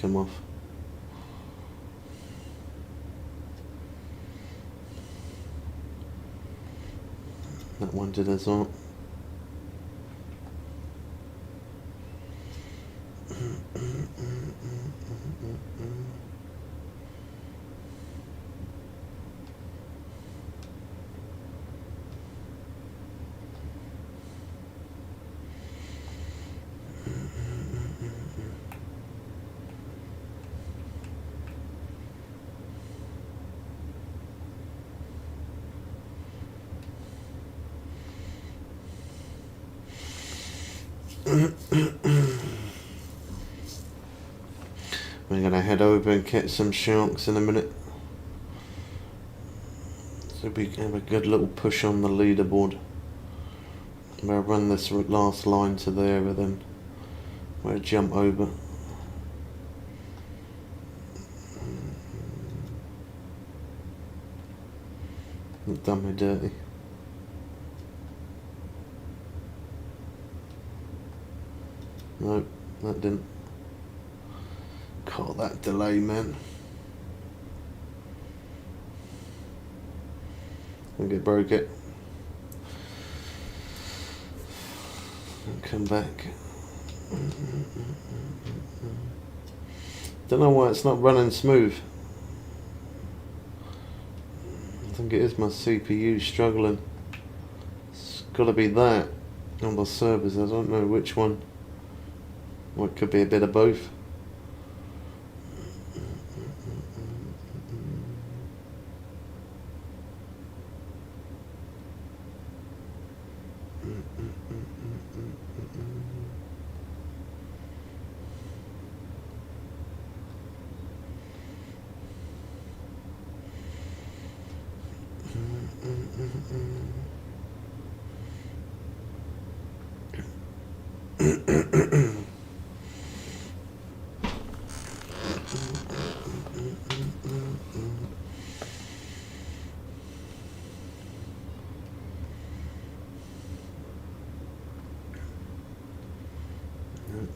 Come off. That one did as well. We're going to head over and catch some sharks in a minute. So we have a good little push on the leaderboard. We'll run this last line to there and then we'll jump over. Not done me dirty. Nope, that didn't. Caught that delay, man. I think it broke it. And come back. Don't know why it's not running smooth. I think it is my CPU struggling. It's got to be that on the servers. I don't know which one. Or it could be a bit of both.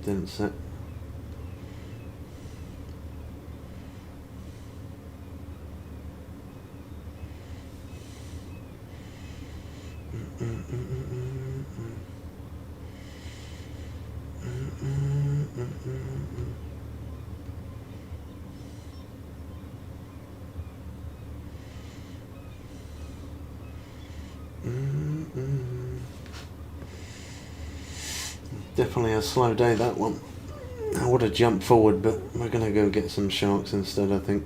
Didn't set. Definitely a slow day, that one. I would have jumped forward, but we're going to go get some sharks instead, I think.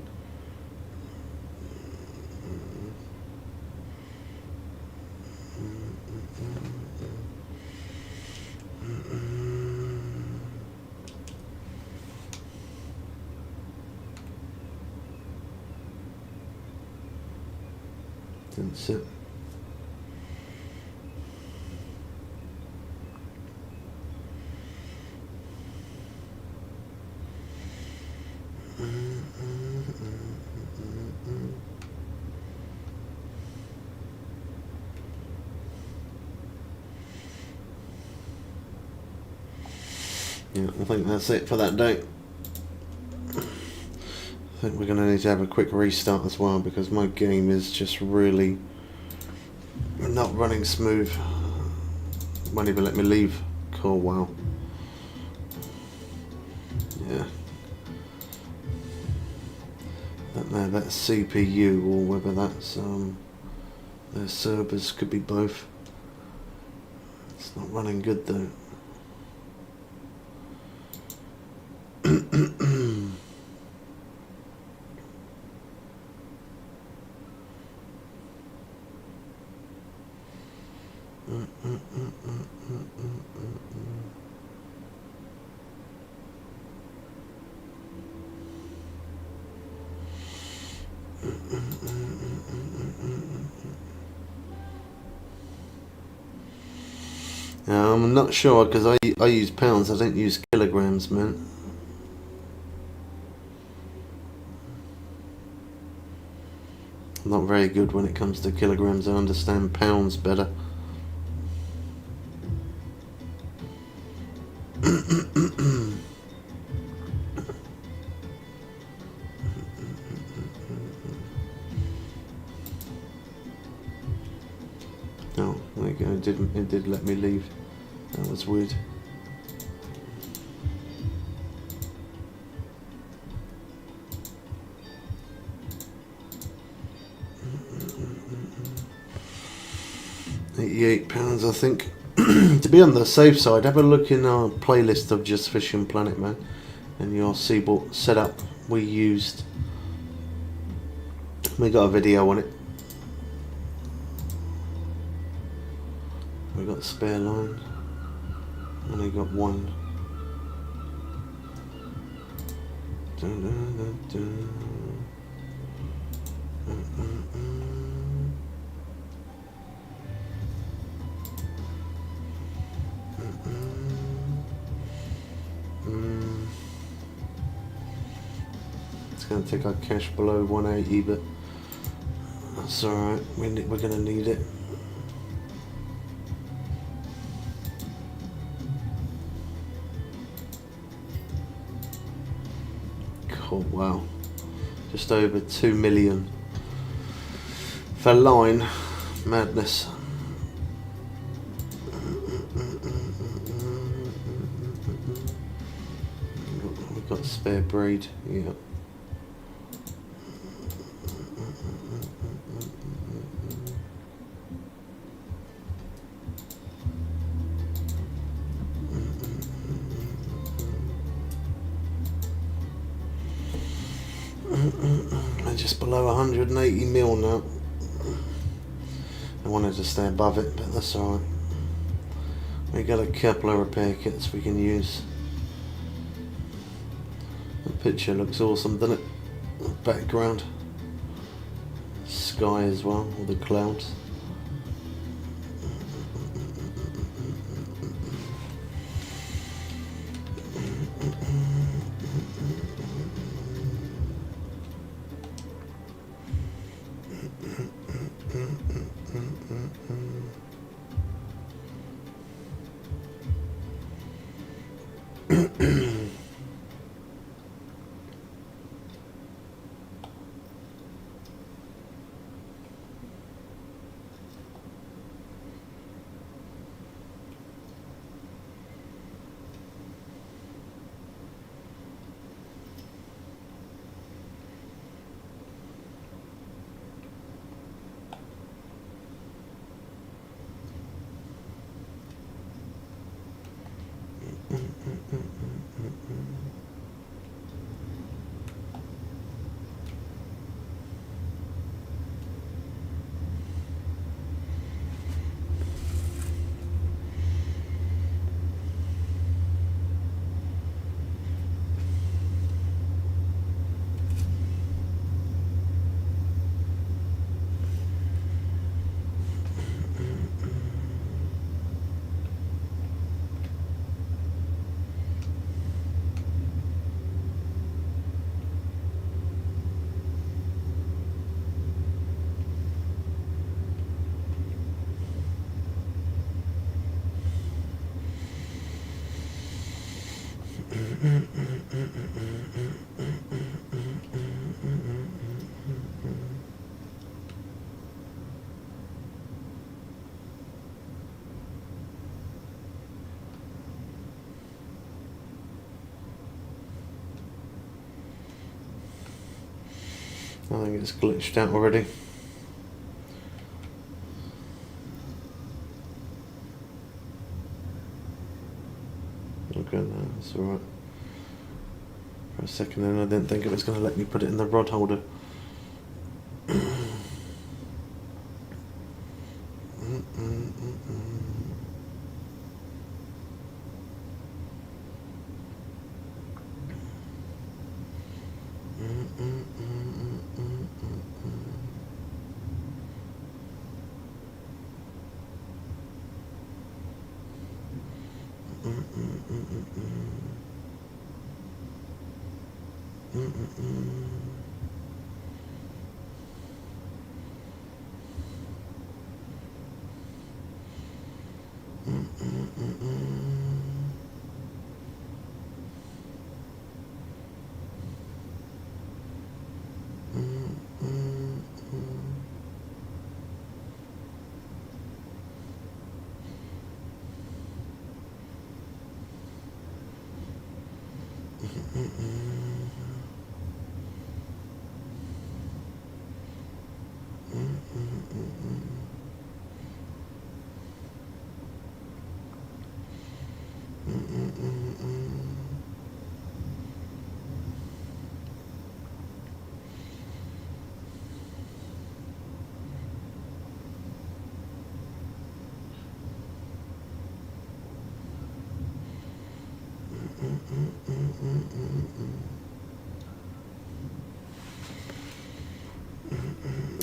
Didn't sit. Yeah, I think that's it for that day. I think we're going to need to have a quick restart as well, because my game is just really not running smooth. Won't even let me leave. Cool, wow. Yeah. Don't know if that's CPU or whether that's their servers, could be both. It's not running good though. I'm not sure, because I use pounds, I don't use kilograms, man. I'm not very good when it comes to kilograms. I understand pounds better. Oh, there you go. It did let me leave. That was weird. £88, I think. To be on the safe side, have a look in our playlist of Just Fishing Planet, man, and you'll see what setup we used. We got a video on it. We got spare line. Only got one. Dun, dun, dun, dun. It's going to take our cash below 180, but that's alright. We're going to need it. Oh wow, just over 2 million for line. Madness. We've got spare braid, yeah. Just below 180 mil now. I wanted to stay above it, but that's alright. We got a couple of repair kits we can use. The picture looks awesome, doesn't it? The background. Sky as well, all the clouds. I think it's glitched out already. Okay, no, that's alright. For a second then I didn't think it was going to let me put it in the rod holder.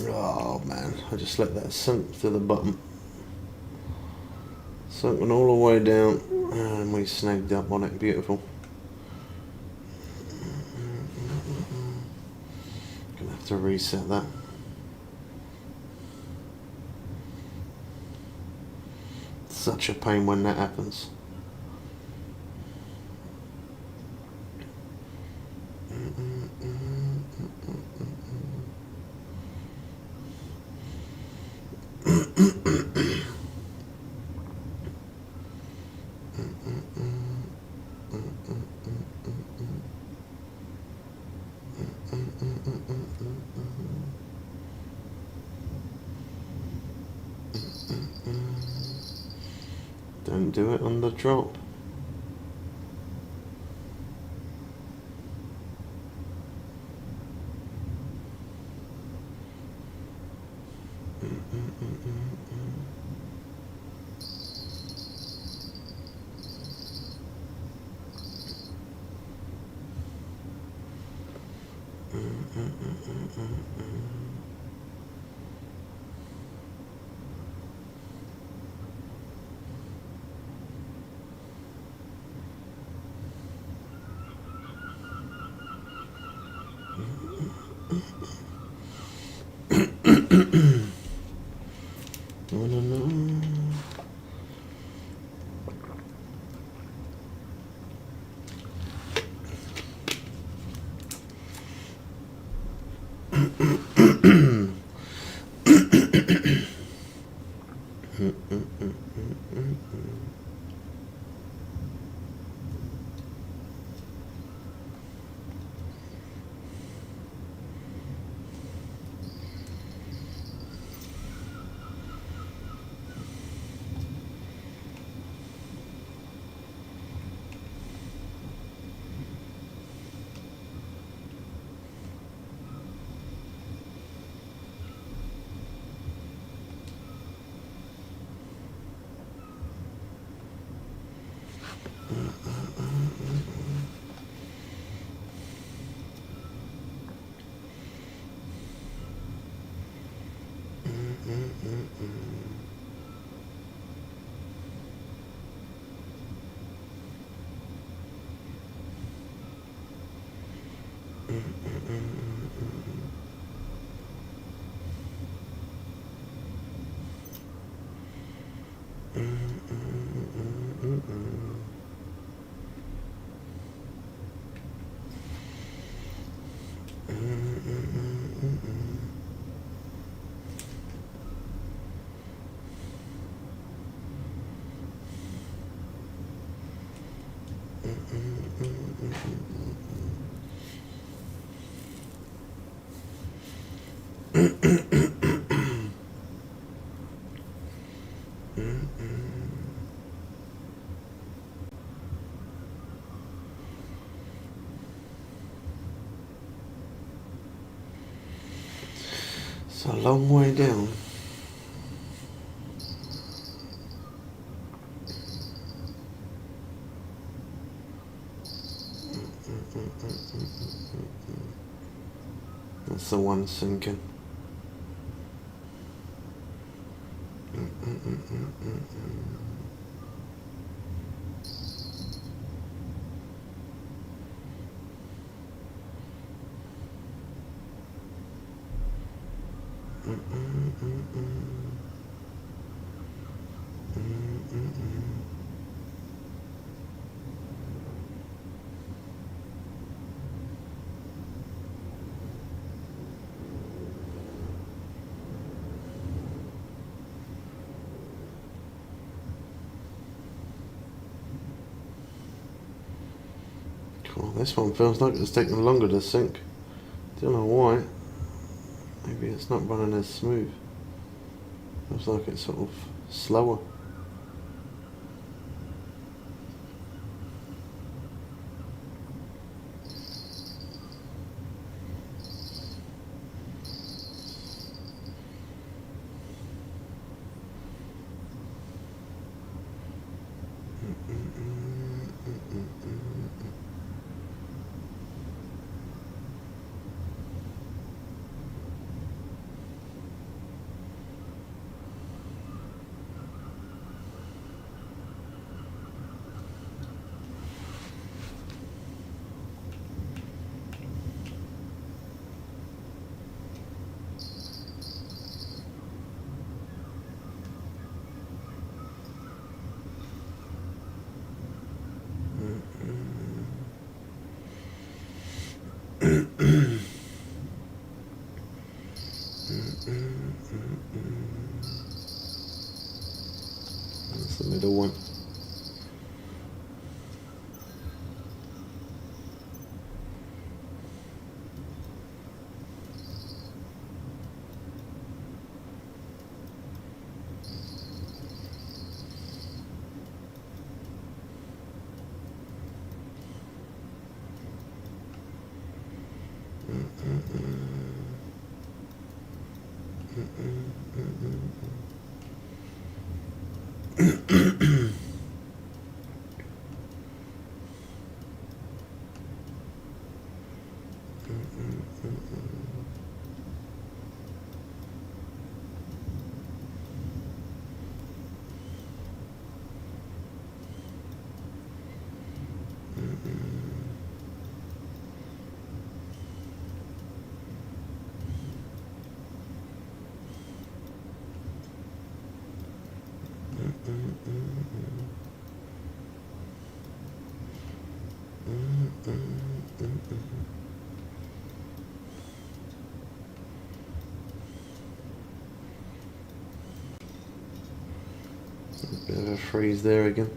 Oh man, I just let that sink to the bottom. Sunken all the way down and we snagged up on it. Beautiful. Gonna have to reset that. Such a pain when that happens. Don't do it on the drop. It's a long way down. That's the one sinking. Cool. This one feels like it's taking longer to sink. Don't know why. Maybe it's not running as smooth. Feels like it's sort of slower. That's the middle one. A bit of a freeze there again.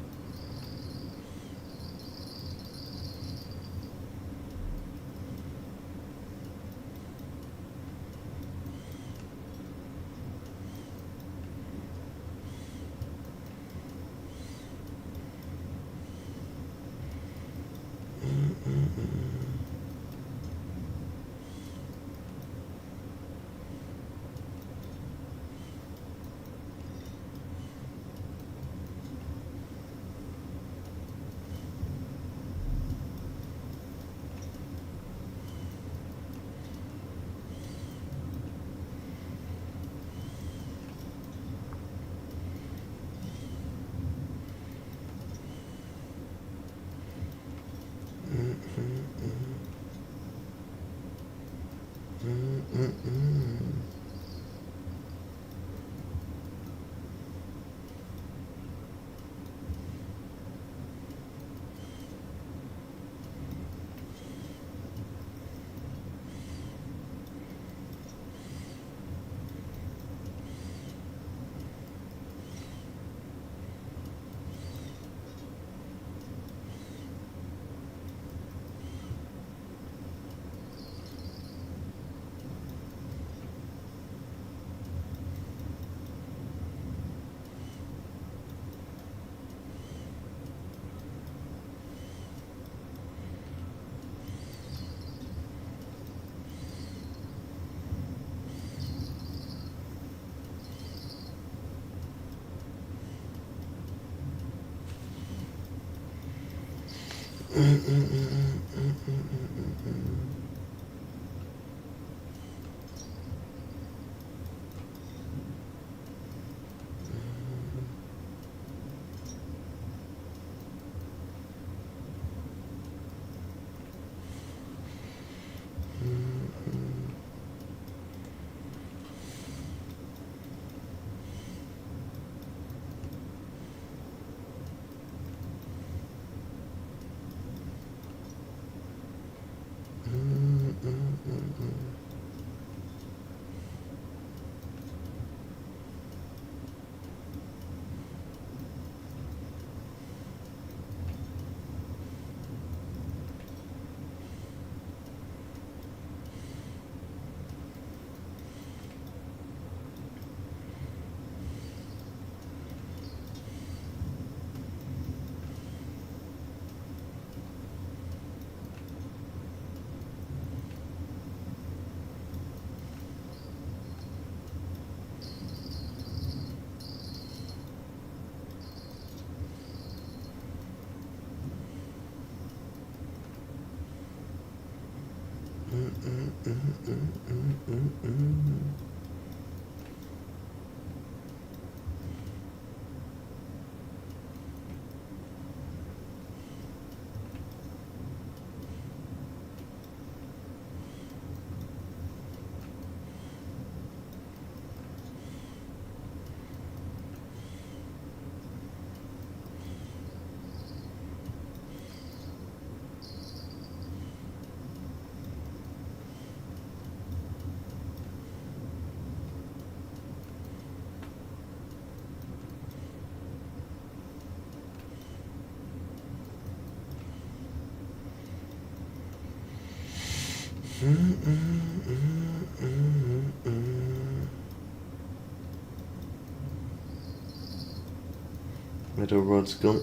Middle rod's gone.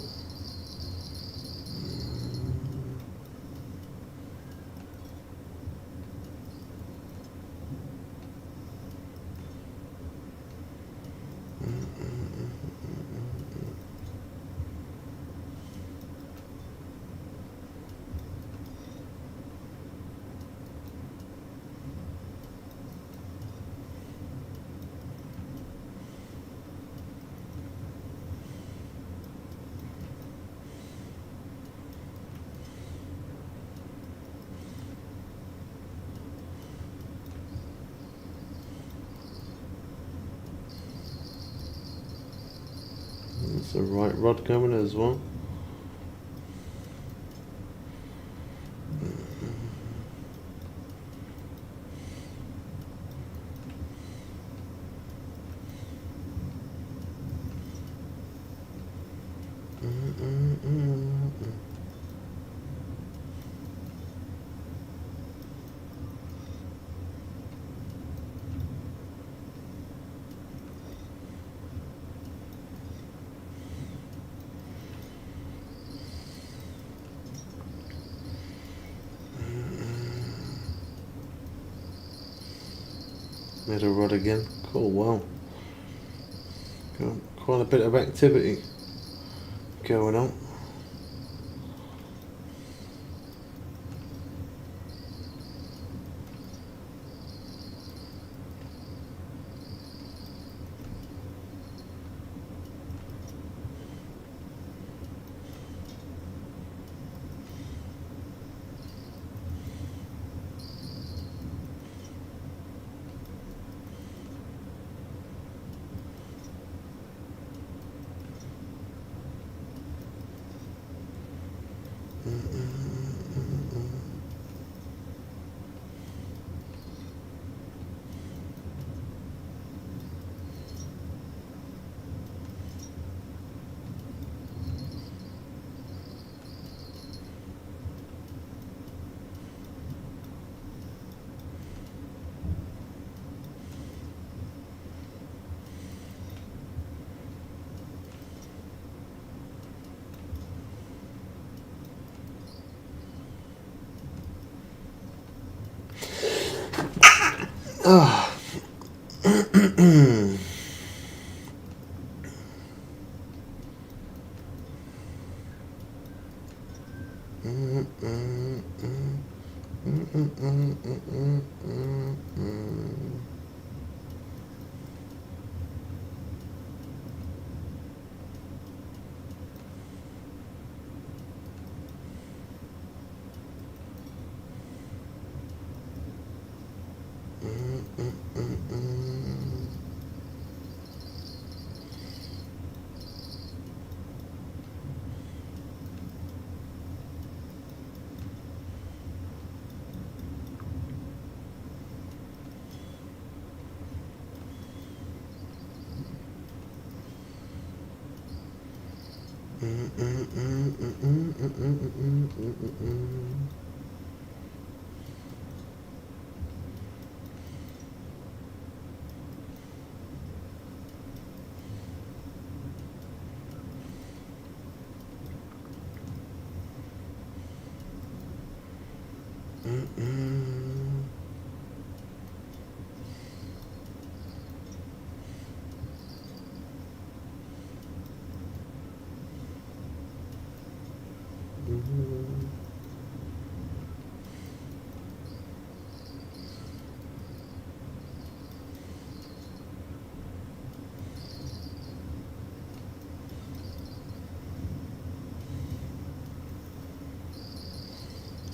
There's the right rod coming as well. Middle rod again. Cool, wow. Got quite a bit of activity going on.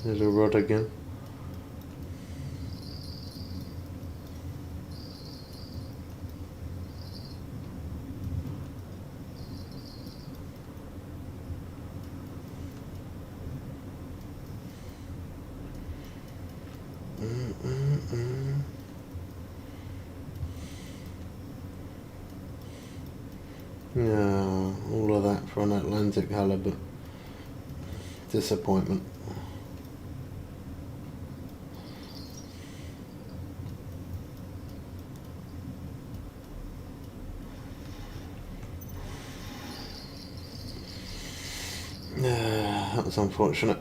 There's a rod again. Yeah, all of that for an Atlantic halibut. Disappointment. Yeah, that was unfortunate.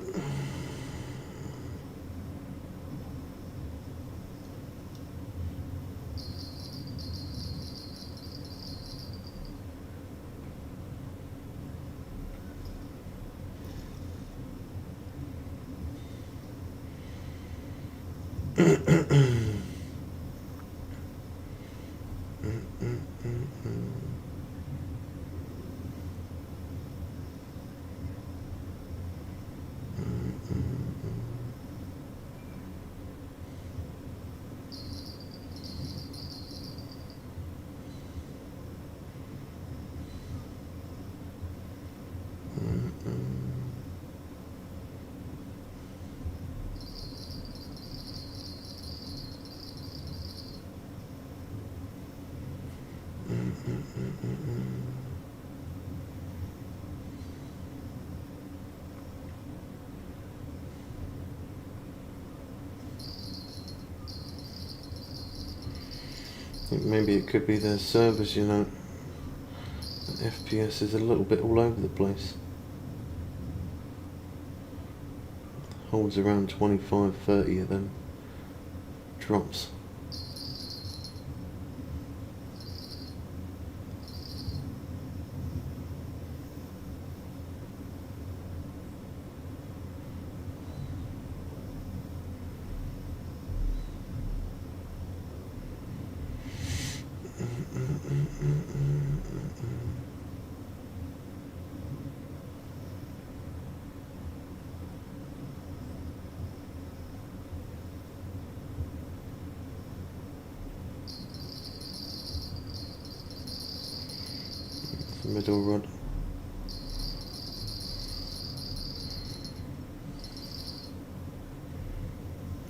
I think maybe it could be the servers, you know. The FPS is a little bit all over the place. Holds around 25, 30 and then drops. Middle rod.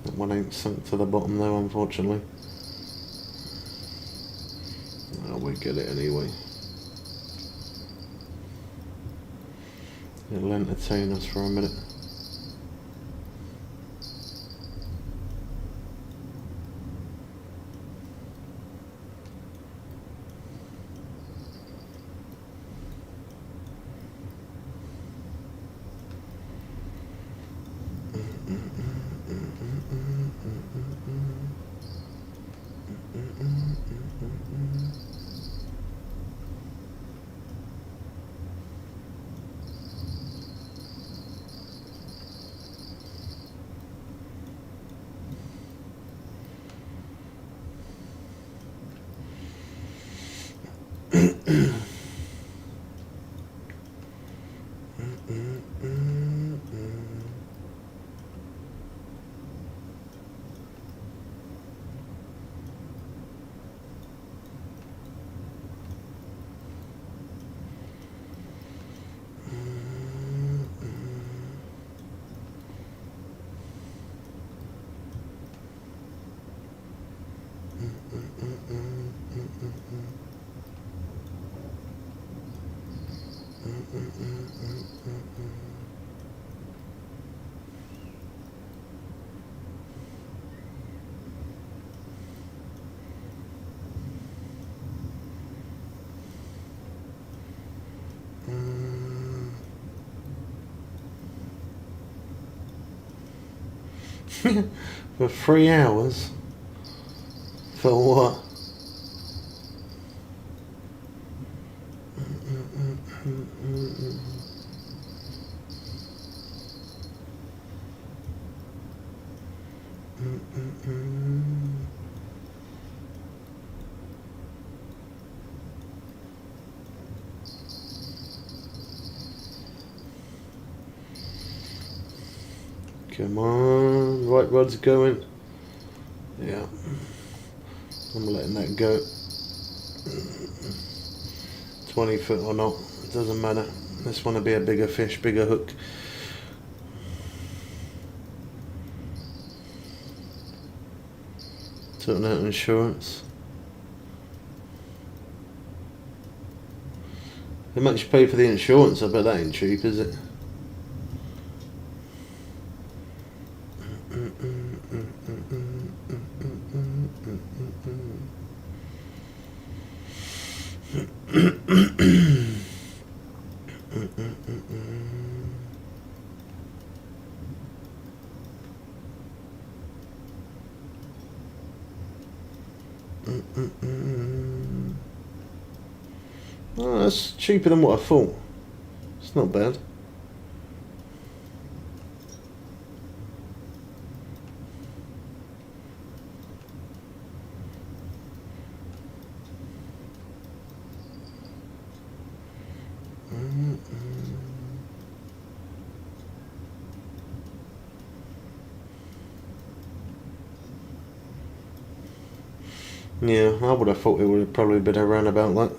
That one ain't sunk to the bottom though, unfortunately. Oh, we get it anyway. It'll entertain us for a minute. For 3 hours? For what? Come on, right rod's going. Yeah, I'm letting that go. 20 foot or not, it doesn't matter. This want to be a bigger fish, bigger hook. Sorting out insurance. How much you pay for the insurance? I bet that ain't cheap, is it? Oh, that's cheaper than what I thought. It's not bad. Yeah, I would have thought it would have probably been around about that.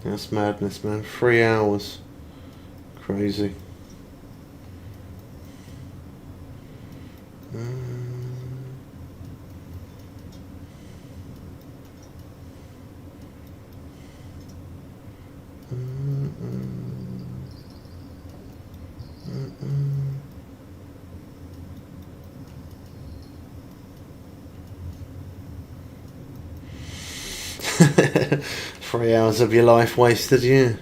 That's madness, man. 3 hours. Crazy. Three hours of your life wasted, yeah.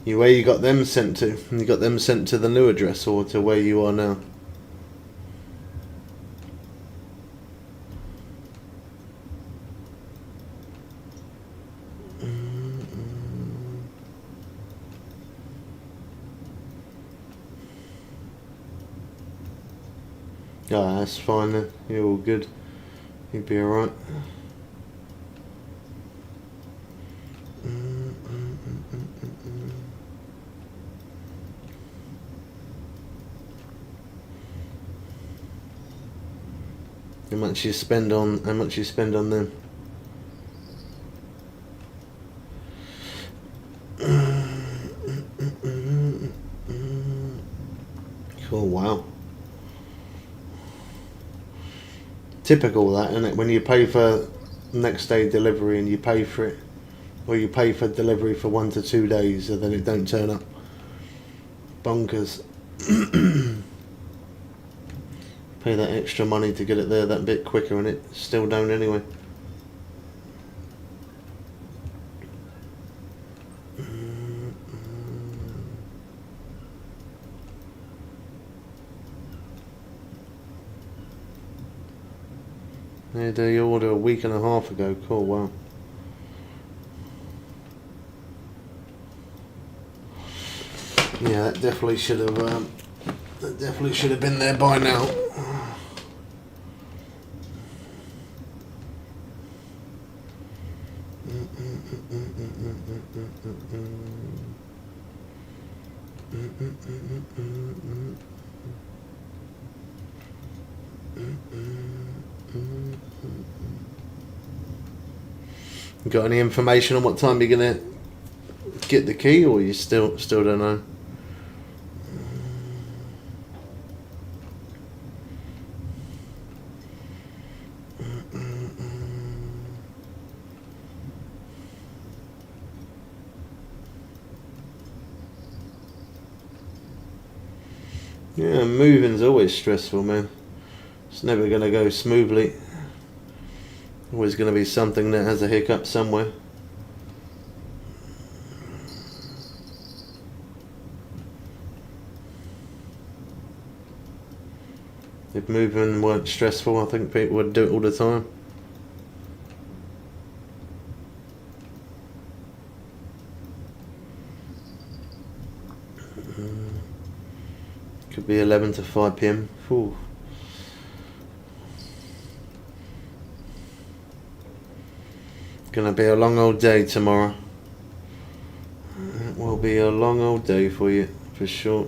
Where you got them sent to? You got them sent to the new address or to where you are now? Ah, that's fine then. You're all good. You'll be alright. How much you spend on them? Cool, wow. Typical that, isn't it? When you pay for next day delivery and you pay for it, or you pay for delivery for 1 to 2 days and then it don't turn up. Bonkers. Pay that extra money to get it there that bit quicker and it still don't anyway. Yeah, did you order a week and a half ago? Cool, wow. Yeah, that definitely should have. That definitely should have been there by now. Got any information on what time you're gonna get the key, or you still don't know? Yeah, moving's always stressful, man. It's never gonna go smoothly. Always gonna be something that has a hiccup somewhere. If moving weren't stressful, I think people would do it all the time. Could be 11 to 5 p.m. Ooh. Gonna be a long old day tomorrow. It will be a long old day for you, for sure.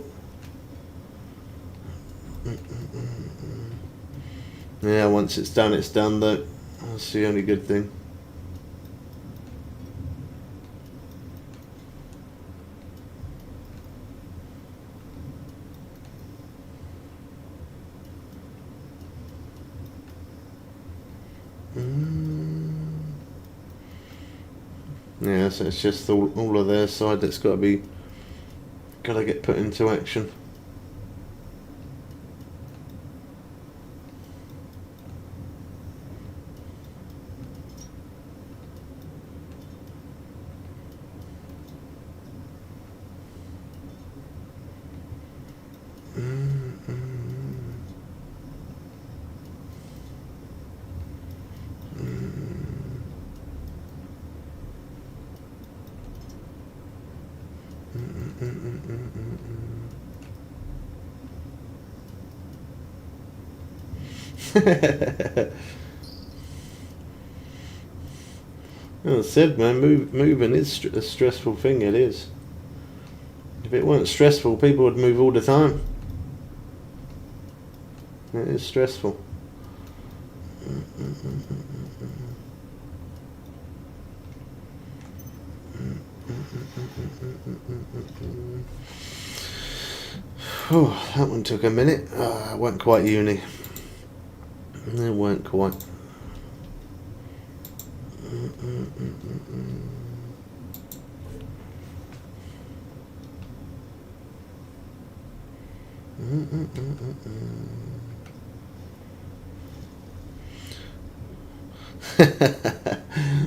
Yeah, once it's done though. That's the only good thing. Yeah, so it's just all of their side that's got to get put into action. As I said, man, moving is a stressful thing. It is. If it weren't stressful, people would move all the time. It is stressful. Oh, that one took a minute. It wasn't quite uni. It weren't quite.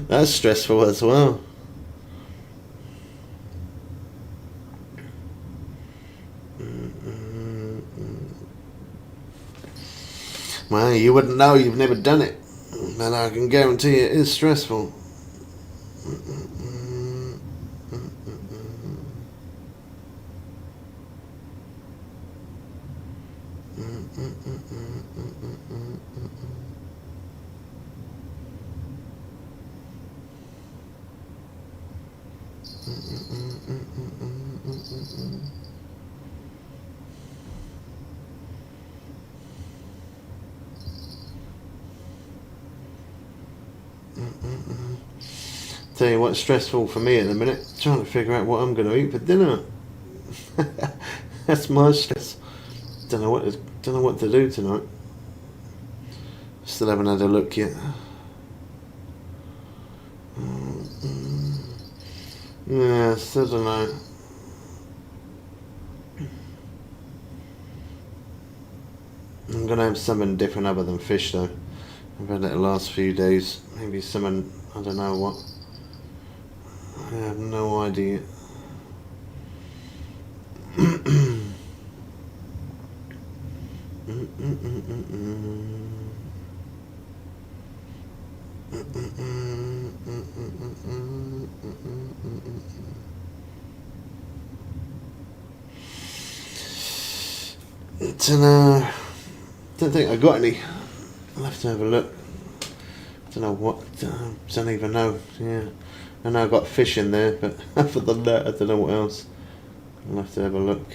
That's stressful as well. Well, you wouldn't know, you've never done it, but I can guarantee it is stressful. Tell you what's stressful for me at the minute, trying to figure out what I'm going to eat for dinner. That's my stress. don't know what to do tonight. Still haven't had a look yet. Yeah, still don't know. I'm gonna have something different other than fish though. I've had it the last few days. Maybe something, I don't know what. I have no idea. Don't think I got any. I'll have to have a look. Don't know what. Don't even know. Yeah, I know I got fish in there, but other than that, I don't know what else. I'll have to have a look.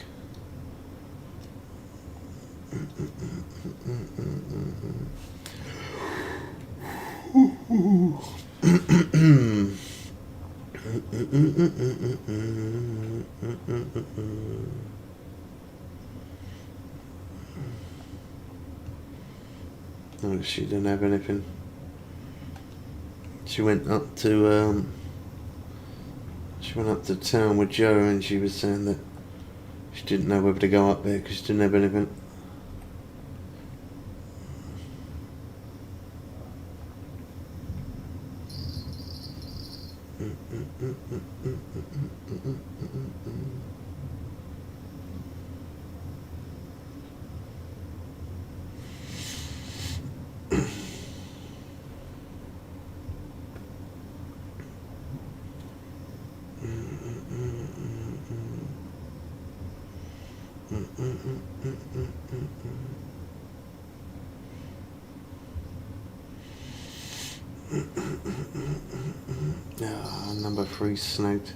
No, she didn't have anything. She went up to town with Joe, and she was saying that she didn't know whether to go up there because she didn't have anything. Number 3 snagged.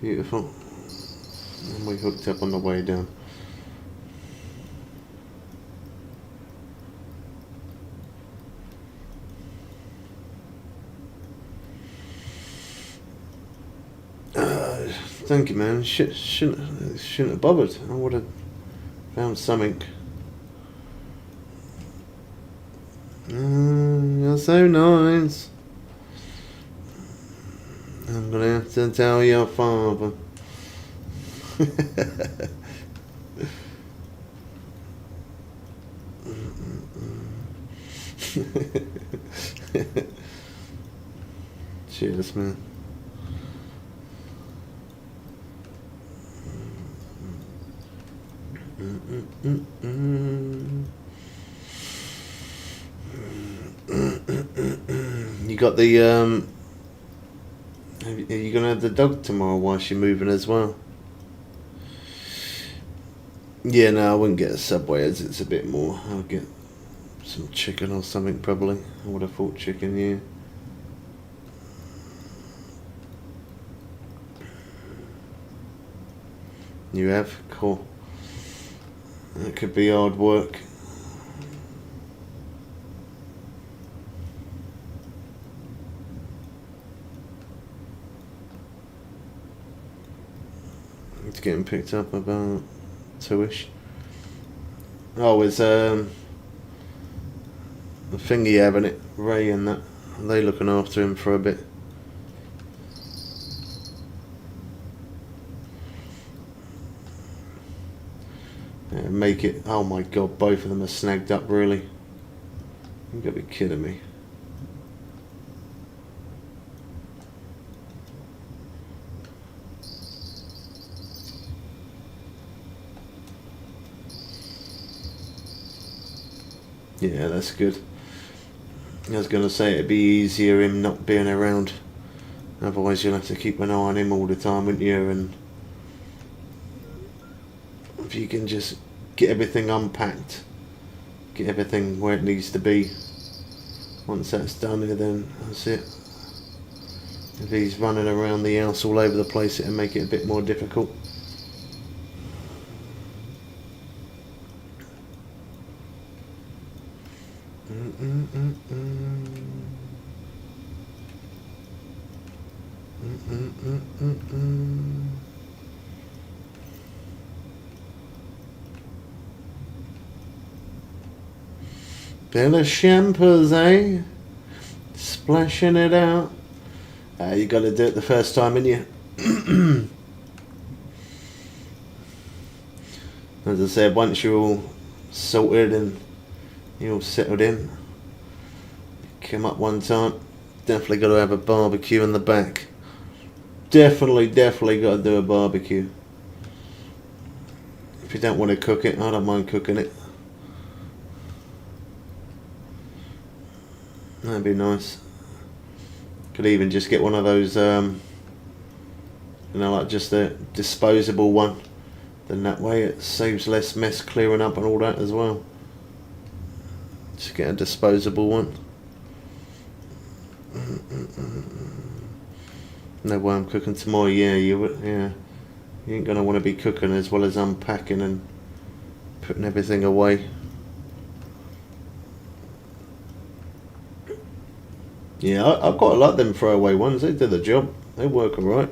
Beautiful. And we hooked up on the way down. Thank you, man. Shouldn't have bothered. I would have found something. You're so nice. I'm gonna have to tell your father. Cheers, man. You got the are you gonna have the dog tomorrow while she's moving as well? Yeah, no, I wouldn't get a Subway as it's a bit more. I'll get some chicken or something probably. I would have thought chicken, yeah. You have? Cool. That could be hard work. It's getting picked up about 2ish. Oh, it's the thingy having it, Ray and that. They looking after him for a bit. Yeah, make it. Oh my god, both of them are snagged up really. You gotta be kidding me. Yeah, that's good. I was going to say it'd be easier him not being around. Otherwise you'll have to keep an eye on him all the time, wouldn't you? And if you can just get everything unpacked, get everything where it needs to be. Once that's done, then that's it. If he's running around the house all over the place, it'll make it a bit more difficult. Bit of champers, eh? Splashing it out. You got to do it the first time, innit you? As I said, once you're all sorted and you're all settled in, come up one time, definitely got to have a barbecue in the back. Definitely got to do a barbecue. If you don't want to cook it, I don't mind cooking it. That'd be nice. Could even just get one of those, like just a disposable one. Then that way it saves less mess clearing up and all that as well. Just get a disposable one. No way I'm cooking tomorrow. Yeah. You ain't gonna want to be cooking as well as unpacking and putting everything away. Yeah, I quite like them throwaway ones. They do the job. They work alright.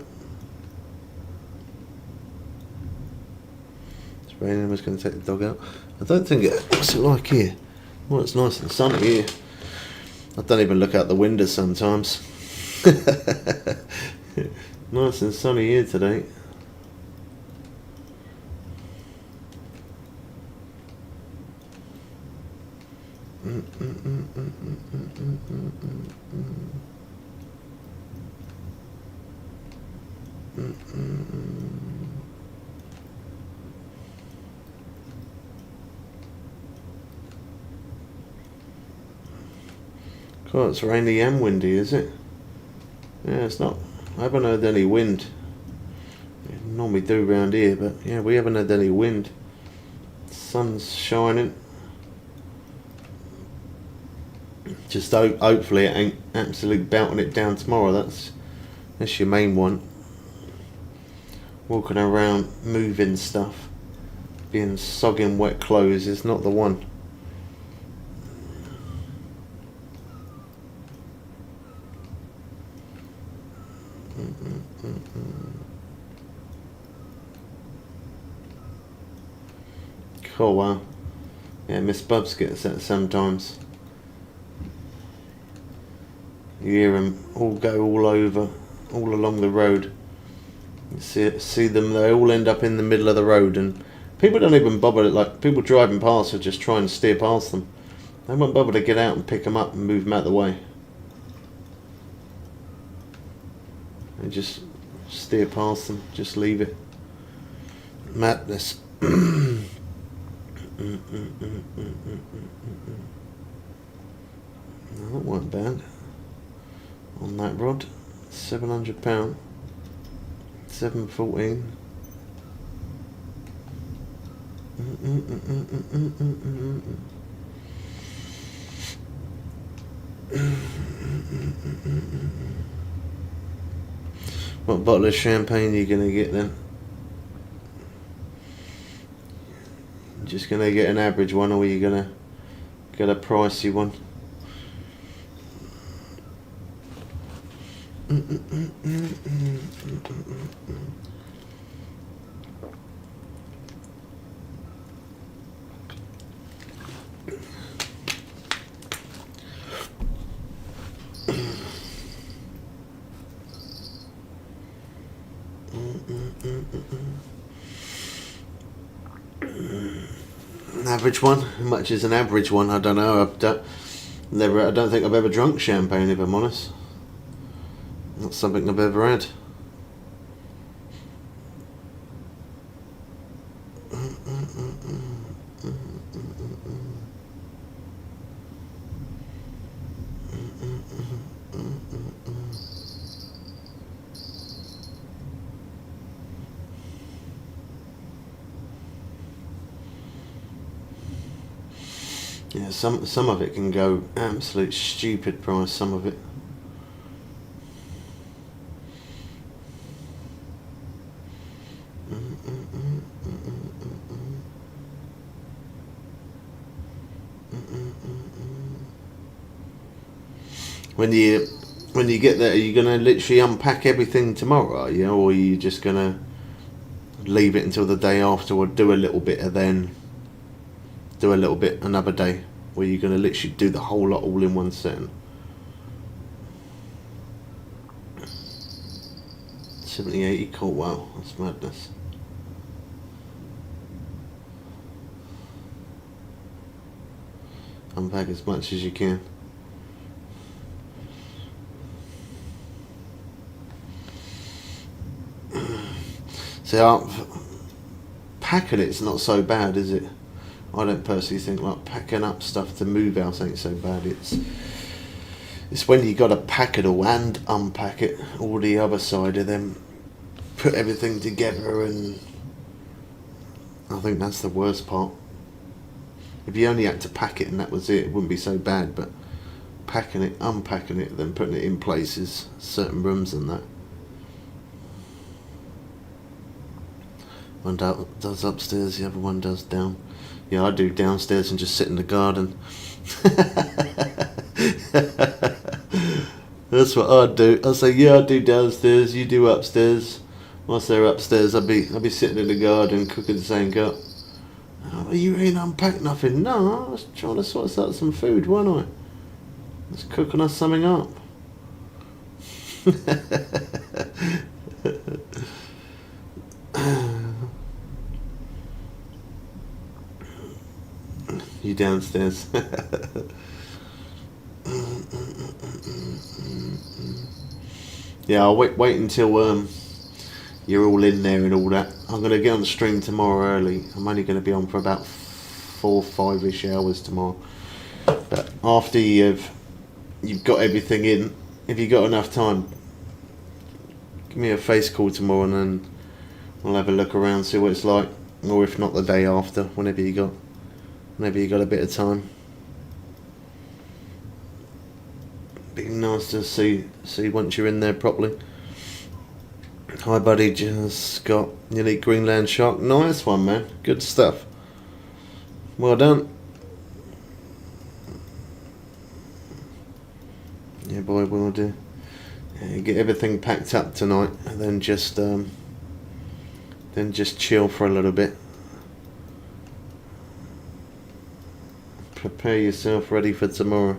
It's raining. I was going to take the dog out. I don't think it. What's it like here? Well, it's nice and sunny here. I don't even look out the window sometimes. Nice and sunny here today. God, it's rainy and windy, is it? Yeah, it's not. I haven't heard any wind. We normally do around here, but yeah, we haven't had any wind. The sun's shining. Just hopefully it ain't absolutely belting it down tomorrow. That's your main one. Walking around moving stuff, being sogging wet clothes is not the one. Oh wow. Yeah, Miss Bubs gets that sometimes. You hear them all go all over, all along the road. You see them, they all end up in the middle of the road, and people don't even bother, like people driving past are just trying to steer past them. They won't bother to get out and pick them up and move them out of the way. They just steer past them, just leave it. Madness. No, that weren't bad. On that rod, £700, 714. What bottle of champagne are you gonna get then? Just gonna get an average one, or are you gonna get a pricey one? An average one? How much is an average one? I don't know. I don't think I've ever drunk champagne, if I'm honest. Not something I've ever had. Yeah, some of it can go absolute stupid price, some of it. When you get there, are you gonna literally unpack everything tomorrow, are you? Or are you just gonna leave it until the day after, or do a little bit and then do a little bit another day? where you're going to literally do the whole lot all in one setting. 70-80, cool, wow, that's madness. Unpack as much as you can. See, packing it's not so bad, is it? I don't personally think like packing up stuff to move out ain't so bad. It's when you got to pack it all and unpack it, all the other side of them, put everything together, and I think that's the worst part. If you only had to pack it and that was it wouldn't be so bad, but packing it, unpacking it, then putting it in places, certain rooms and that. One does upstairs, the other one does down. Yeah, I do downstairs and just sit in the garden. That's what I'd do. I'd say, yeah, I do downstairs, you do upstairs. Whilst they're upstairs, I'd be sitting in the garden cooking the same cup. Oh, you ain't unpacked nothing. No, I was trying to sort out some food, wasn't I? I was cooking us something up. You downstairs. Yeah, I'll wait until you're all in there and all that. I'm going to get on the stream tomorrow early. I'm only going to be on for about 4-5-ish hours tomorrow. But after you've got everything in, if you've got enough time, give me a face call tomorrow and then we'll have a look around, see what it's like. Or if not, the day after, whenever you got a bit of time. Be nice to see once you're in there properly. Hi buddy, just got unique Greenland shark. Nice one, man. Good stuff. Well done. Yeah, boy, will do. Yeah, get everything packed up tonight, and then just chill for a little bit. Prepare yourself ready for tomorrow.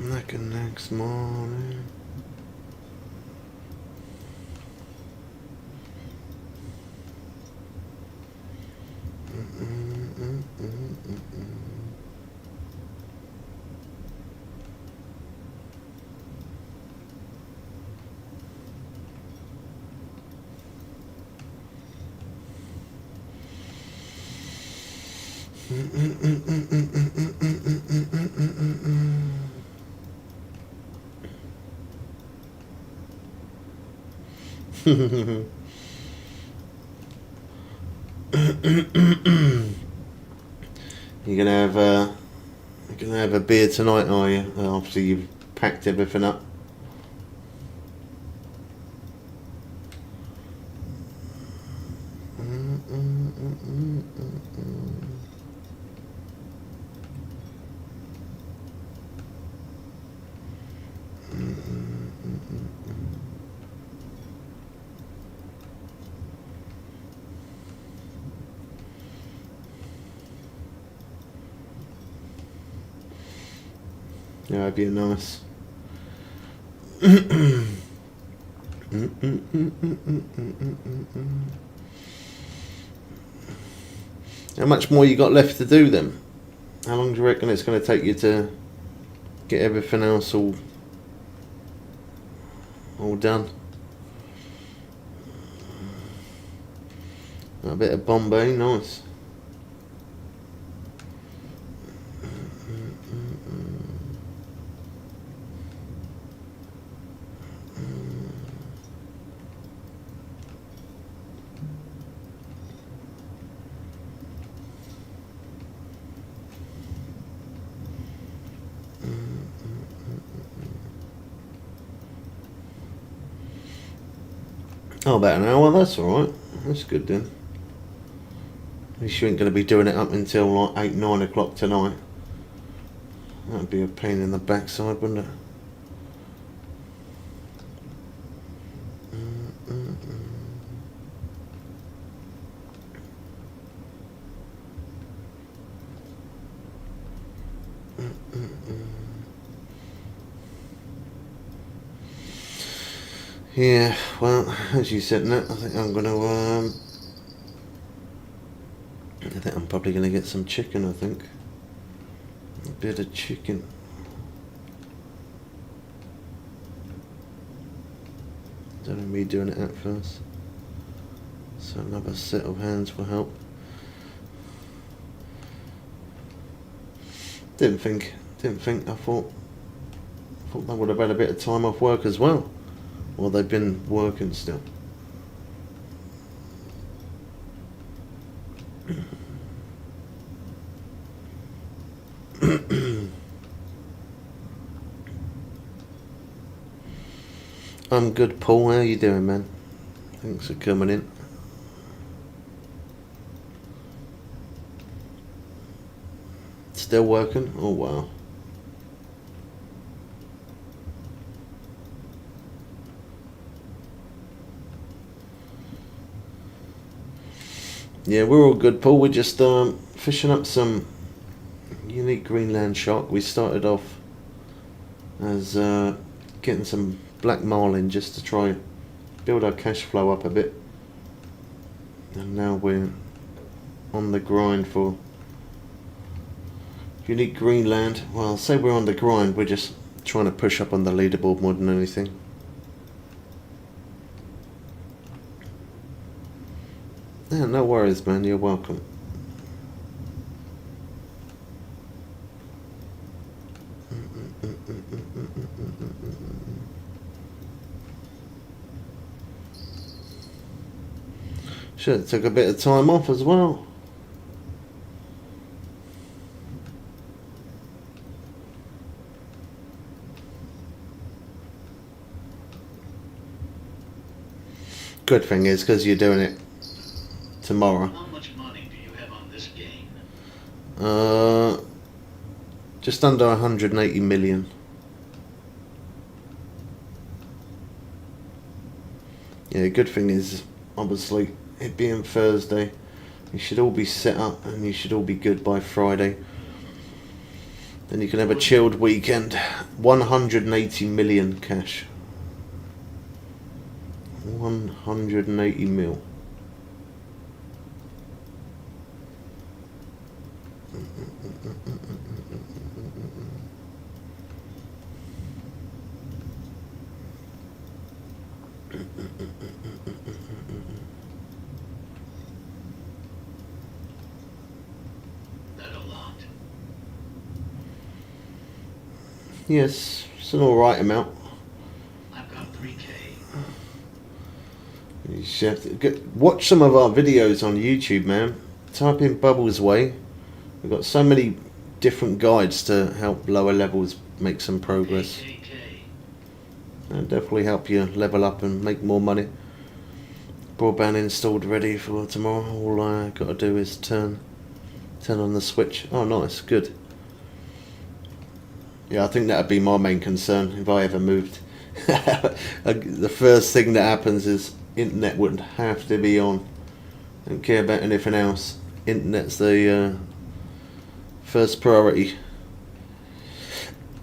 Like next morning. You're gonna have a beer tonight, are you? After you've packed everything up. Yeah, it'd be nice. How much more you got left to do then? How long do you reckon it's going to take you to get everything else all done? A bit of Bombay, nice. Oh, about an hour, that's alright. That's good then. At least you ain't going to be doing it up until like 8, 9 o'clock tonight. That'd be a pain in the backside, wouldn't it? Yeah, well, as you said, Nat, I think I'm probably gonna get some chicken. I think a bit of chicken. Don't know me doing it at first, so another set of hands will help. Didn't think. I thought they would have had a bit of time off work as well. Well, they've been working still. I'm good, Paul. How you doing, man? Thanks for coming in. Still working? Oh, wow. Yeah, we're all good, Paul. We're just fishing up some unique Greenland shark. We started off as getting some black marlin just to try build our cash flow up a bit, and now we're on the grind for unique Greenland. Well, I'll say we're on the grind. We're just trying to push up on the leaderboard more than anything. Yeah, no worries, man. You're welcome. Should have took a bit of time off as well. Good thing is, because you're doing it tomorrow. How much money do you have on this game? Just under 180 million. Yeah, good thing is, obviously, it being Thursday, you should all be set up and you should all be good by Friday. Then you can have a chilled weekend. 180 million cash. 180 mil. That a lot? Yes, it's an alright amount. I've got 3K. You should have to watch some of our videos on YouTube, man. Type in Bubbles Way. We've got so many different guides to help lower levels make some progress. And definitely help you level up and make more money. Broadband installed ready for tomorrow. All I got to do is turn on the switch. Oh, nice, good. Yeah, I think that'd be my main concern if I ever moved. The first thing that happens is internet would have to be on. Don't care about anything else. Internet's the first priority.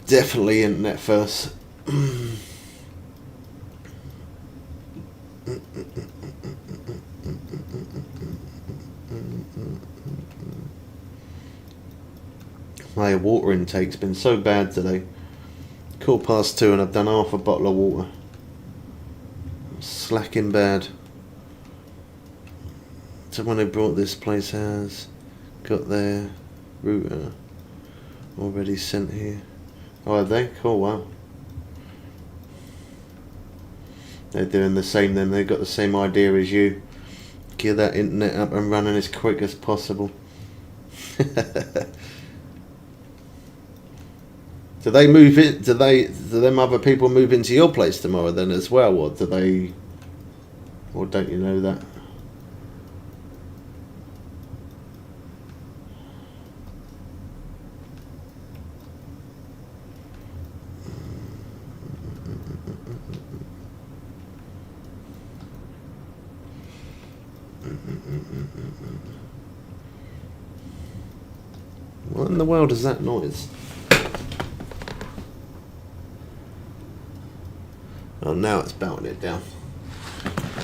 Definitely internet first. My water intake's been so bad today. 2:15 and I've done half a bottle of water. I'm slacking bad. Someone who brought this place has got their router already sent here. Oh, have they? Cool, wow. They're doing the same then. They've got the same idea as you. Get that internet up and running as quick as possible. Do they move in? Do them other people move into your place tomorrow then as well, or do they? Or don't you know that? What in the world is that noise? Oh, now it's bowing it down.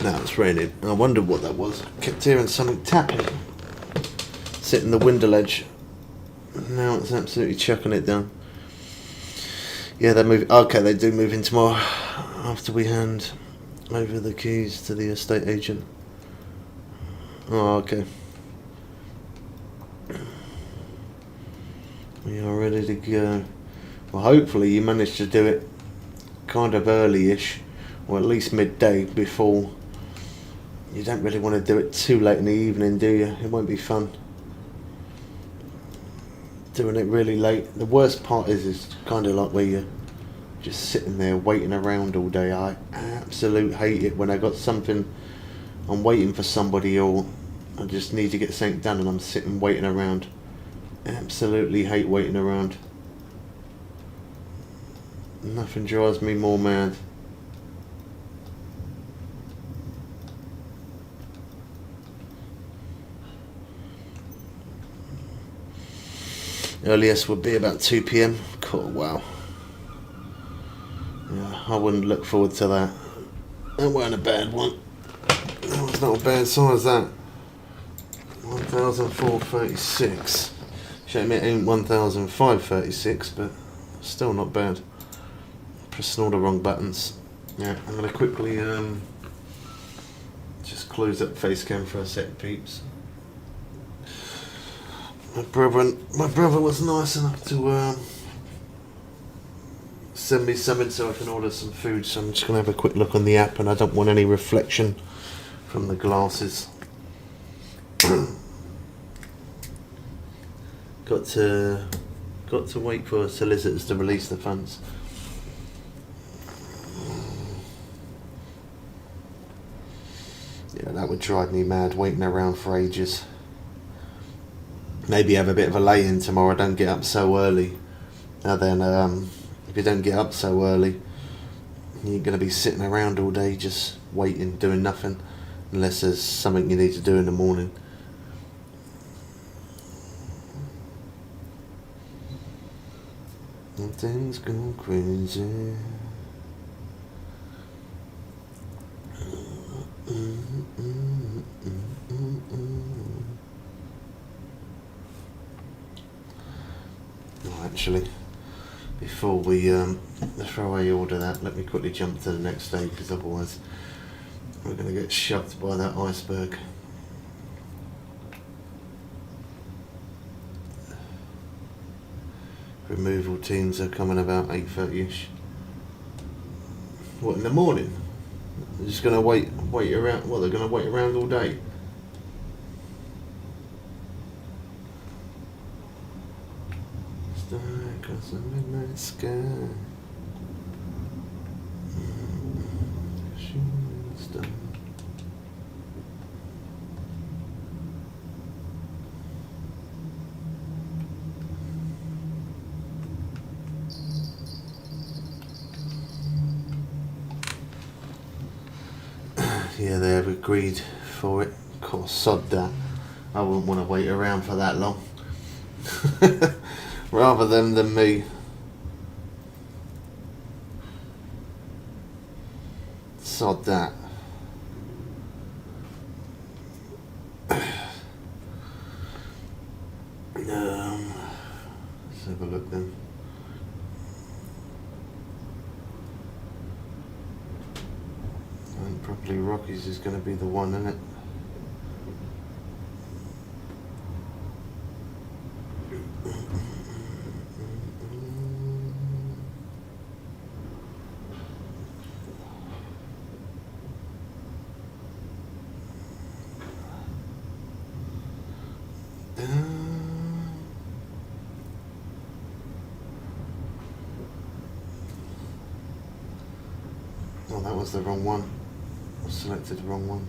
Now it's raining. I wondered what that was. I kept hearing something tapping. Sitting the window ledge. Now it's absolutely chucking it down. Yeah, they move. Okay, they do move in tomorrow after we hand over the keys to the estate agent. Oh, okay. We are ready to go. Well, hopefully you managed to do it kind of early-ish, or at least midday before. You don't really want to do it too late in the evening, do you? It won't be fun. Doing it really late. The worst part is kind of like where you're just sitting there waiting around all day. I absolutely hate it when I got something, I'm waiting for somebody, or I just need to get something done and I'm sitting waiting around. Absolutely hate waiting around. Nothing drives me more mad. Earliest would be about 2 p.m. Cool, wow. Yeah, I wouldn't look forward to that. That weren't a bad one. That was not a bad size, that. 1,436. Shame it ain't 1,536, but still not bad. Pressing all the wrong buttons. Yeah, I'm going to quickly just close up Facecam for a sec, peeps. My brother was nice enough to send me something so I can order some food, so I'm just going to have a quick look on the app, and I don't want any reflection from the glasses. Got to wait for solicitors to release the funds. Yeah, that would drive me mad, waiting around for ages. Maybe have a bit of a lay-in tomorrow, don't get up so early. Now then, if you don't get up so early, you're going to be sitting around all day just waiting, doing nothing, unless there's something you need to do in the morning. And things go crazy. Actually, before I order that, let me quickly jump to the next day, because otherwise we're going to get shoved by that iceberg. Removal teams are coming about 8:30ish. What, in the morning? They're just going to wait around. What, they're going to wait around all day? Across the midnight sky. Shooting star. Yeah, they have agreed for it. Of course, sod that. I wouldn't want to wait around for that long. Rather them than me. Sod that. Let's have a look then. And probably Rockies is going to be the one, isn't it? Oh, that was the wrong one. I selected the wrong one.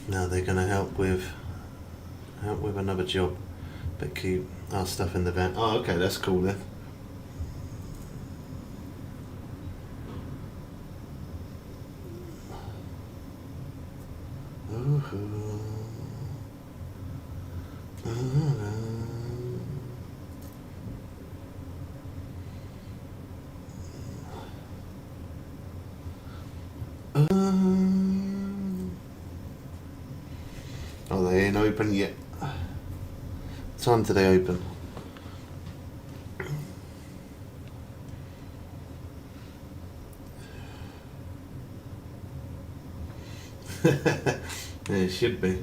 Now they're going to help with another job, but keep our stuff in the van. Oh, okay, that's cool then. Oh, they ain't open yet. Time do they open? Yeah, it should be.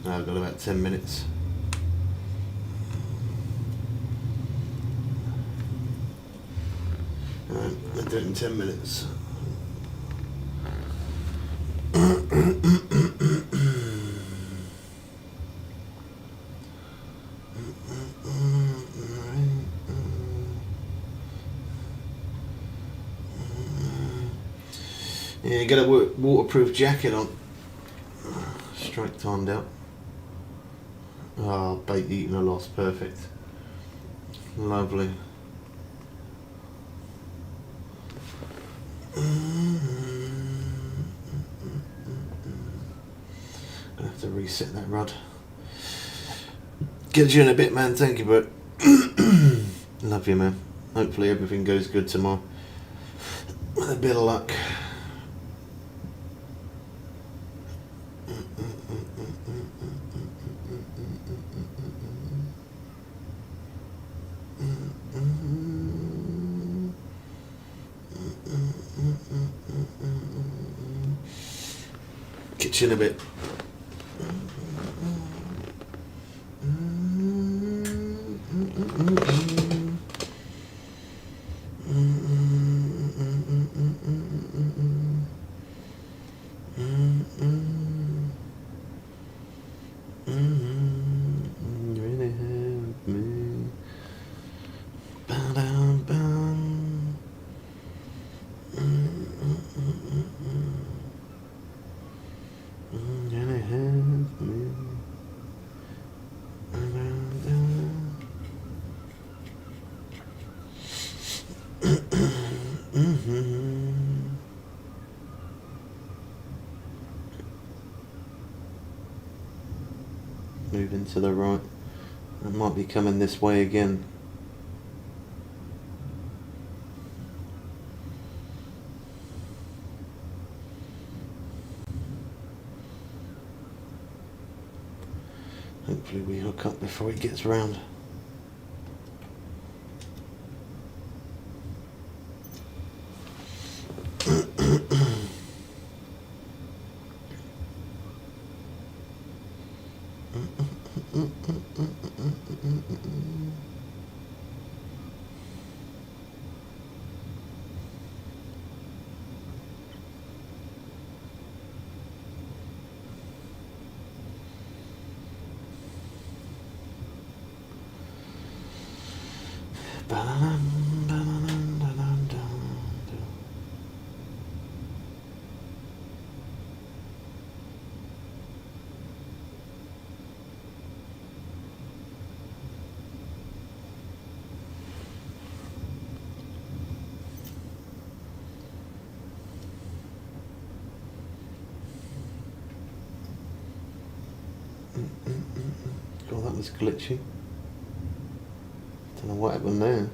I've got about 10 minutes. Alright, I'll do it in 10 minutes. Yeah, you got a waterproof jacket on. Strike timed out. Oh, bait eaten a loss, perfect. Lovely. I have to reset that rod. Get you in a bit, man. Thank you, but love you, man. Hopefully everything goes good tomorrow. With a bit of luck. Get you in a bit. Really help me. Ba-dum-bum. Really help me. Moving to the right. It might be coming this way again. Hopefully we hook up before he gets round. God, that was glitchy. Don't know what happened there.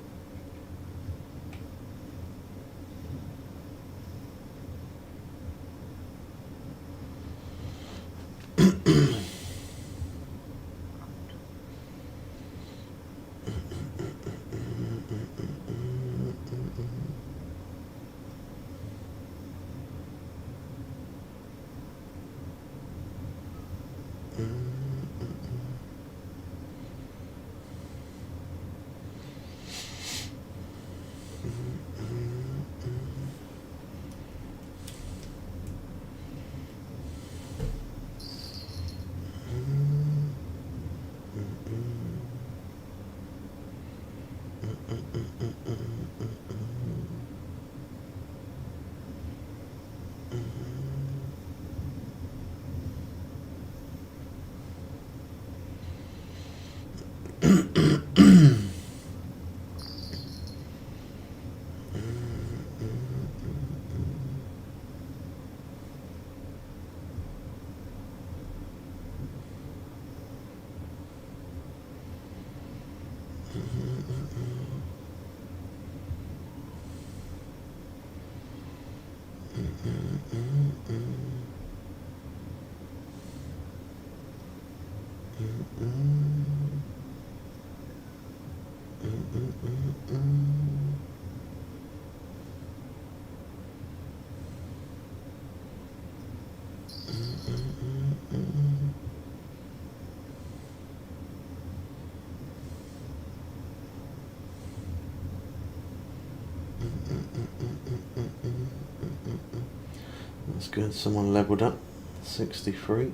That's good. Someone leveled up. 63.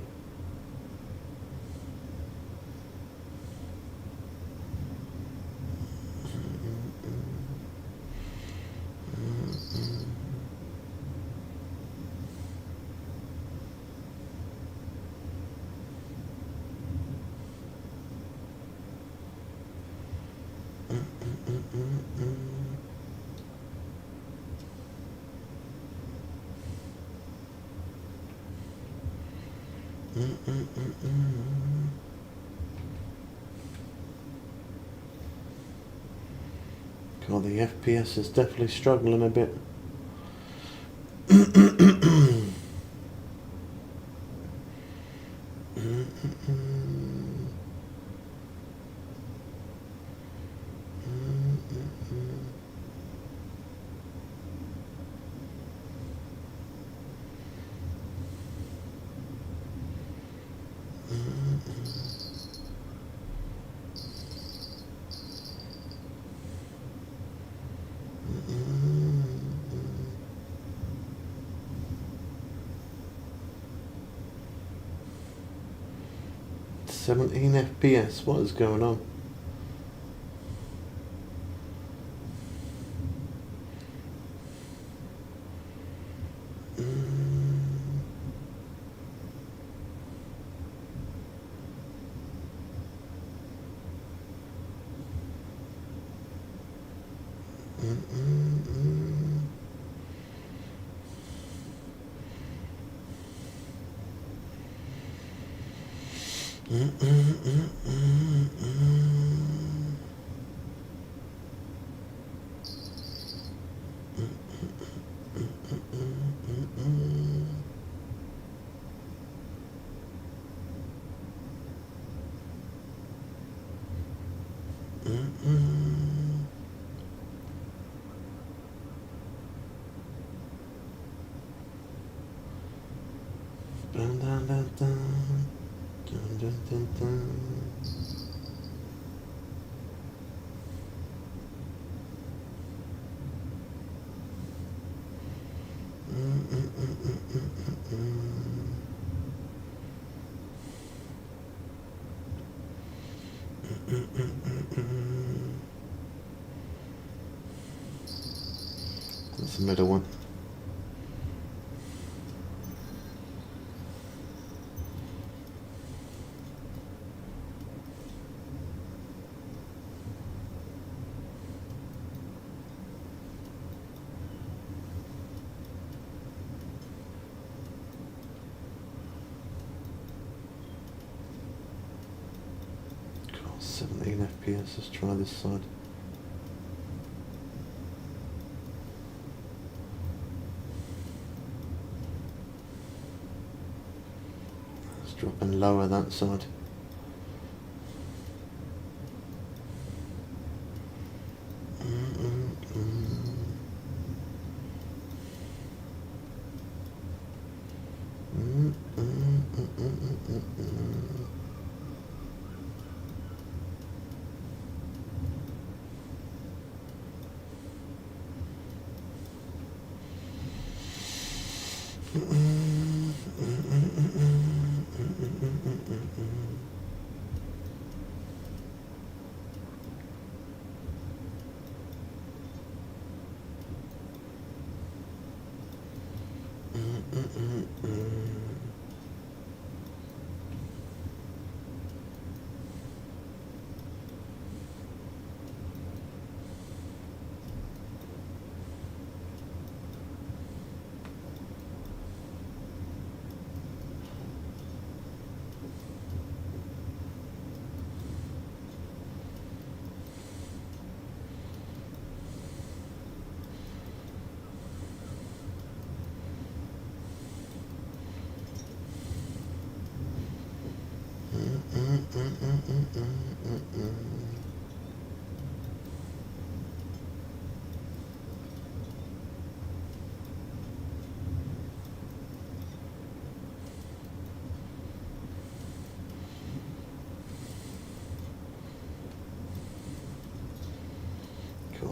God, the FPS is definitely struggling a bit. Seventeen FPS. What is going on? Dun, dun, dun, dun. Dun, dun, dun, dun. That's the middle one. God, 17 FPS. Let's try this side. It's dropping lower that side.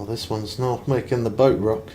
this one's not making the boat rock.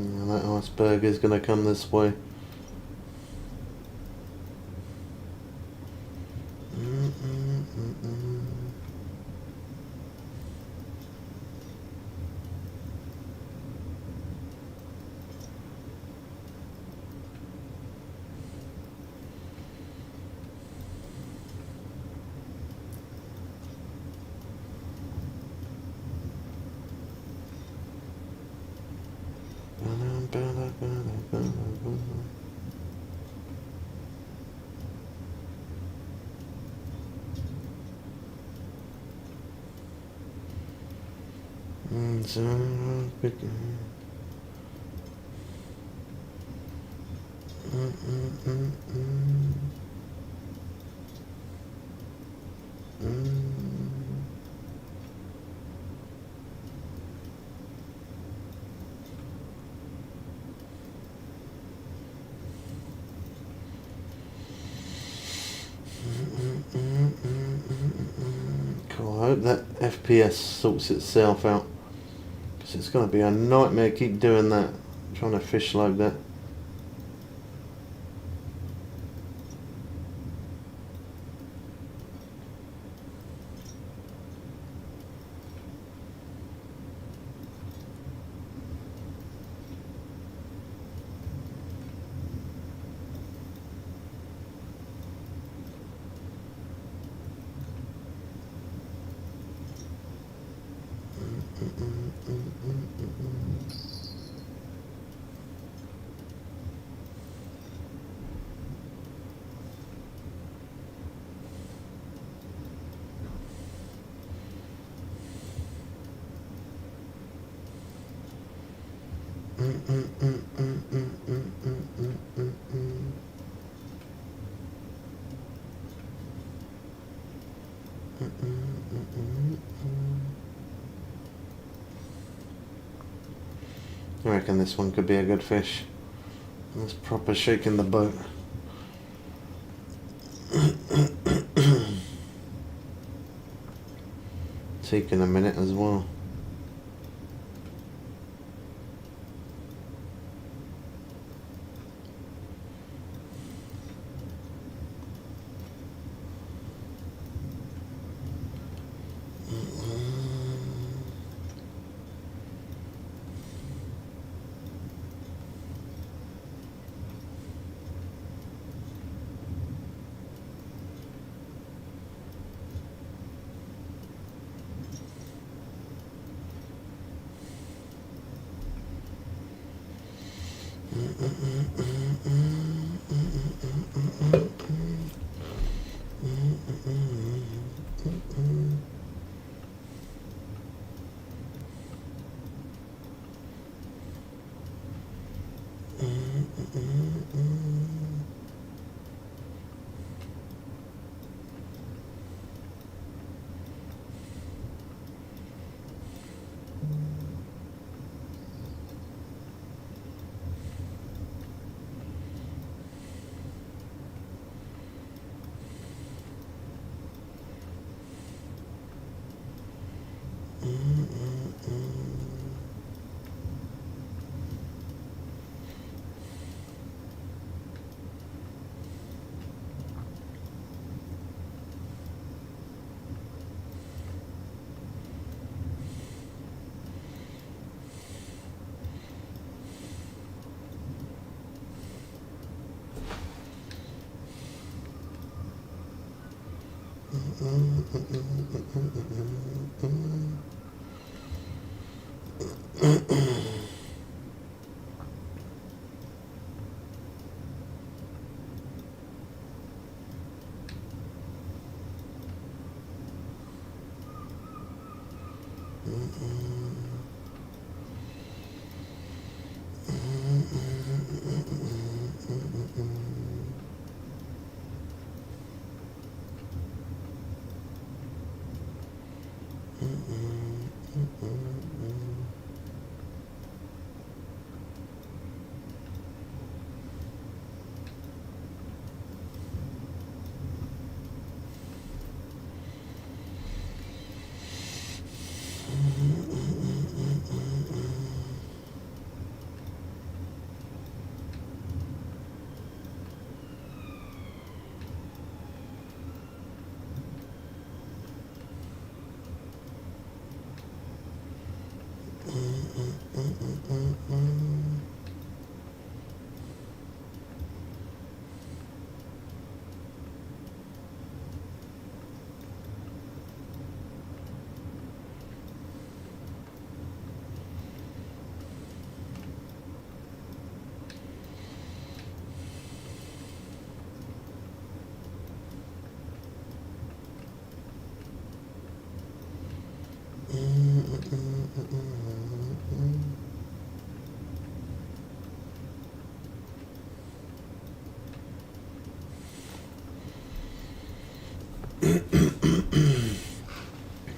Yeah, that iceberg is going to come this way. Cool, I hope that FPS sorts itself out, because it's going to be a nightmare keep doing that, trying to fish like that. I reckon this one could be a good fish. It's proper shaking the boat. Taking a minute as well.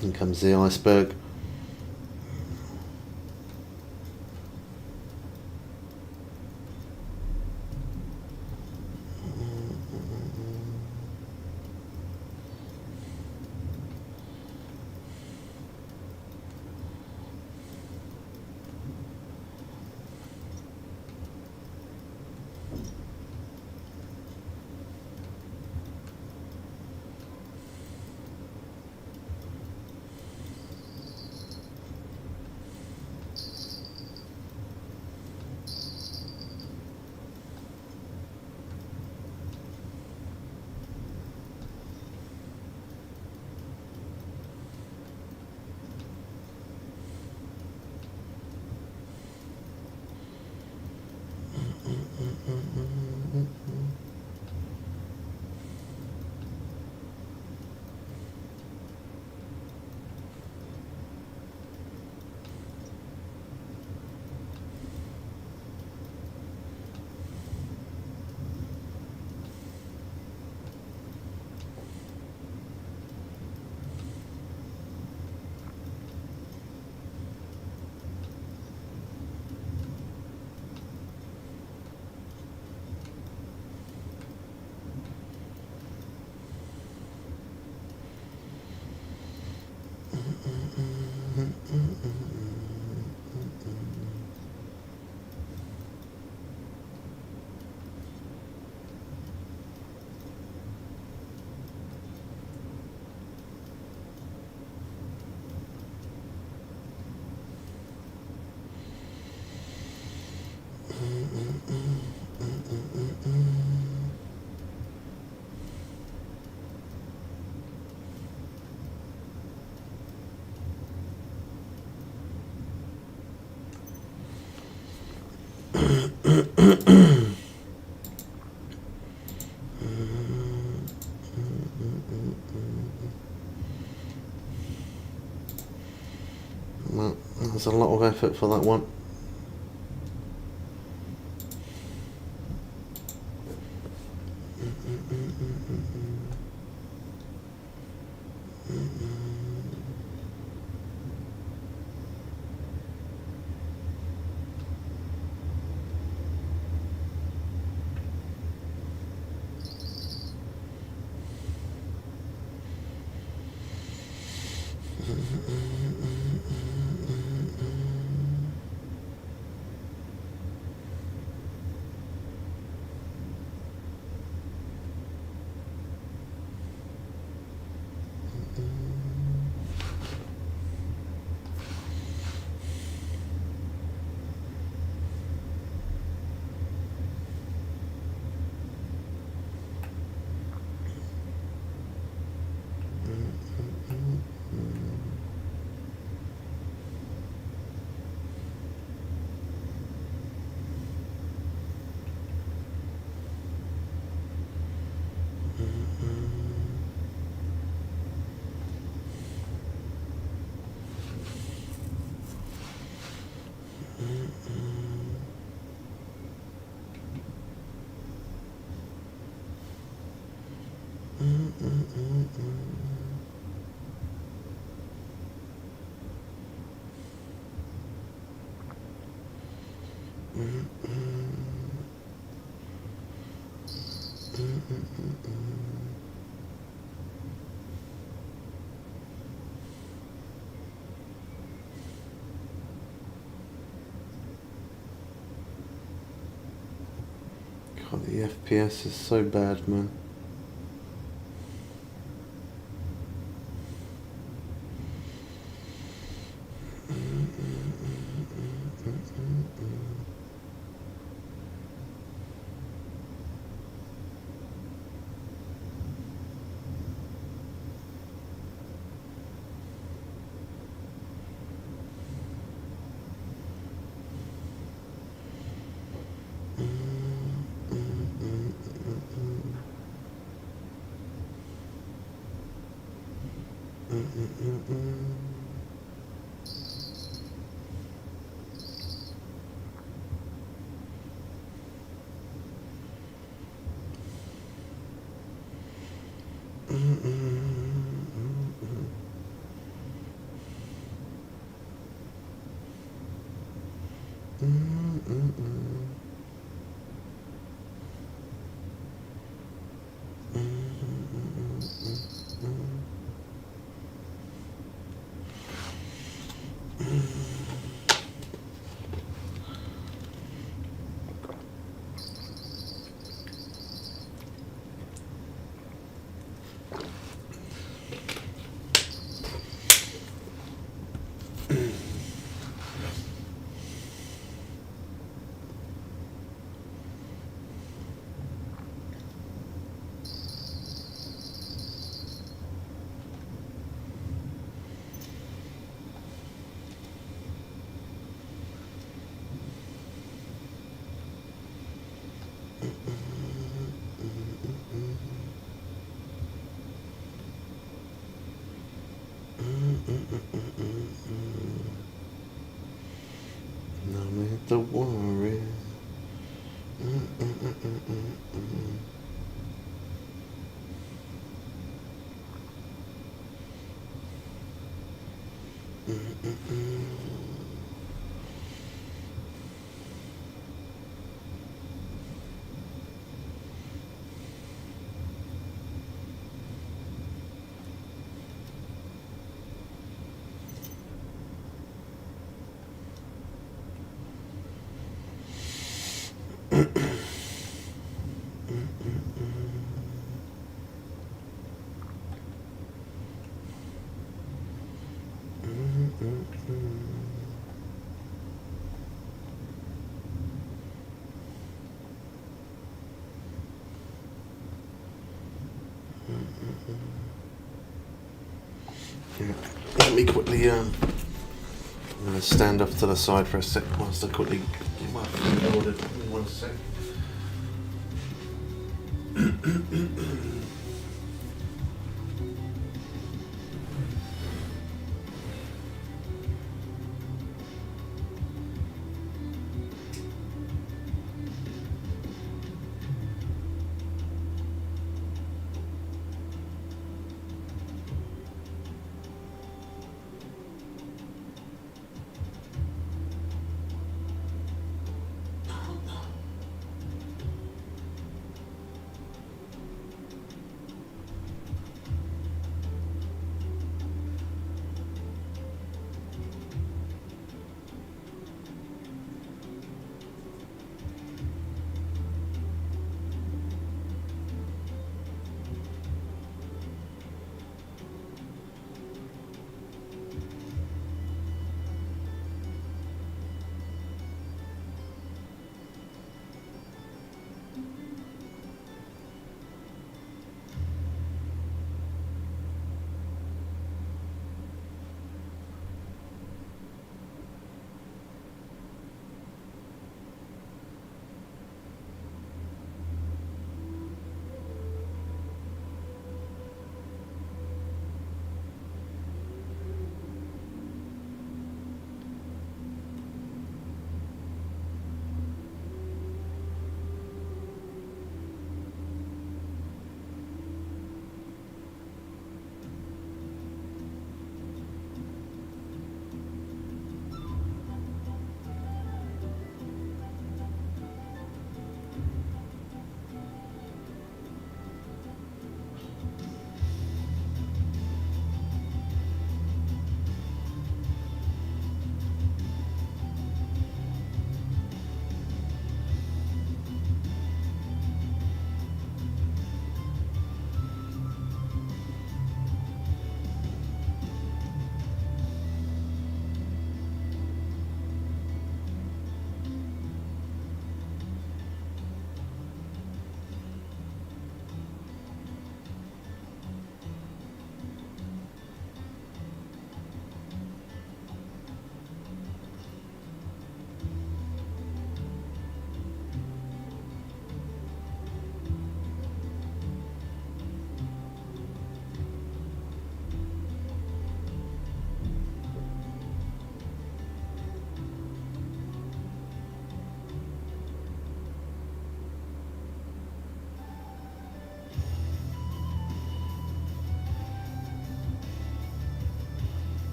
Here comes the iceberg. Well, that's a lot of effort for that one. God, the FPS is so bad, man. No need to worry. Yeah. Let me quickly, I'm going to stand off to the side for a sec whilst I quickly get my food ordered. Give me 1 sec.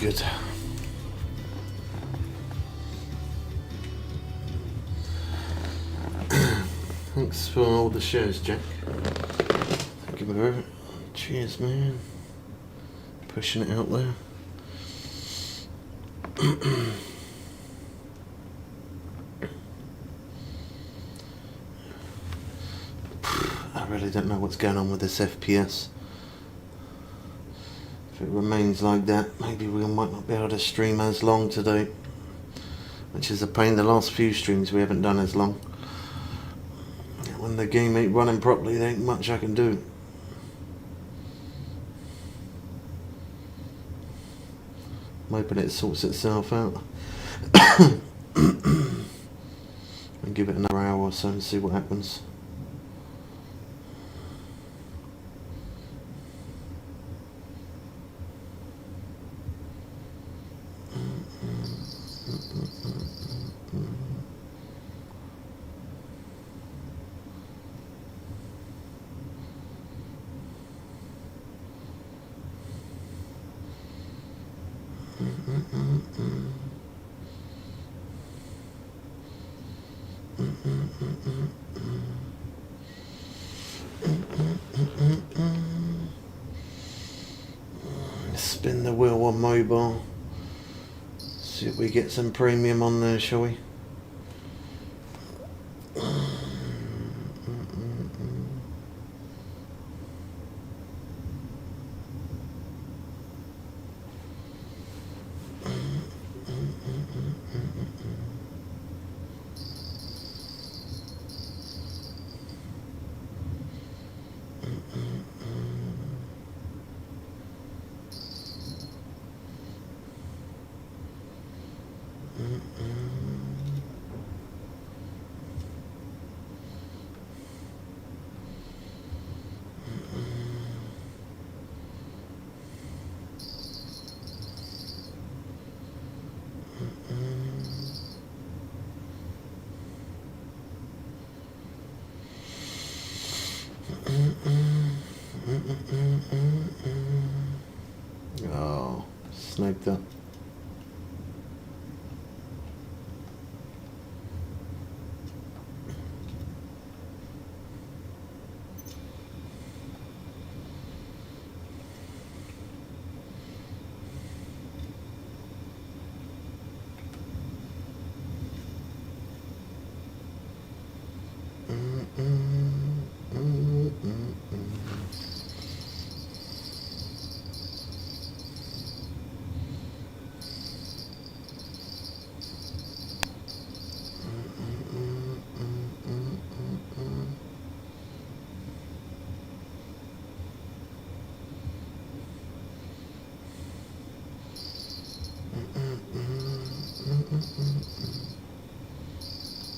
good. Thanks for all the shares, Jack. Thank you very much. Cheers, man. Pushing it out there. I really don't know what's going on with this FPS. If it remains like that, maybe we might not be able to stream as long today. Which is a pain. The last few streams we haven't done as long. When the game ain't running properly, there ain't much I can do. I'm hoping it sorts itself out. And give it another hour or so and see what happens. Spin the wheel on mobile. See if we get some premium on there, shall we? Oh, sniped up.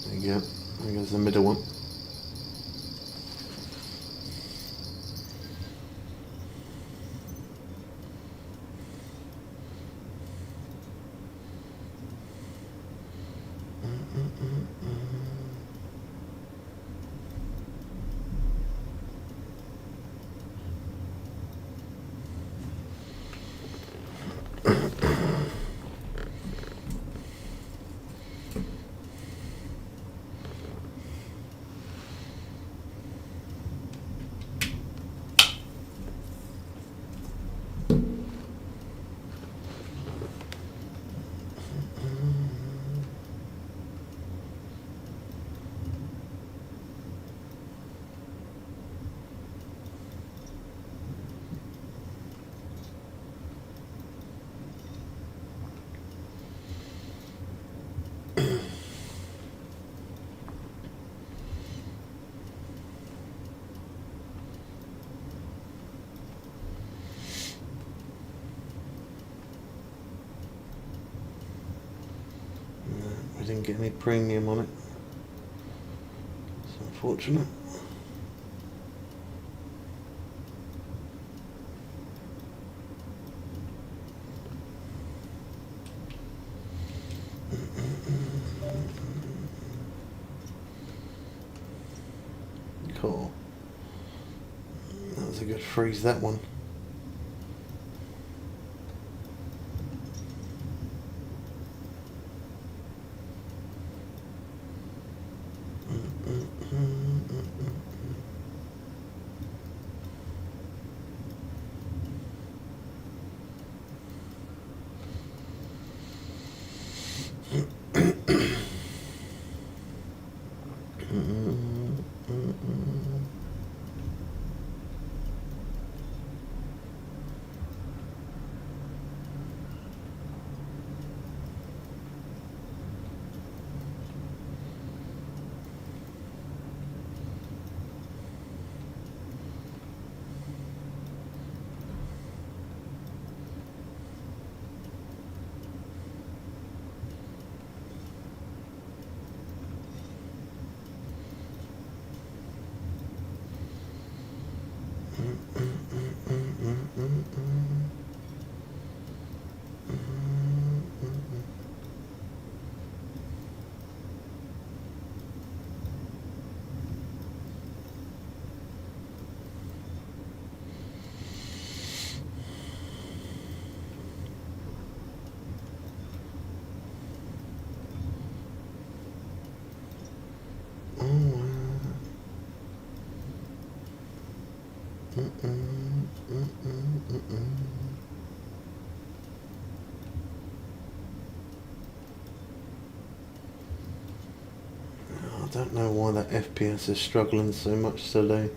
There you go. There goes the middle one. I didn't get any premium on it. It's unfortunate. Cool. That was a good freeze, that one. I don't know why that FPS is struggling so much today.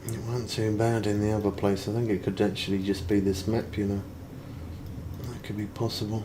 It wasn't too bad in the other place. I think it could actually just be this map, you know. That could be possible.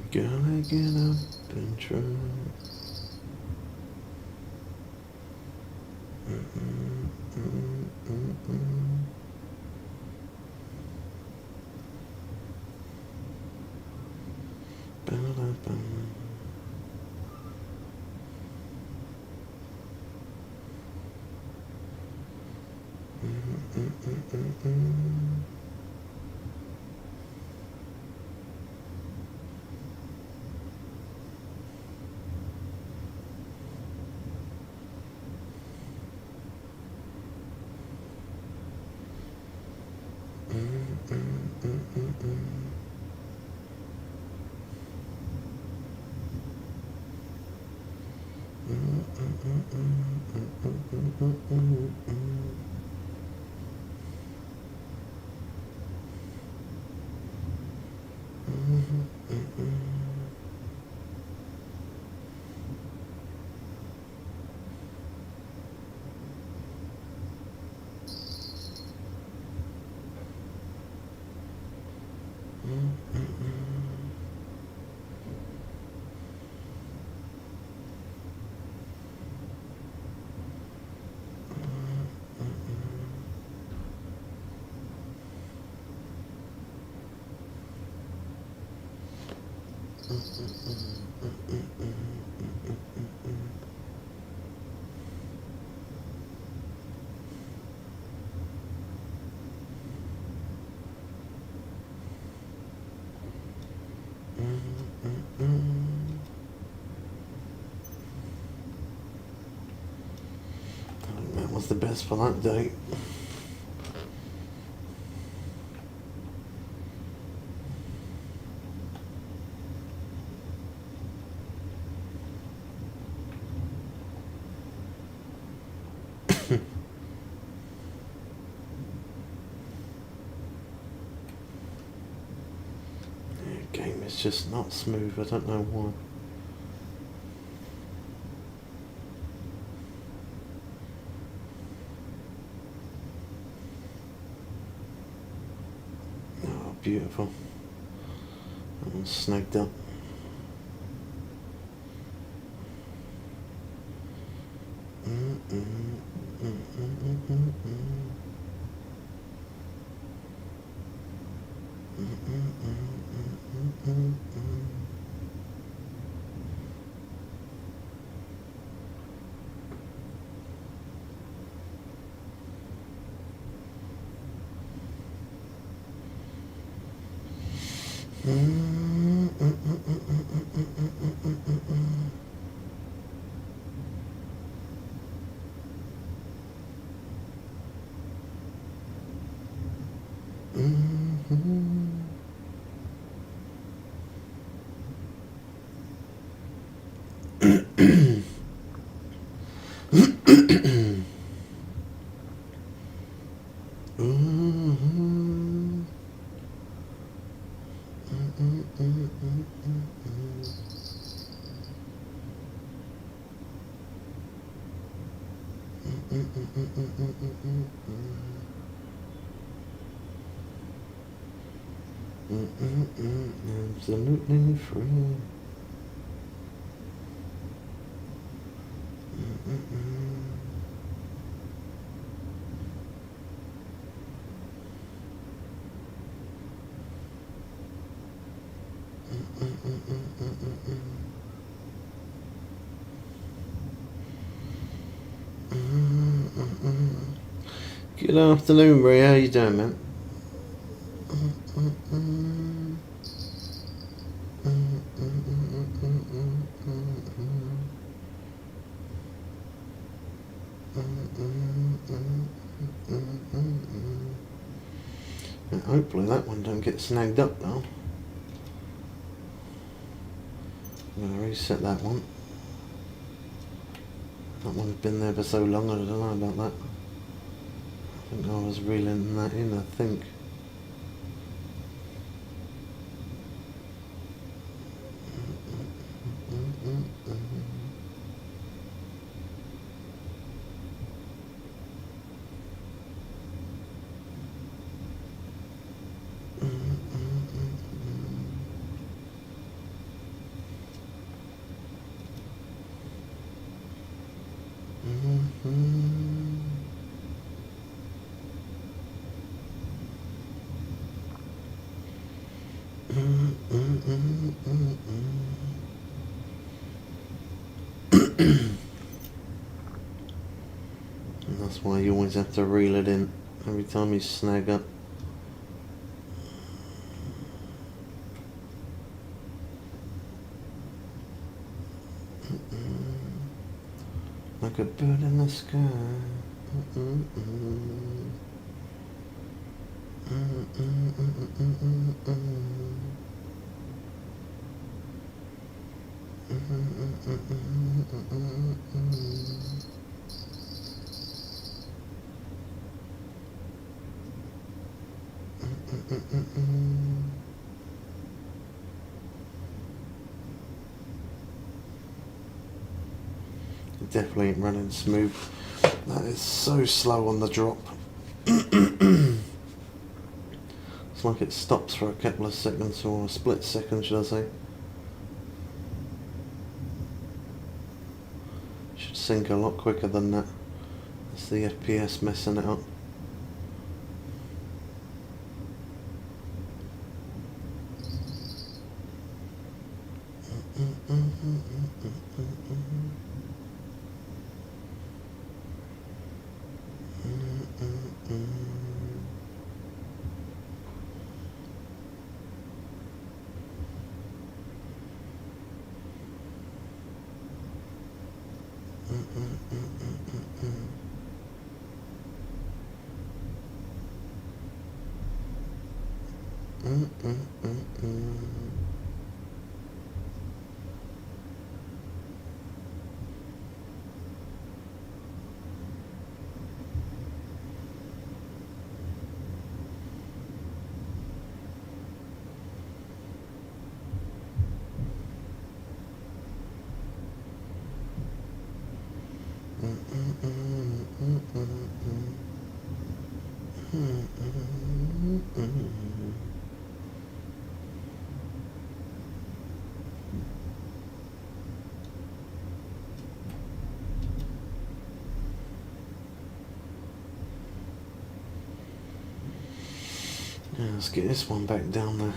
Gonna get up and try. That was the best for that day. The game is just not smooth, I don't know why. Oh, beautiful. That one's snagged up. Absolutely free. Good afternoon, Ray. How you doing, man? And hopefully that one don't get snagged up now. I'm going to reset that one. That one's been there for so long, I don't know about that. I think I was reeling that in, I think. And that's why you always have to reel it in every time you snag up. Like a bird in the sky. It definitely ain't running smooth. That is so slow on the drop. It's like it stops for a couple of seconds, or a split second, should I say. Should sync a lot quicker than that. It's the FPS messing it up. Yeah, let's get this one back down there.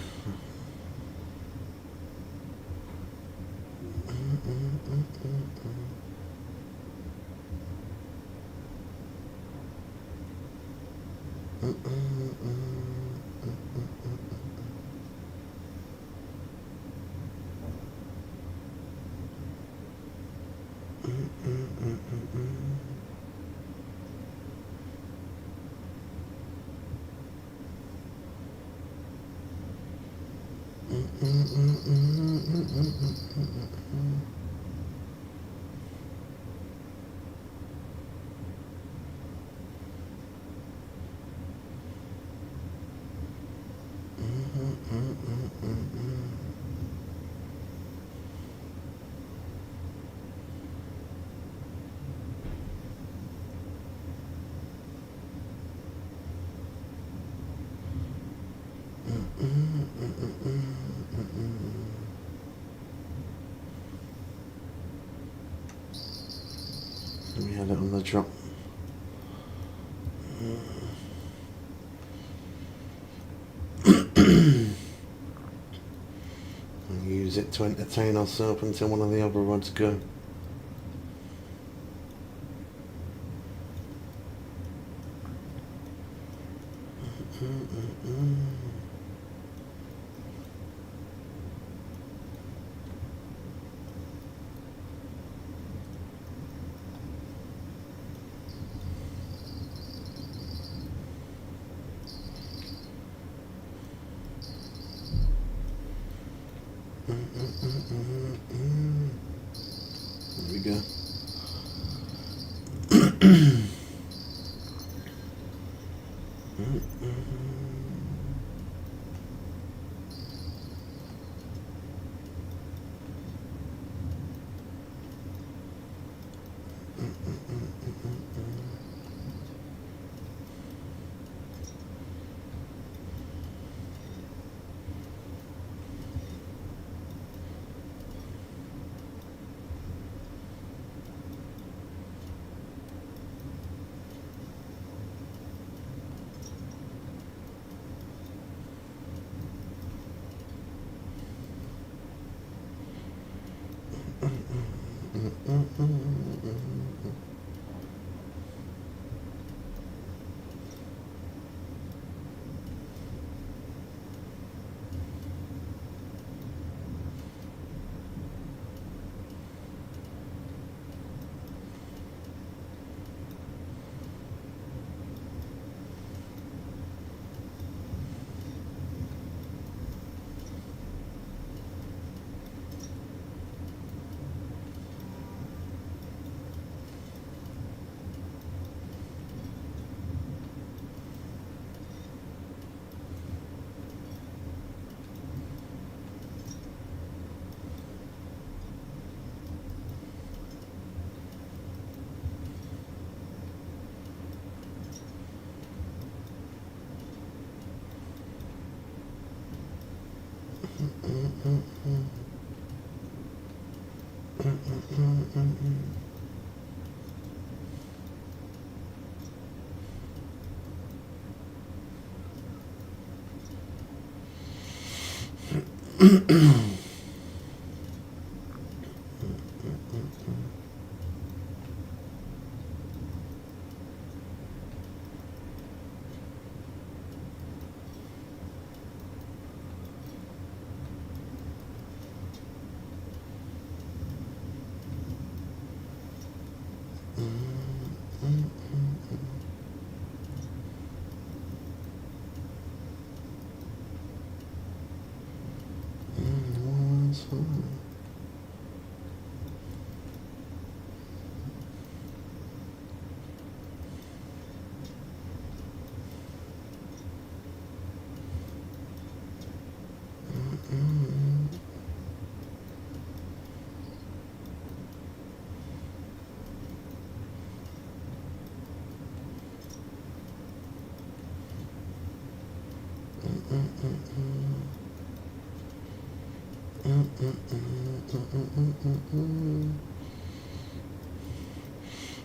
We had it on the drop. And use it to entertain ourselves until one of the other rods go. There we go.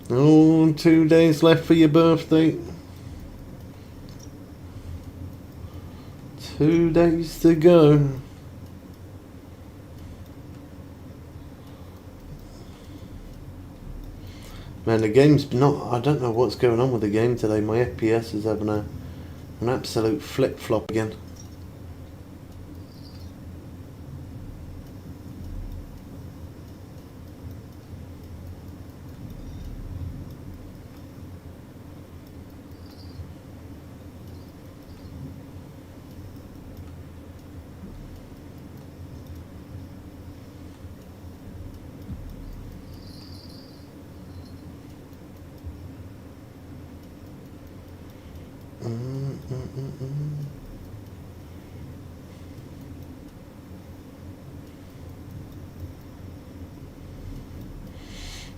Oh, 2 days left for your birthday. 2 days to go. Man, the game's not... I don't know what's going on with the game today. My FPS is having an absolute flip-flop again.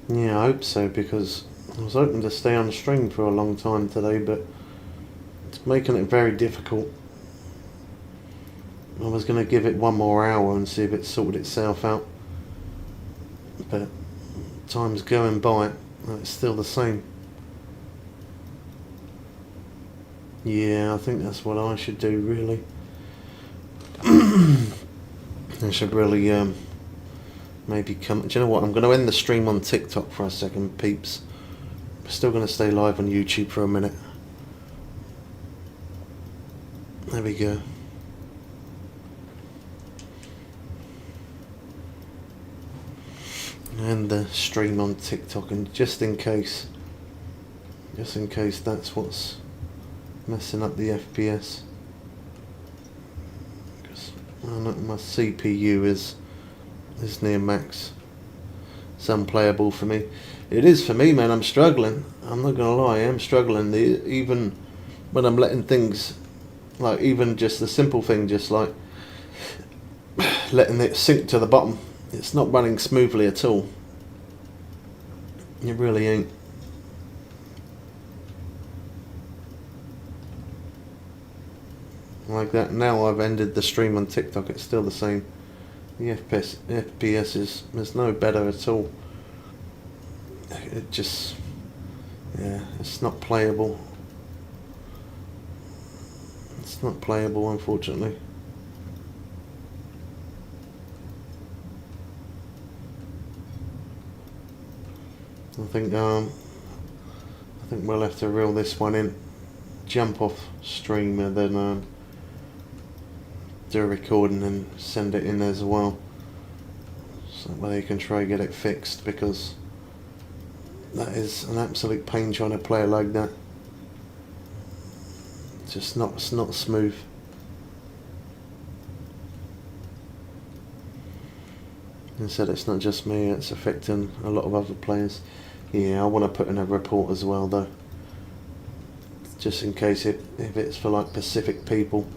Yeah, I hope so, because I was hoping to stay on stream for a long time today, but it's making it very difficult. I was going to give it one more hour and see if it sorted itself out, but time's going by It's still the same. Yeah, I think that's what I should do, really. I should really maybe come... Do you know what? I'm going to end the stream on TikTok for a second, peeps. I'm still going to stay live on YouTube for a minute. There we go. And the stream on TikTok, and just in case that's what's messing up the FPS, because my CPU is near max. It's unplayable for me. It is for me, man. I'm struggling. I'm not gonna lie, I'm struggling. Even when I'm letting things, like even just the simple thing, just like letting it sink to the bottom, it's not running smoothly at all. It really ain't. Like that. Now I've ended the stream on TikTok, it's still the same. The FPS is no better at all. It just, yeah, it's not playable. It's not playable, unfortunately. I think we'll have to reel this one in, jump off stream, and then do a recording and send it in as well, so that way you can try and get it fixed, because that is an absolute pain trying to play it like that. It's just not smooth. I said it's not just me, it's affecting a lot of other players. Yeah, I want to put in a report as well though, just in case if it's for like Pacific people,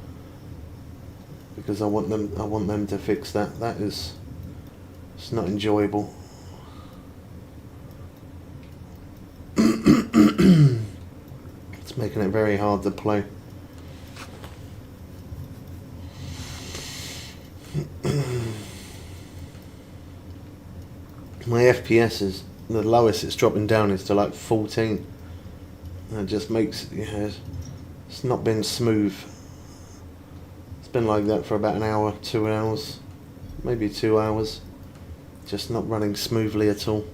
because I want them to fix that. It's not enjoyable. It's making it very hard to play. My FPS is the lowest it's dropping down is to like 14. And it just makes, yeah, it's not been smooth. It's been like that for about an hour, 2 hours, maybe 2 hours. Just not running smoothly at all.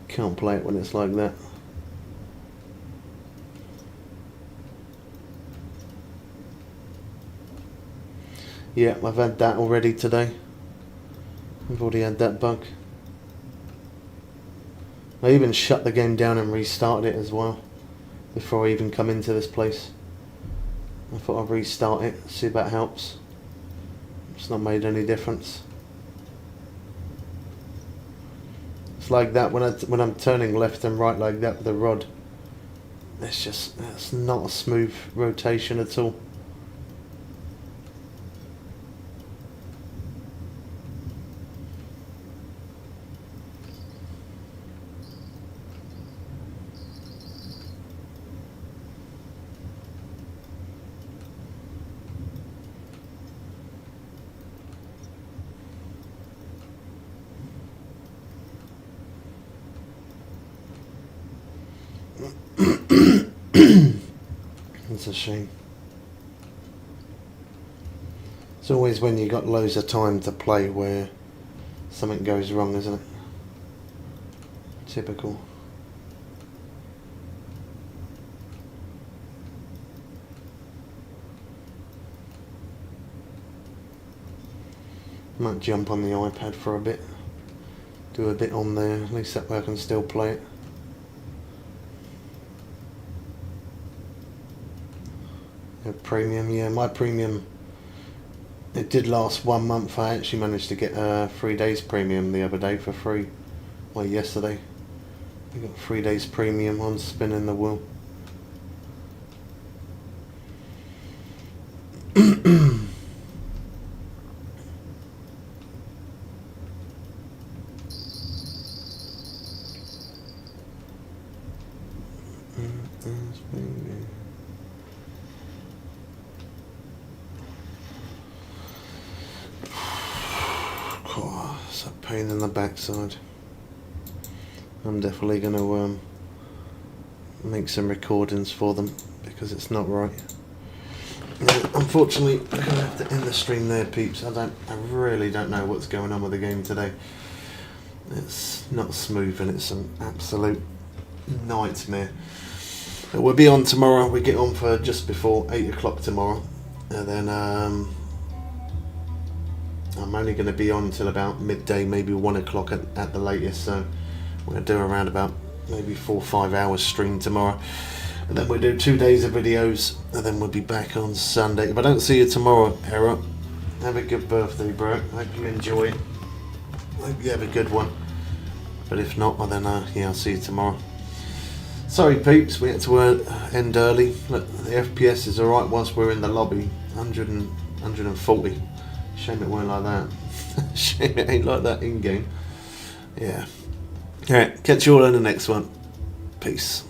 Can't play it when it's like that. Yeah, I've had that already today. I've already had that bug. I even shut the game down and restarted it as well before I even come into this place. I thought I'd restart it, see if that helps. It's not made any difference. It's like that when I'm turning left and right like that with the rod. It's not a smooth rotation at all. It's a shame. It's always when you got loads of time to play where something goes wrong, isn't it? Typical. Might jump on the iPad for a bit. Do a bit on there, at least that way I can still play it. Premium, yeah, my premium, it did last 1 month. I actually managed to get 3 days premium the other day for free. Well, yesterday I got 3 days premium on spinning the wheel. It's a pain in the backside. I'm definitely going to make some recordings for them because it's not right. Now, unfortunately, we're going to have to end the stream there, peeps. I really don't know what's going on with the game today. It's not smooth and it's an absolute nightmare. But we'll be on tomorrow. We get on for just before 8 o'clock tomorrow, and then I'm only going to be on till about midday, maybe 1 o'clock at the latest. So we're going to do around about maybe 4 or 5 hours stream tomorrow, and then we'll do 2 days of videos, and then we'll be back on Sunday. If I don't see you tomorrow, Hera, have a good birthday, bro. Hope you enjoy it. Hope you have a good one. But if not, well then yeah, I'll see you tomorrow. Sorry peeps, we had to end early. Look, the FPS is alright whilst we're in the lobby. 140. Shame it weren't like that. Shame it ain't like that in game. Yeah. Alright, catch you all in the next one. Peace.